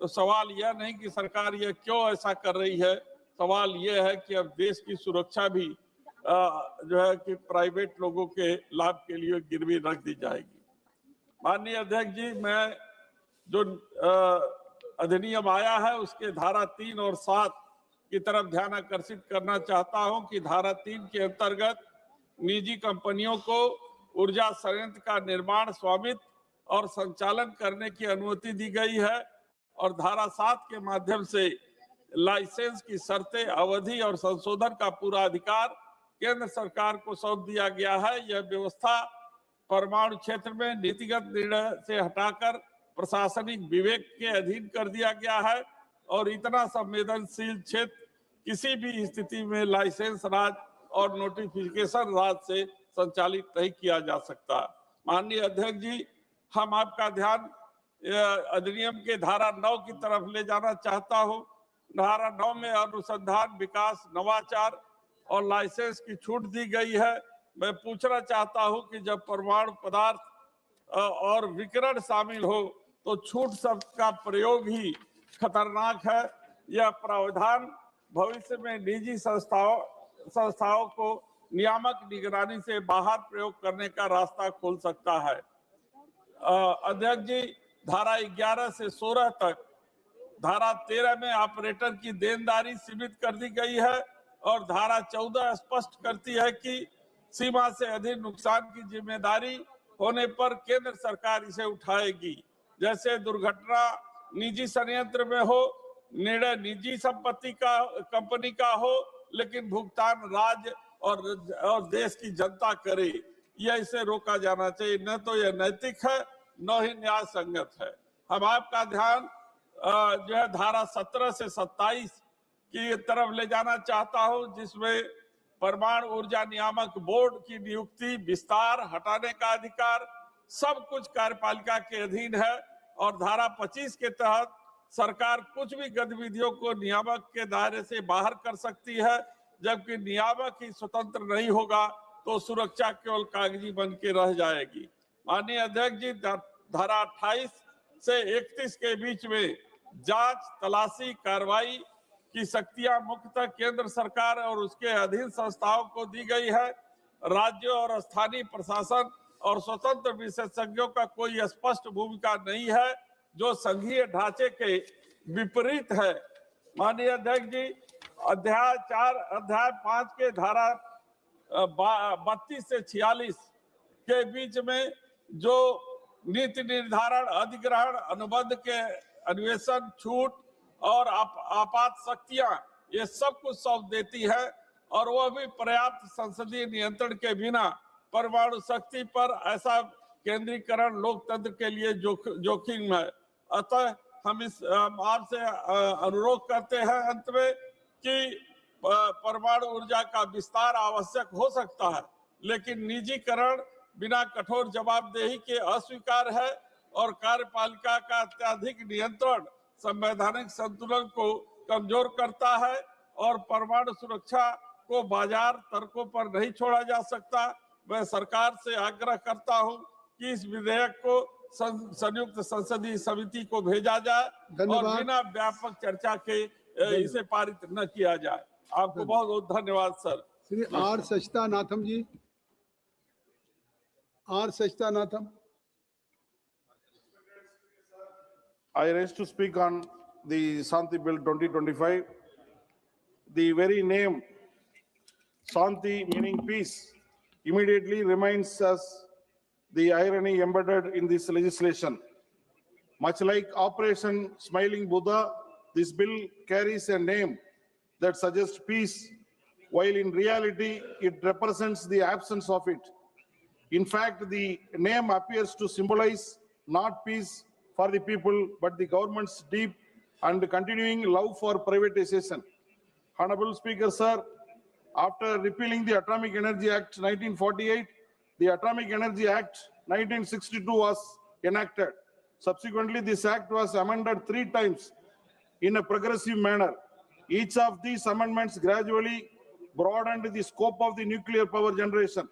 तो सवाल यह नहीं कि सरकार यह क्यों ऐसा कर रही है, सवाल यह है कि अब देश की सुरक्षा भी जो है कि प्राइवेट लोगों के लाभ के लिए गिरवी रख दी जाएगी. माननीय अध्यक्ष जी, मैं जो अधिनियम आया है उसके धारा 3 और 7 की तरफ ध्यान आकर्षित करना चाहता हूं कि धारा 3 के अंतर्गत निजी कंपनियों को ऊर्जा संयंत्र का निर्माण, स्वामित्व और संचालन करने की अनुमति दी गई है और धारा 7 के माध्यम से लाइसेंस की शर्तें, अवधि और संशोधन का पूरा अधिकार केंद्र सरकार को सौंप दिया गया है. यह व्यवस्था परमाणु क्षेत्र में नीतिगत निर्णय से हटाकर प्रशासनिक विवेक के अधीन कर दिया गया है और इतना संवेदनशील क्षेत्र किसी भी स्थिति में लाइसेंस राज और नोटिफिकेशन राज से संचालित नहीं किया जा सकता. माननीय अध्यक्ष जी, हम आपका ध्यान अधिनियम के धारा 9 की तरफ ले जाना चाहता हूं. धारा 9 में अनुसंधान, विकास, नवाचार और लाइसेंस की छूट दी गई है। मैं पूछना चाहता हूं कि जब परमाणु पदार्थ और विकिरण शामिल हो तो छूट शब्द का प्रयोग ही खतरनाक है। यह प्रावधान भविष्य में निजी संस्थाओं को नियामक निगरानी से बाहर प्रयोग करने का रास्ता खोल सकता है। अध्यक्ष जी, धारा 11 से 16 तक धारा 13 में ऑपरेटर की देनदारी सीमित कर दी गई है और धारा 14 स्पष्ट करती है कि सीमा से अधिक नुकसान की जिम्मेदारी होने पर केंद्र सरकार इसे उठाएगी। जैसे दुर्घटना निजी संयंत्र में हो, निर्णय निजी संपत्ति का कंपनी का हो, लेकिन भुगतान राज्य और देश की जनता करे। यह इसे रोका जाना चाहिए। न तो यह नैतिक है न ही न्याय संगत है। हम आपका ध्यान जो है धारा 17 से 27 की तरफ ले जाना चाहता हूं, जिसमें परमाणु ऊर्जा नियामक बोर्ड की नियुक्ति, विस्तार, हटाने का अधिकार सब कुछ कार्यपालिका के अधीन है और धारा 25 के तहत सरकार कुछ भी गतिविधियों को नियामक के दायरे से बाहर कर सकती है। जबकि नियामक ही स्वतंत्र नहीं होगा तो सुरक्षा केवल कागजी बन के रह जाएगी। माननीय अध्यक्ष जी, धारा 28 से 31 के बीच में जांच, तलाशी, कार्रवाई की शक्तियां मुख्यतः केंद्र सरकार और उसके अधीन संस्थाओं को दी गई है। राज्यों और स्थानीय प्रशासन और स्वतंत्र विशेषज्ञों का कोई स्पष्ट भूमिका नहीं है, जो संघीय ढांचे के विपरीत है। माननीय अध्यक्ष जी, अध्याय 5 के धारा 32 से 46 के बीच में जो नीति निर्धारण, अधिग्रहण, अनुबंध के अन्वेषण, छूट और आपात शक्तियां, ये सब कुछ सौंप देती है और वह भी पर्याप्त संसदीय नियंत्रण के बिना। परमाणु शक्ति पर ऐसा केंद्रीकरण लोकतंत्र के लिए जोखिम है। अतः हम आपसे अनुरोध करते हैं अंत में कि परमाणु ऊर्जा का विस्तार आवश्यक हो सकता है, लेकिन निजीकरण बिना कठोर जवाबदेही के अस्वीकार है और कार्यपालिका का अत्यधिक नियंत्रण संवैधानिक संतुलन को कमजोर करता है और परमाणु सुरक्षा को बाजार तर्कों पर नहीं छोड़ा जा सकता। मैं सरकार से आग्रह करता हूं कि इस विधेयक को संयुक्त संसदीय समिति को भेजा जाए और बिना व्यापक चर्चा के इसे पारित न किया जाए। आपको बहुत बहुत धन्यवाद sir. Shri R Sachidanandam ji, R Sachidanandam. I rise to speak on the Shanti Bill 2025. The very name Shanti, meaning peace, immediately reminds us the irony embedded in this legislation. Much like Operation Smiling Buddha, this bill carries a name that suggests peace, while in reality it represents the absence of it. In fact, the name appears to symbolize not peace for the people, but the government's deep and continuing love for privatization. Honorable Speaker, sir, after repealing the Atomic Energy Act 1948, the Atomic Energy Act 1962 was enacted. Subsequently, this act was amended 3 times in a progressive manner. Each of these amendments gradually broadened the scope of the nuclear power generation,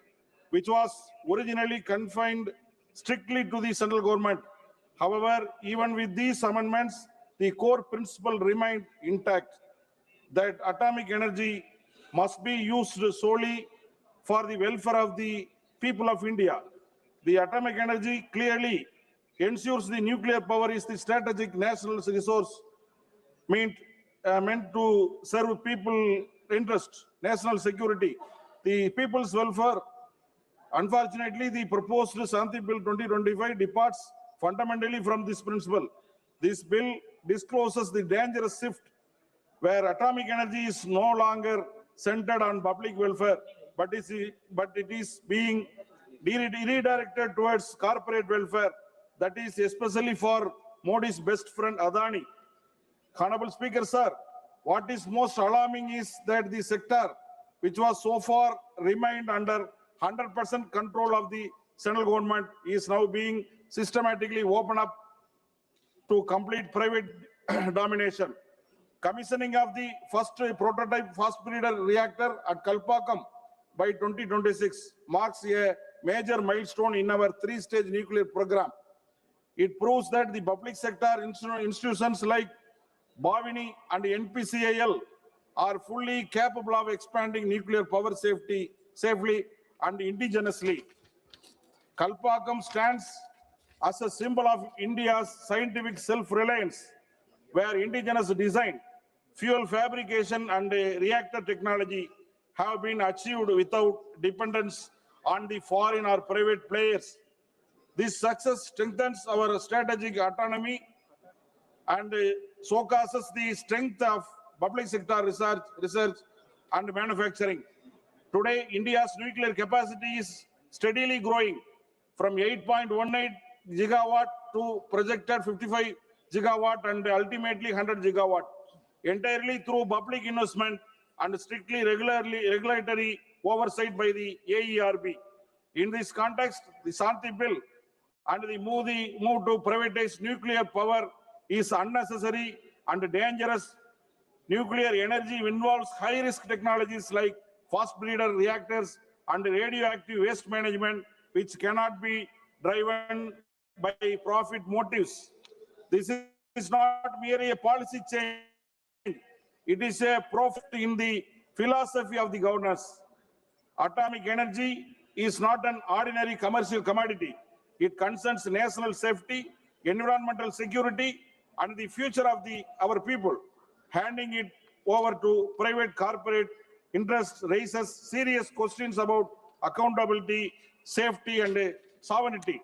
which was originally confined strictly to the central government. However, even with these amendments, the core principle remained intact, that atomic energy must be used solely for the welfare of the people of India. The atomic energy clearly ensures the nuclear power is the strategic national resource meant to serve people interest, national security, the people's welfare. Unfortunately, the proposed Shanti Bill 2025 departs fundamentally from this principle. This bill discloses the dangerous shift where atomic energy is no longer centered on public welfare, but it is being redirected towards corporate welfare, that is especially for Modi's best friend Adani. Honorable Speaker, sir, what is most alarming is that the sector, which was so far remained under 100% control of the central government, is now being systematically opened up to complete private domination. commissioning of the first prototype fast breeder reactor at Kalpakkam by 2026 marks a major milestone in our three-stage nuclear program. It proves that the public sector institutions like Bhavini and NPCIL are fully capable of expanding nuclear power safely and indigenously. Kalpakkam stands as a symbol of India's scientific self-reliance, where indigenous design, fuel fabrication, and reactor technology have been achieved without dependence on the foreign or private players. This success strengthens our strategic autonomy and showcases the strength of public sector research and manufacturing. Today, India's nuclear capacity is steadily growing from 8.18 gigawatt to projected 55 gigawatt and ultimately 100 gigawatt, entirely through public investment and strictly regulatory oversight by the AERB. In this context, the Shanti Bill and the move to privatize nuclear power is unnecessary and dangerous. Nuclear energy involves high-risk technologies like fast breeder reactors and radioactive waste management, which cannot be driven by profit motives. This is not merely a policy change. It is a profit in the philosophy of the governance. Atomic energy is not an ordinary commercial commodity. It concerns national safety, environmental security, and the future of our people. Handing it over to private corporate interests raises serious questions about accountability, safety, and sovereignty.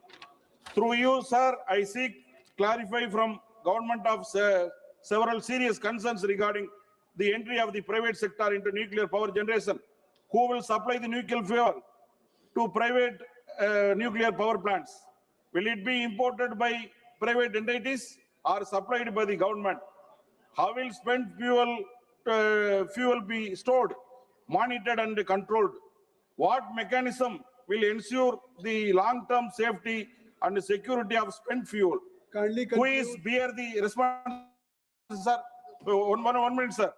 Through you, sir, I seek clarify from government of several serious concerns regarding the entry of the private sector into nuclear power generation. Who will supply the nuclear fuel to private nuclear power plants? Will it be imported by private entities or supplied by the government? How will spent fuel be stored, monitored, and controlled? What mechanism will ensure the long-term safety and security of spent fuel? Who is bear the responsibility, sir? One minute, sir.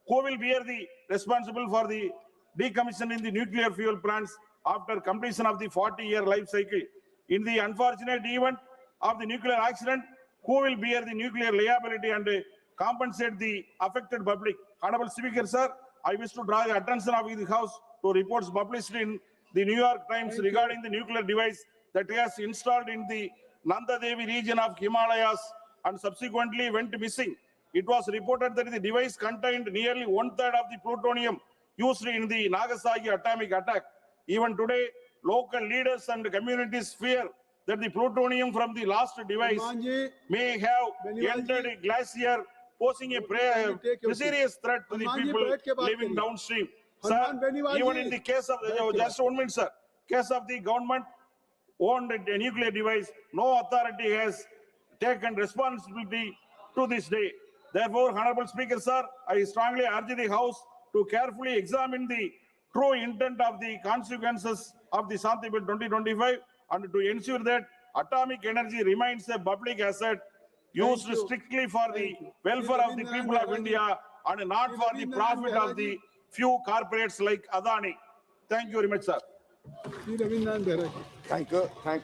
Who will bear the responsible for the decommissioning the nuclear fuel plants after completion of the 40-year life cycle? In the unfortunate event of the nuclear accident, who will bear the nuclear liability and compensate the affected public? Honorable Speaker, sir, I wish to draw the attention of the House to reports published in the New York Times regarding the nuclear device that was installed in the Nanda Devi region of Himalayas and subsequently went missing. It was reported that the device contained nearly one-third of the plutonium used in the Nagasaki atomic attack. Even today, local leaders and communities fear that the plutonium from the last device may have entered a glacier, posing a serious threat to the people living downstream. Sir, even in the case of, just 1 minute, sir, case of the government-owned nuclear device, no authority has taken responsibility to this day. Therefore, Honorable Speaker, sir, I strongly urge the House to carefully examine the true intent of the consequences of the Shanti Bill 2025 and to ensure that atomic energy remains a public asset used strictly for the welfare of the people of India and not for the profit of the few corporates like Adani. Thank you very much, sir. Thank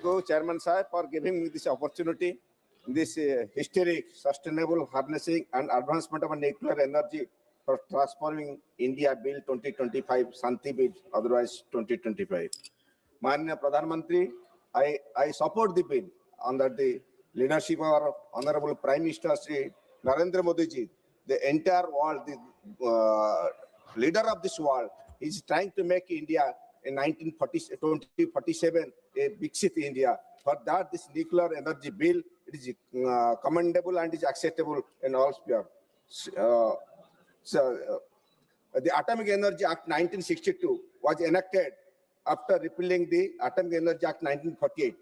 you, Chairman Sahib, for giving me this opportunity. This historic, sustainable harnessing and advancement of nuclear energy for transforming India Bill 2025, Shanti Bill, otherwise 2025. Manya Pradhan Mantri, I support the bill under the leadership of our Honorable Prime Minister Shri Narendra Modi ji. The entire world, the leader of this world, is trying to make India in 2047 a Viksit India. For that, this nuclear energy bill, it is commendable and is acceptable in all sphere. The Atomic Energy Act 1962 was enacted after repealing the Atomic Energy Act 1948.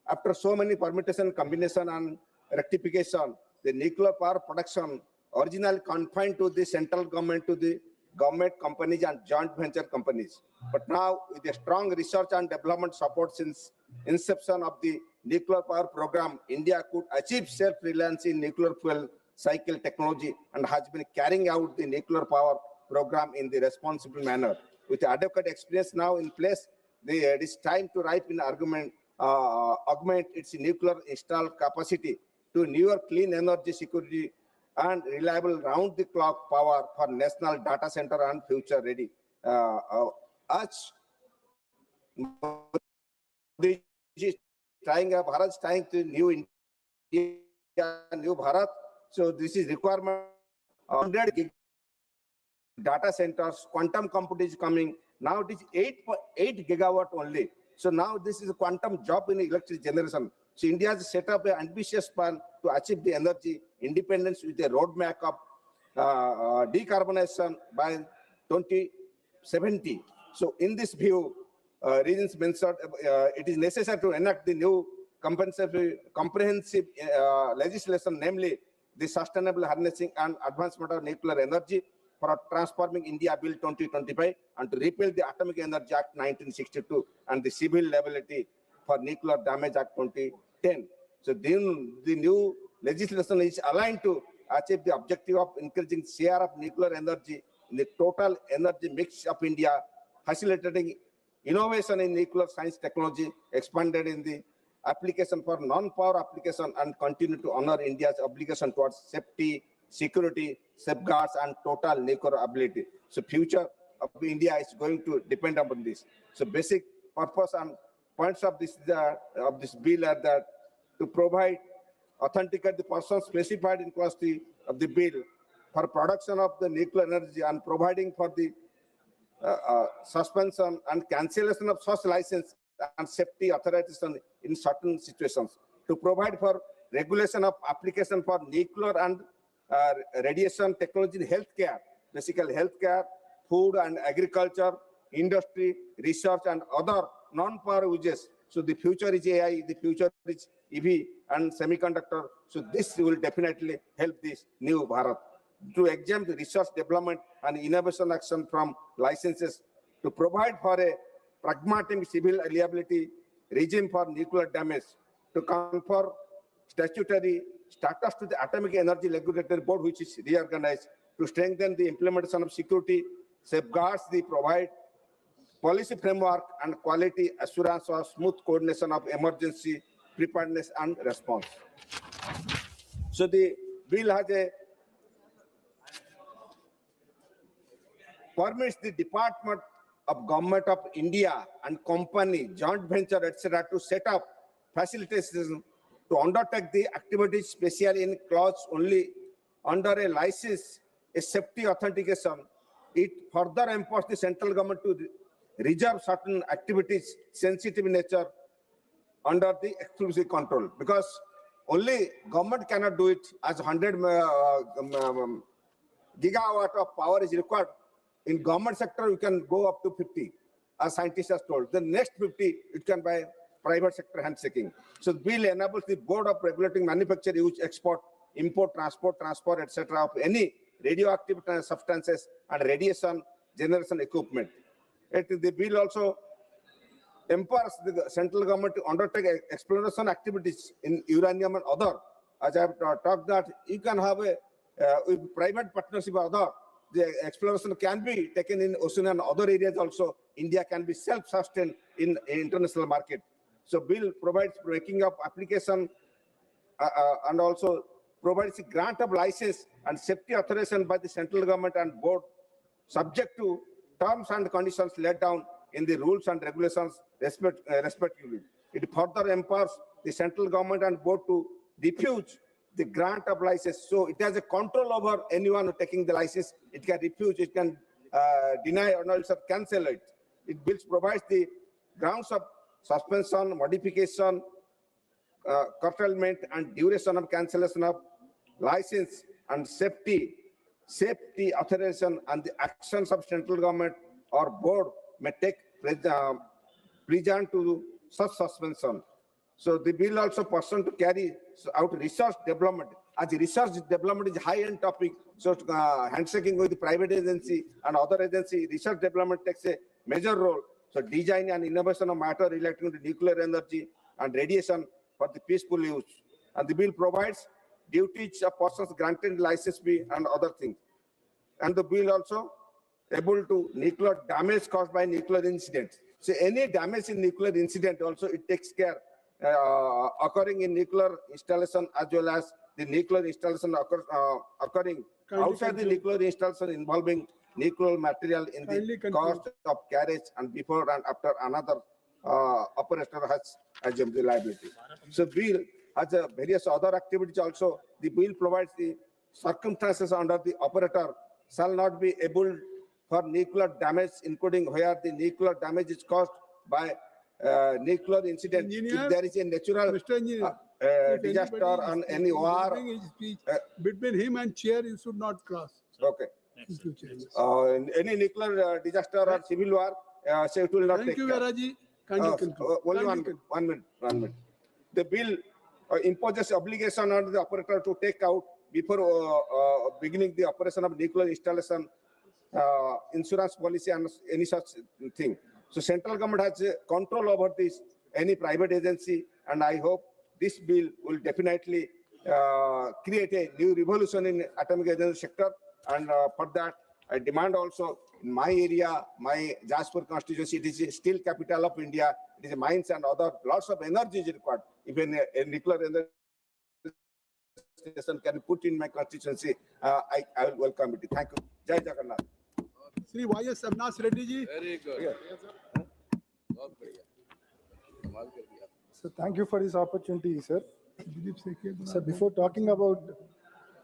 After so many permutation, combination, and rectification, the nuclear power production originally confined to the central government, to the government companies and joint venture companies. But now, with a strong research and development support since inception of the nuclear power program, India could achieve self-reliance in nuclear fuel cycle technology and has been carrying out the nuclear power program in the responsible manner. With adequate experience now in place, it is time to ripen augment its nuclear installed capacity to newer clean energy security and reliable round-the-clock power for national data center and future-ready. As Bharat is trying to new India, new Bharat. So this is requirement 100 data centers, quantum computing is coming. Now it is 8 gigawatt only. So now this is a quantum job in electric generation. So India has set up an ambitious plan to achieve the energy independence with a roadmap of decarbonization by 2070. So in this view, reasons mentioned, it is necessary to enact the new comprehensive legislation, namely the Sustainable Harnessing and Advancement of Nuclear Energy for Transforming India Bill 2025, and to repeal the Atomic Energy Act 1962 and the Civil Liability for Nuclear Damage Act 2010. So the new legislation is aligned to achieve the objective of increasing share of nuclear energy in the total energy mix of India, facilitating innovation in nuclear science technology, expanded in the application for non-power application, and continue to honor India's obligation towards safety, security, safeguards, and total nuclear ability. So future of India is going to depend upon this. So basic purpose and points of this bill are that to provide, authenticate the persons specified in clause 3 of the bill for production of the nuclear energy, and providing for the suspension and cancellation of such license and safety authorization in certain situations, to provide for regulation of application for nuclear and radiation technology in healthcare, basically healthcare, food and agriculture, industry, research, and other non-power uses. So the future is AI, the future is EV and semiconductor. So this will definitely help this new Bharat to exempt research, development, and innovation action from licenses, to provide for a pragmatic civil liability regime for nuclear damage, to confer statutory status to the Atomic Energy Regulatory Board, which is reorganized, to strengthen the implementation of security safeguards, the provide policy framework and quality assurance or smooth coordination of emergency preparedness and response. So the bill has a permits the Department of Government of India and company, joint venture, etc., to set up facilitation to undertake the activities specially in clause only under a license, a safety authentication. It further empowers the central government to reserve certain activities sensitive in nature under the exclusive control, because only government cannot do it, as 100 gigawatt of power is required. In government sector, you can go up to 50, as scientists have told. The next 50, it can by private sector handshaking. So the bill enables the Board of Regulating Manufacture, use, export, import, transport, etc. of any radioactive substances and radiation generation equipment. The bill also empowers the central government to undertake exploration activities in uranium and other. As I have talked that you can have a with private partnership or other, the exploration can be taken in ocean and other areas also. India can be self-sustained in international market. So bill provides breaking up application and also provides a grant of license and safety authorization by the central government and board, subject to terms and conditions laid down in the rules and regulations respectively. It further empowers the central government and board to refuse the grant of license. So it has a control over anyone taking the license. It can refuse, it can deny or also cancel it. It bill provides the grounds of suspension, modification, curtailment, and duration of cancellation of license and safety authorization, and the actions of central government or board may take present to such suspension. So the bill also pursuant to carry out research development. As research development is high-end topic, so handshaking with the private agency and other agency, research development takes a major role. So design and innovation of matter relating to nuclear energy and radiation for the peaceful use. And the bill provides duties of persons granted license fee and other things. And the bill also able to nuclear damage caused by nuclear incidents. So any damage in nuclear incident also it takes care occurring in nuclear installation as well as the nuclear installation occurring outside the nuclear installation involving nuclear material in the cost of carriage and before and after another operator has assumed the liability. So bill has various other activities also. The bill provides the circumstances under the operator shall not be able for nuclear damage, including where the nuclear damage is caused by nuclear incident. If there is a natural disaster on any war. Between him and chair, you should not cross. Okay. Any nuclear disaster or civil war, so it will not take care. Thank you, Veraji. Only 1 minute. The bill imposes obligation on the operator to take out before beginning the operation of nuclear installation insurance policy and any such thing. So central government has control over this, any private agency, and I hope this bill will definitely create a new revolution in atomic energy sector. And for that, I demand also in my area, my Jaspur constituency, it is still capital of India. It is mines and other lots of energy is required. Even a nuclear energy station can put in my constituency, I will welcome it. Thank you. Jai Jagannath. Sri Y.S. Avnash Reddy ji. Very good. So thank you for this opportunity, sir. So before talking about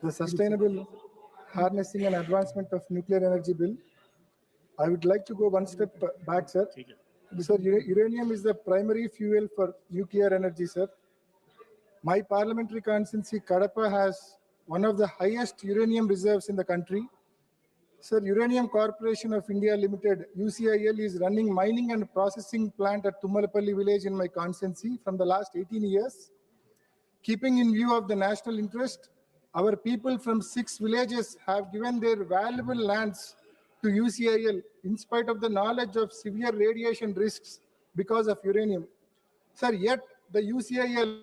the sustainable harnessing and advancement of nuclear energy bill, I would like to go one step back, sir. Sir, uranium is the primary fuel for nuclear energy, sir. My parliamentary constituency, Kadapa, has one of the highest uranium reserves in the country. Sir, Uranium Corporation of India Limited, UCIL, is running mining and processing plant at Tummalapalli village in my constituency from the last 18 years. Keeping in view of the national interest, our people from 6 villages have given their valuable lands to UCIL in spite of the knowledge of severe radiation risks because of uranium. Sir, yet the UCIL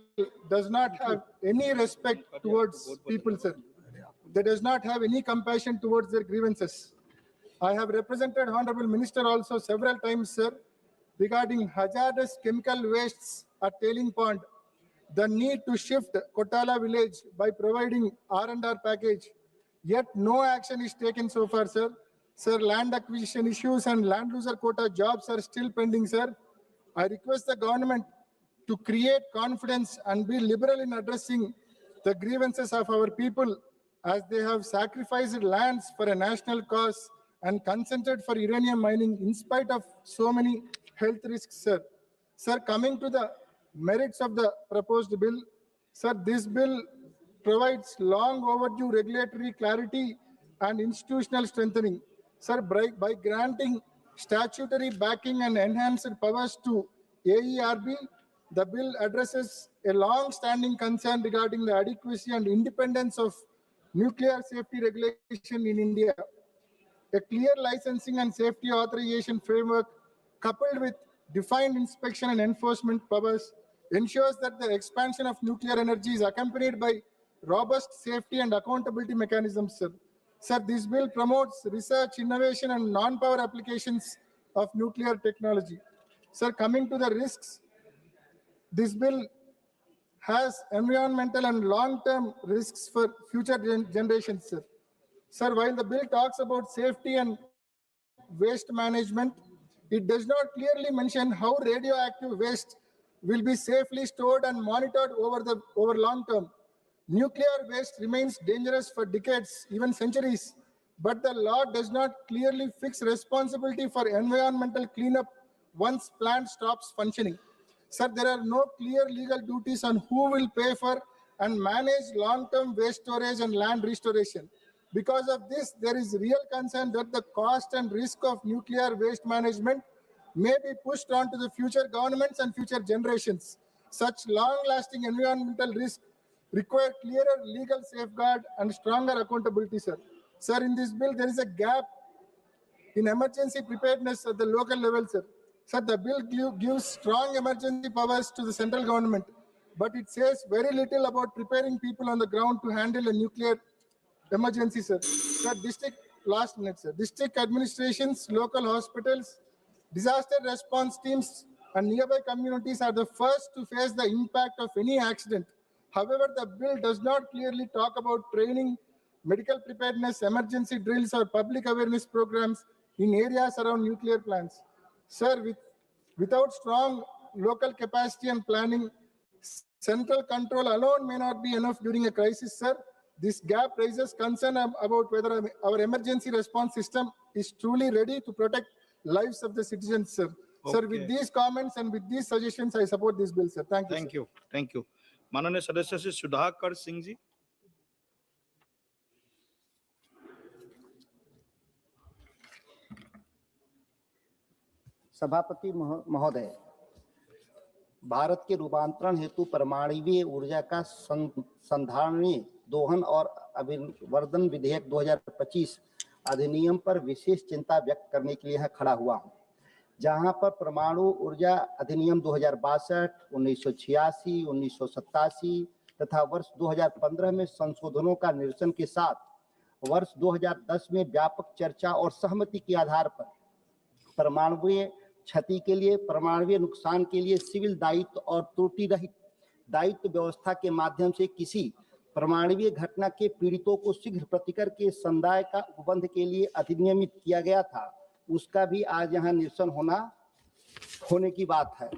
does not have any respect towards people, sir. They does not have any compassion towards their grievances. I have represented Honorable Minister also several times, sir, regarding hazardous chemical wastes at Tailing Pond, the need to shift Kotala village by providing R&R package. Yet no action is taken so far, sir. Sir, land acquisition issues and land loser quota jobs are still pending, sir. I request the government to create confidence and be liberal in addressing the grievances of our people, as they have sacrificed lands for a national cause and consented for uranium mining in spite of so many health risks, sir. Sir, coming to the merits of the proposed bill, sir, this bill provides long overdue regulatory clarity and institutional strengthening. Sir, by granting statutory backing and enhanced powers to AERB, the bill addresses a long-standing concern regarding the adequacy and independence of nuclear safety regulation in India. A clear licensing and safety authorization framework coupled with defined inspection and enforcement powers ensures that the expansion of nuclear energy is accompanied by robust safety and accountability mechanisms, sir. Sir, this bill promotes research, innovation, and non-power applications of nuclear technology. Sir, coming to the risks, this bill has environmental and long-term risks for future generations, sir. Sir, while the bill talks about safety and waste management, it does not clearly mention how radioactive waste will be safely stored and monitored over long term. Nuclear waste remains dangerous for decades, even centuries, but the law does not clearly fix responsibility for environmental cleanup once plant stops functioning. Sir, there are no clear legal duties on who will pay for and manage long-term waste storage and land restoration. Because of this, there is real concern that the cost and risk of nuclear waste management may be pushed onto the future governments and future generations. Such long-lasting environmental risk require clearer legal safeguard and stronger accountability, sir. Sir, in this bill, there is a gap in emergency preparedness at the local level, sir. Sir, the bill gives strong emergency powers to the central government. but it says very little about preparing people on the ground to handle a nuclear emergency, sir. Last minute, sir. District administrations, local hospitals, disaster response teams, and nearby communities are the first to face the impact of any accident. However, the bill does not clearly talk about training, medical preparedness, emergency drills, or public awareness programs in areas around nuclear plants. Sir, without strong local capacity and planning, central control alone may not be enough during a crisis, sir. This gap raises concern about whether our emergency response system is truly ready to protect lives of the citizens, sir. Okay. Sir, with these comments and with these suggestions, I support this bill, sir. Thank you. Thank you. Thank you. माननीय सदस्य श्री सुधाकर सिंह जी. सभापति महोदय, भारत के रूपांतरण हेतु परमाणु ऊर्जा का संधारणीय दोहन और अभिवर्धन विधेयक 2025 अधिनियम पर विशेष चिंता व्यक्त करने के लिए यहाँ खड़ा हुआ हूँ, जहाँ पर परमाणु ऊर्जा अधिनियम 2062, 1986, 1987 तथा वर्ष 2015 में संशोधनों का निरसन के साथ वर्ष 2010 में व्यापक चर्चा और सहमति के आधार पर परमाणुीय क्षति के लिए, परमाणुीय नुकसान के लिए सिविल दायित्व और त्रुटि रहित दायित्व व्यवस्था के माध्यम से किसी परमाणुीय घटना के पीड़ितों को शीघ्र प्रतिकर के संदाय का उपबंध के लिए अधिनियमित किया गया था, उसका भी आज यहाँ निरसन होने की बात है।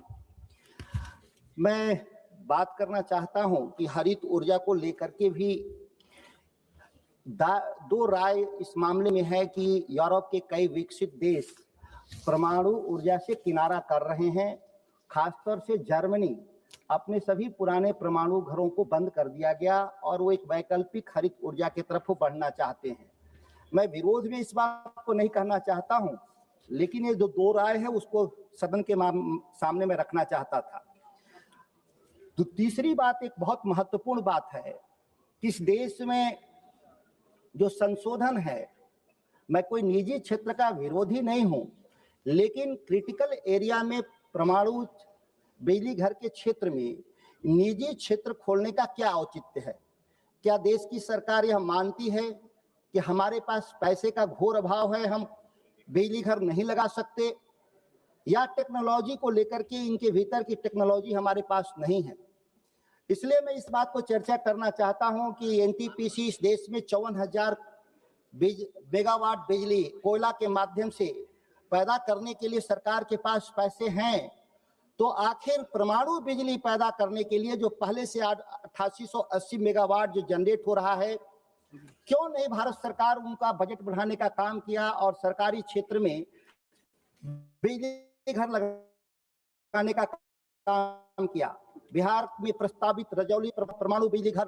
मैं बात करना चाहता हूं कि हरित ऊर्जा को लेकर के भी दो राय इस मामले में है कि यूरोप के कई विकसित देश परमाणु ऊर्जा से किनारा कर रहे हैं। खासतौर से जर्मनी अपने सभी पुराने परमाणु घरों को बंद कर दिया गया और वो एक वैकल्पिक हरित ऊर्जा की तरफ बढ़ना चाहते हैं। मैं विरोध में इस बात को नहीं कहना चाहता हूं, लेकिन ये जो दो राय है उसको सदन के सामने में रखना चाहता था। तो तीसरी बात एक बहुत महत्वपूर्ण बात है कि इस देश में जो संशोधन है, मैं कोई निजी क्षेत्र का विरोधी नहीं हूं, लेकिन क्रिटिकल एरिया में परमाणु बिजली घर के क्षेत्र में निजी क्षेत्र खोलने का क्या औचित्य है? क्या देश की सरकार यह मानती है कि हमारे पास पैसे का घोर अभाव है, हम बिजली घर नहीं लगा सकते, या टेक्नोलॉजी को लेकर के इनके भीतर की टेक्नोलॉजी हमारे पास नहीं है? इसलिए मैं इस बात को चर्चा करना चाहता हूं कि एनटीपीसी इस देश में 54,000 मेगावाट बिजली कोयला के माध्यम से पैदा करने के लिए सरकार के पास पैसे हैं, तो आखिर परमाणु बिजली पैदा करने के लिए जो पहले से 8880 मेगावाट जो जनरेट हो रहा है, क्यों नहीं भारत सरकार उनका बजट बढ़ाने का काम किया और सरकारी क्षेत्र में बिजली घर लगाने का काम किया? बिहार में प्रस्तावित रजौली परमाणु बिजली घर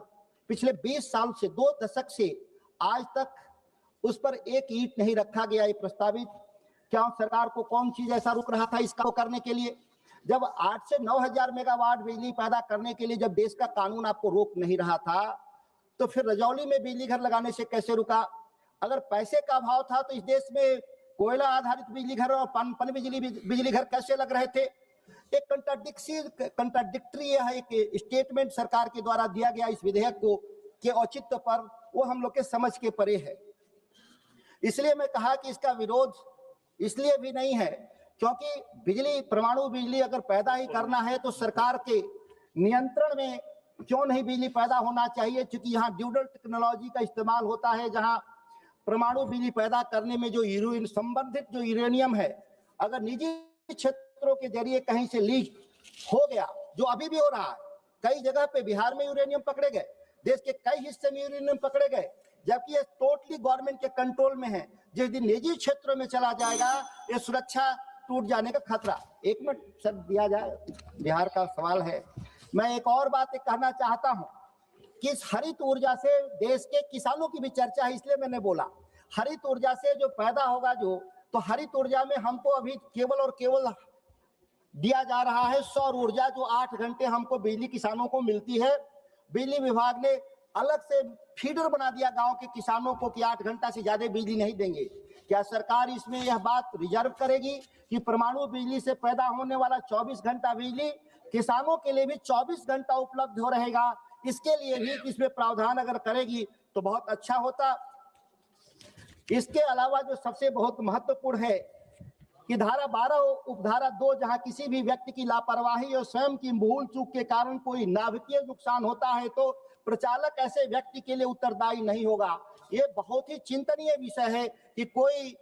पिछले 20 साल से 2 दशक से आज तक उस पर एक ईंट नहीं रखा गया। ये प्रस्तावित, क्या सरकार को कौन चीज ऐसा रुक रहा था इसका करने के लिए? जब 8 से 9,000 मेगावाट बिजली पैदा करने के लिए जब देश का कानून आपको रोक नहीं रहा था, तो फिर रजौली में बिजली घर लगाने से कैसे रुका? अगर पैसे का अभाव था तो इस देश में कोयला आधारित बिजली घर और पन बिजली घर कैसे लग रहे थे? एक कंट्राडिक्टरी है, एक स्टेटमेंट सरकार के द्वारा दिया गया इस विधेयक को के औचित्य पर, वो हम लोग के समझ के परे है। इसलिए मैं कहा कि इसका विरोध इसलिए भी नहीं है क्योंकि बिजली, परमाणु बिजली अगर पैदा ही करना है तो सरकार के नियंत्रण में क्यों नहीं बिजली पैदा होना चाहिए? क्योंकि यहाँ ड्यूडल टेक्नोलॉजी का इस्तेमाल होता है, जहाँ परमाणु बिजली पैदा करने में जो संबंधित जो यूरेनियम है, अगर निजी क्षेत्रों के जरिए कहीं से लीक हो गया, जो अभी भी हो रहा है, कई जगह पे बिहार में यूरेनियम पकड़े गए, देश के कई हिस्से में यूरेनियम पकड़े गए, जबकि ये टोटली गवर्नमेंट के कंट्रोल में है। जिस दिन निजी क्षेत्रों में चला जाएगा, ये सुरक्षा टूट जाने का खतरा। एक मिनट सर दिया जाए, बिहार का सवाल है। मैं एक और बात कहना चाहता हूं कि इस हरित ऊर्जा से देश के किसानों की भी चर्चा है, इसलिए मैंने बोला हरित ऊर्जा से जो पैदा होगा तो हरित ऊर्जा में हमको अभी केवल और केवल दिया जा रहा है सौर ऊर्जा, जो 8 घंटे हमको बिजली किसानों को मिलती है। बिजली विभाग ने अलग से फीडर बना दिया गांव के किसानों को कि 8 घंटा से ज्यादा बिजली नहीं देंगे। क्या सरकार इसमें यह बात रिजर्व करेगी कि परमाणु बिजली से पैदा होने वाला 24 घंटा बिजली किसानों के लिए भी 24 घंटा उपलब्ध हो रहेगा। इसके लिए भी इसमें प्रावधान अगर करेगी तो बहुत अच्छा होता। इसके अलावा जो सबसे बहुत महत्वपूर्ण है कि धारा 12 उपधारा 2, जहां किसी भी व्यक्ति की लापरवाही और स्वयं की भूल चूक के कारण कोई नाभिकीय नुकसान होता है तो प्रचालक ऐसे व्यक्ति के लिए उत्तरदायी नहीं होगा। ये बहुत ही चिंतनीय विषय है कि कोई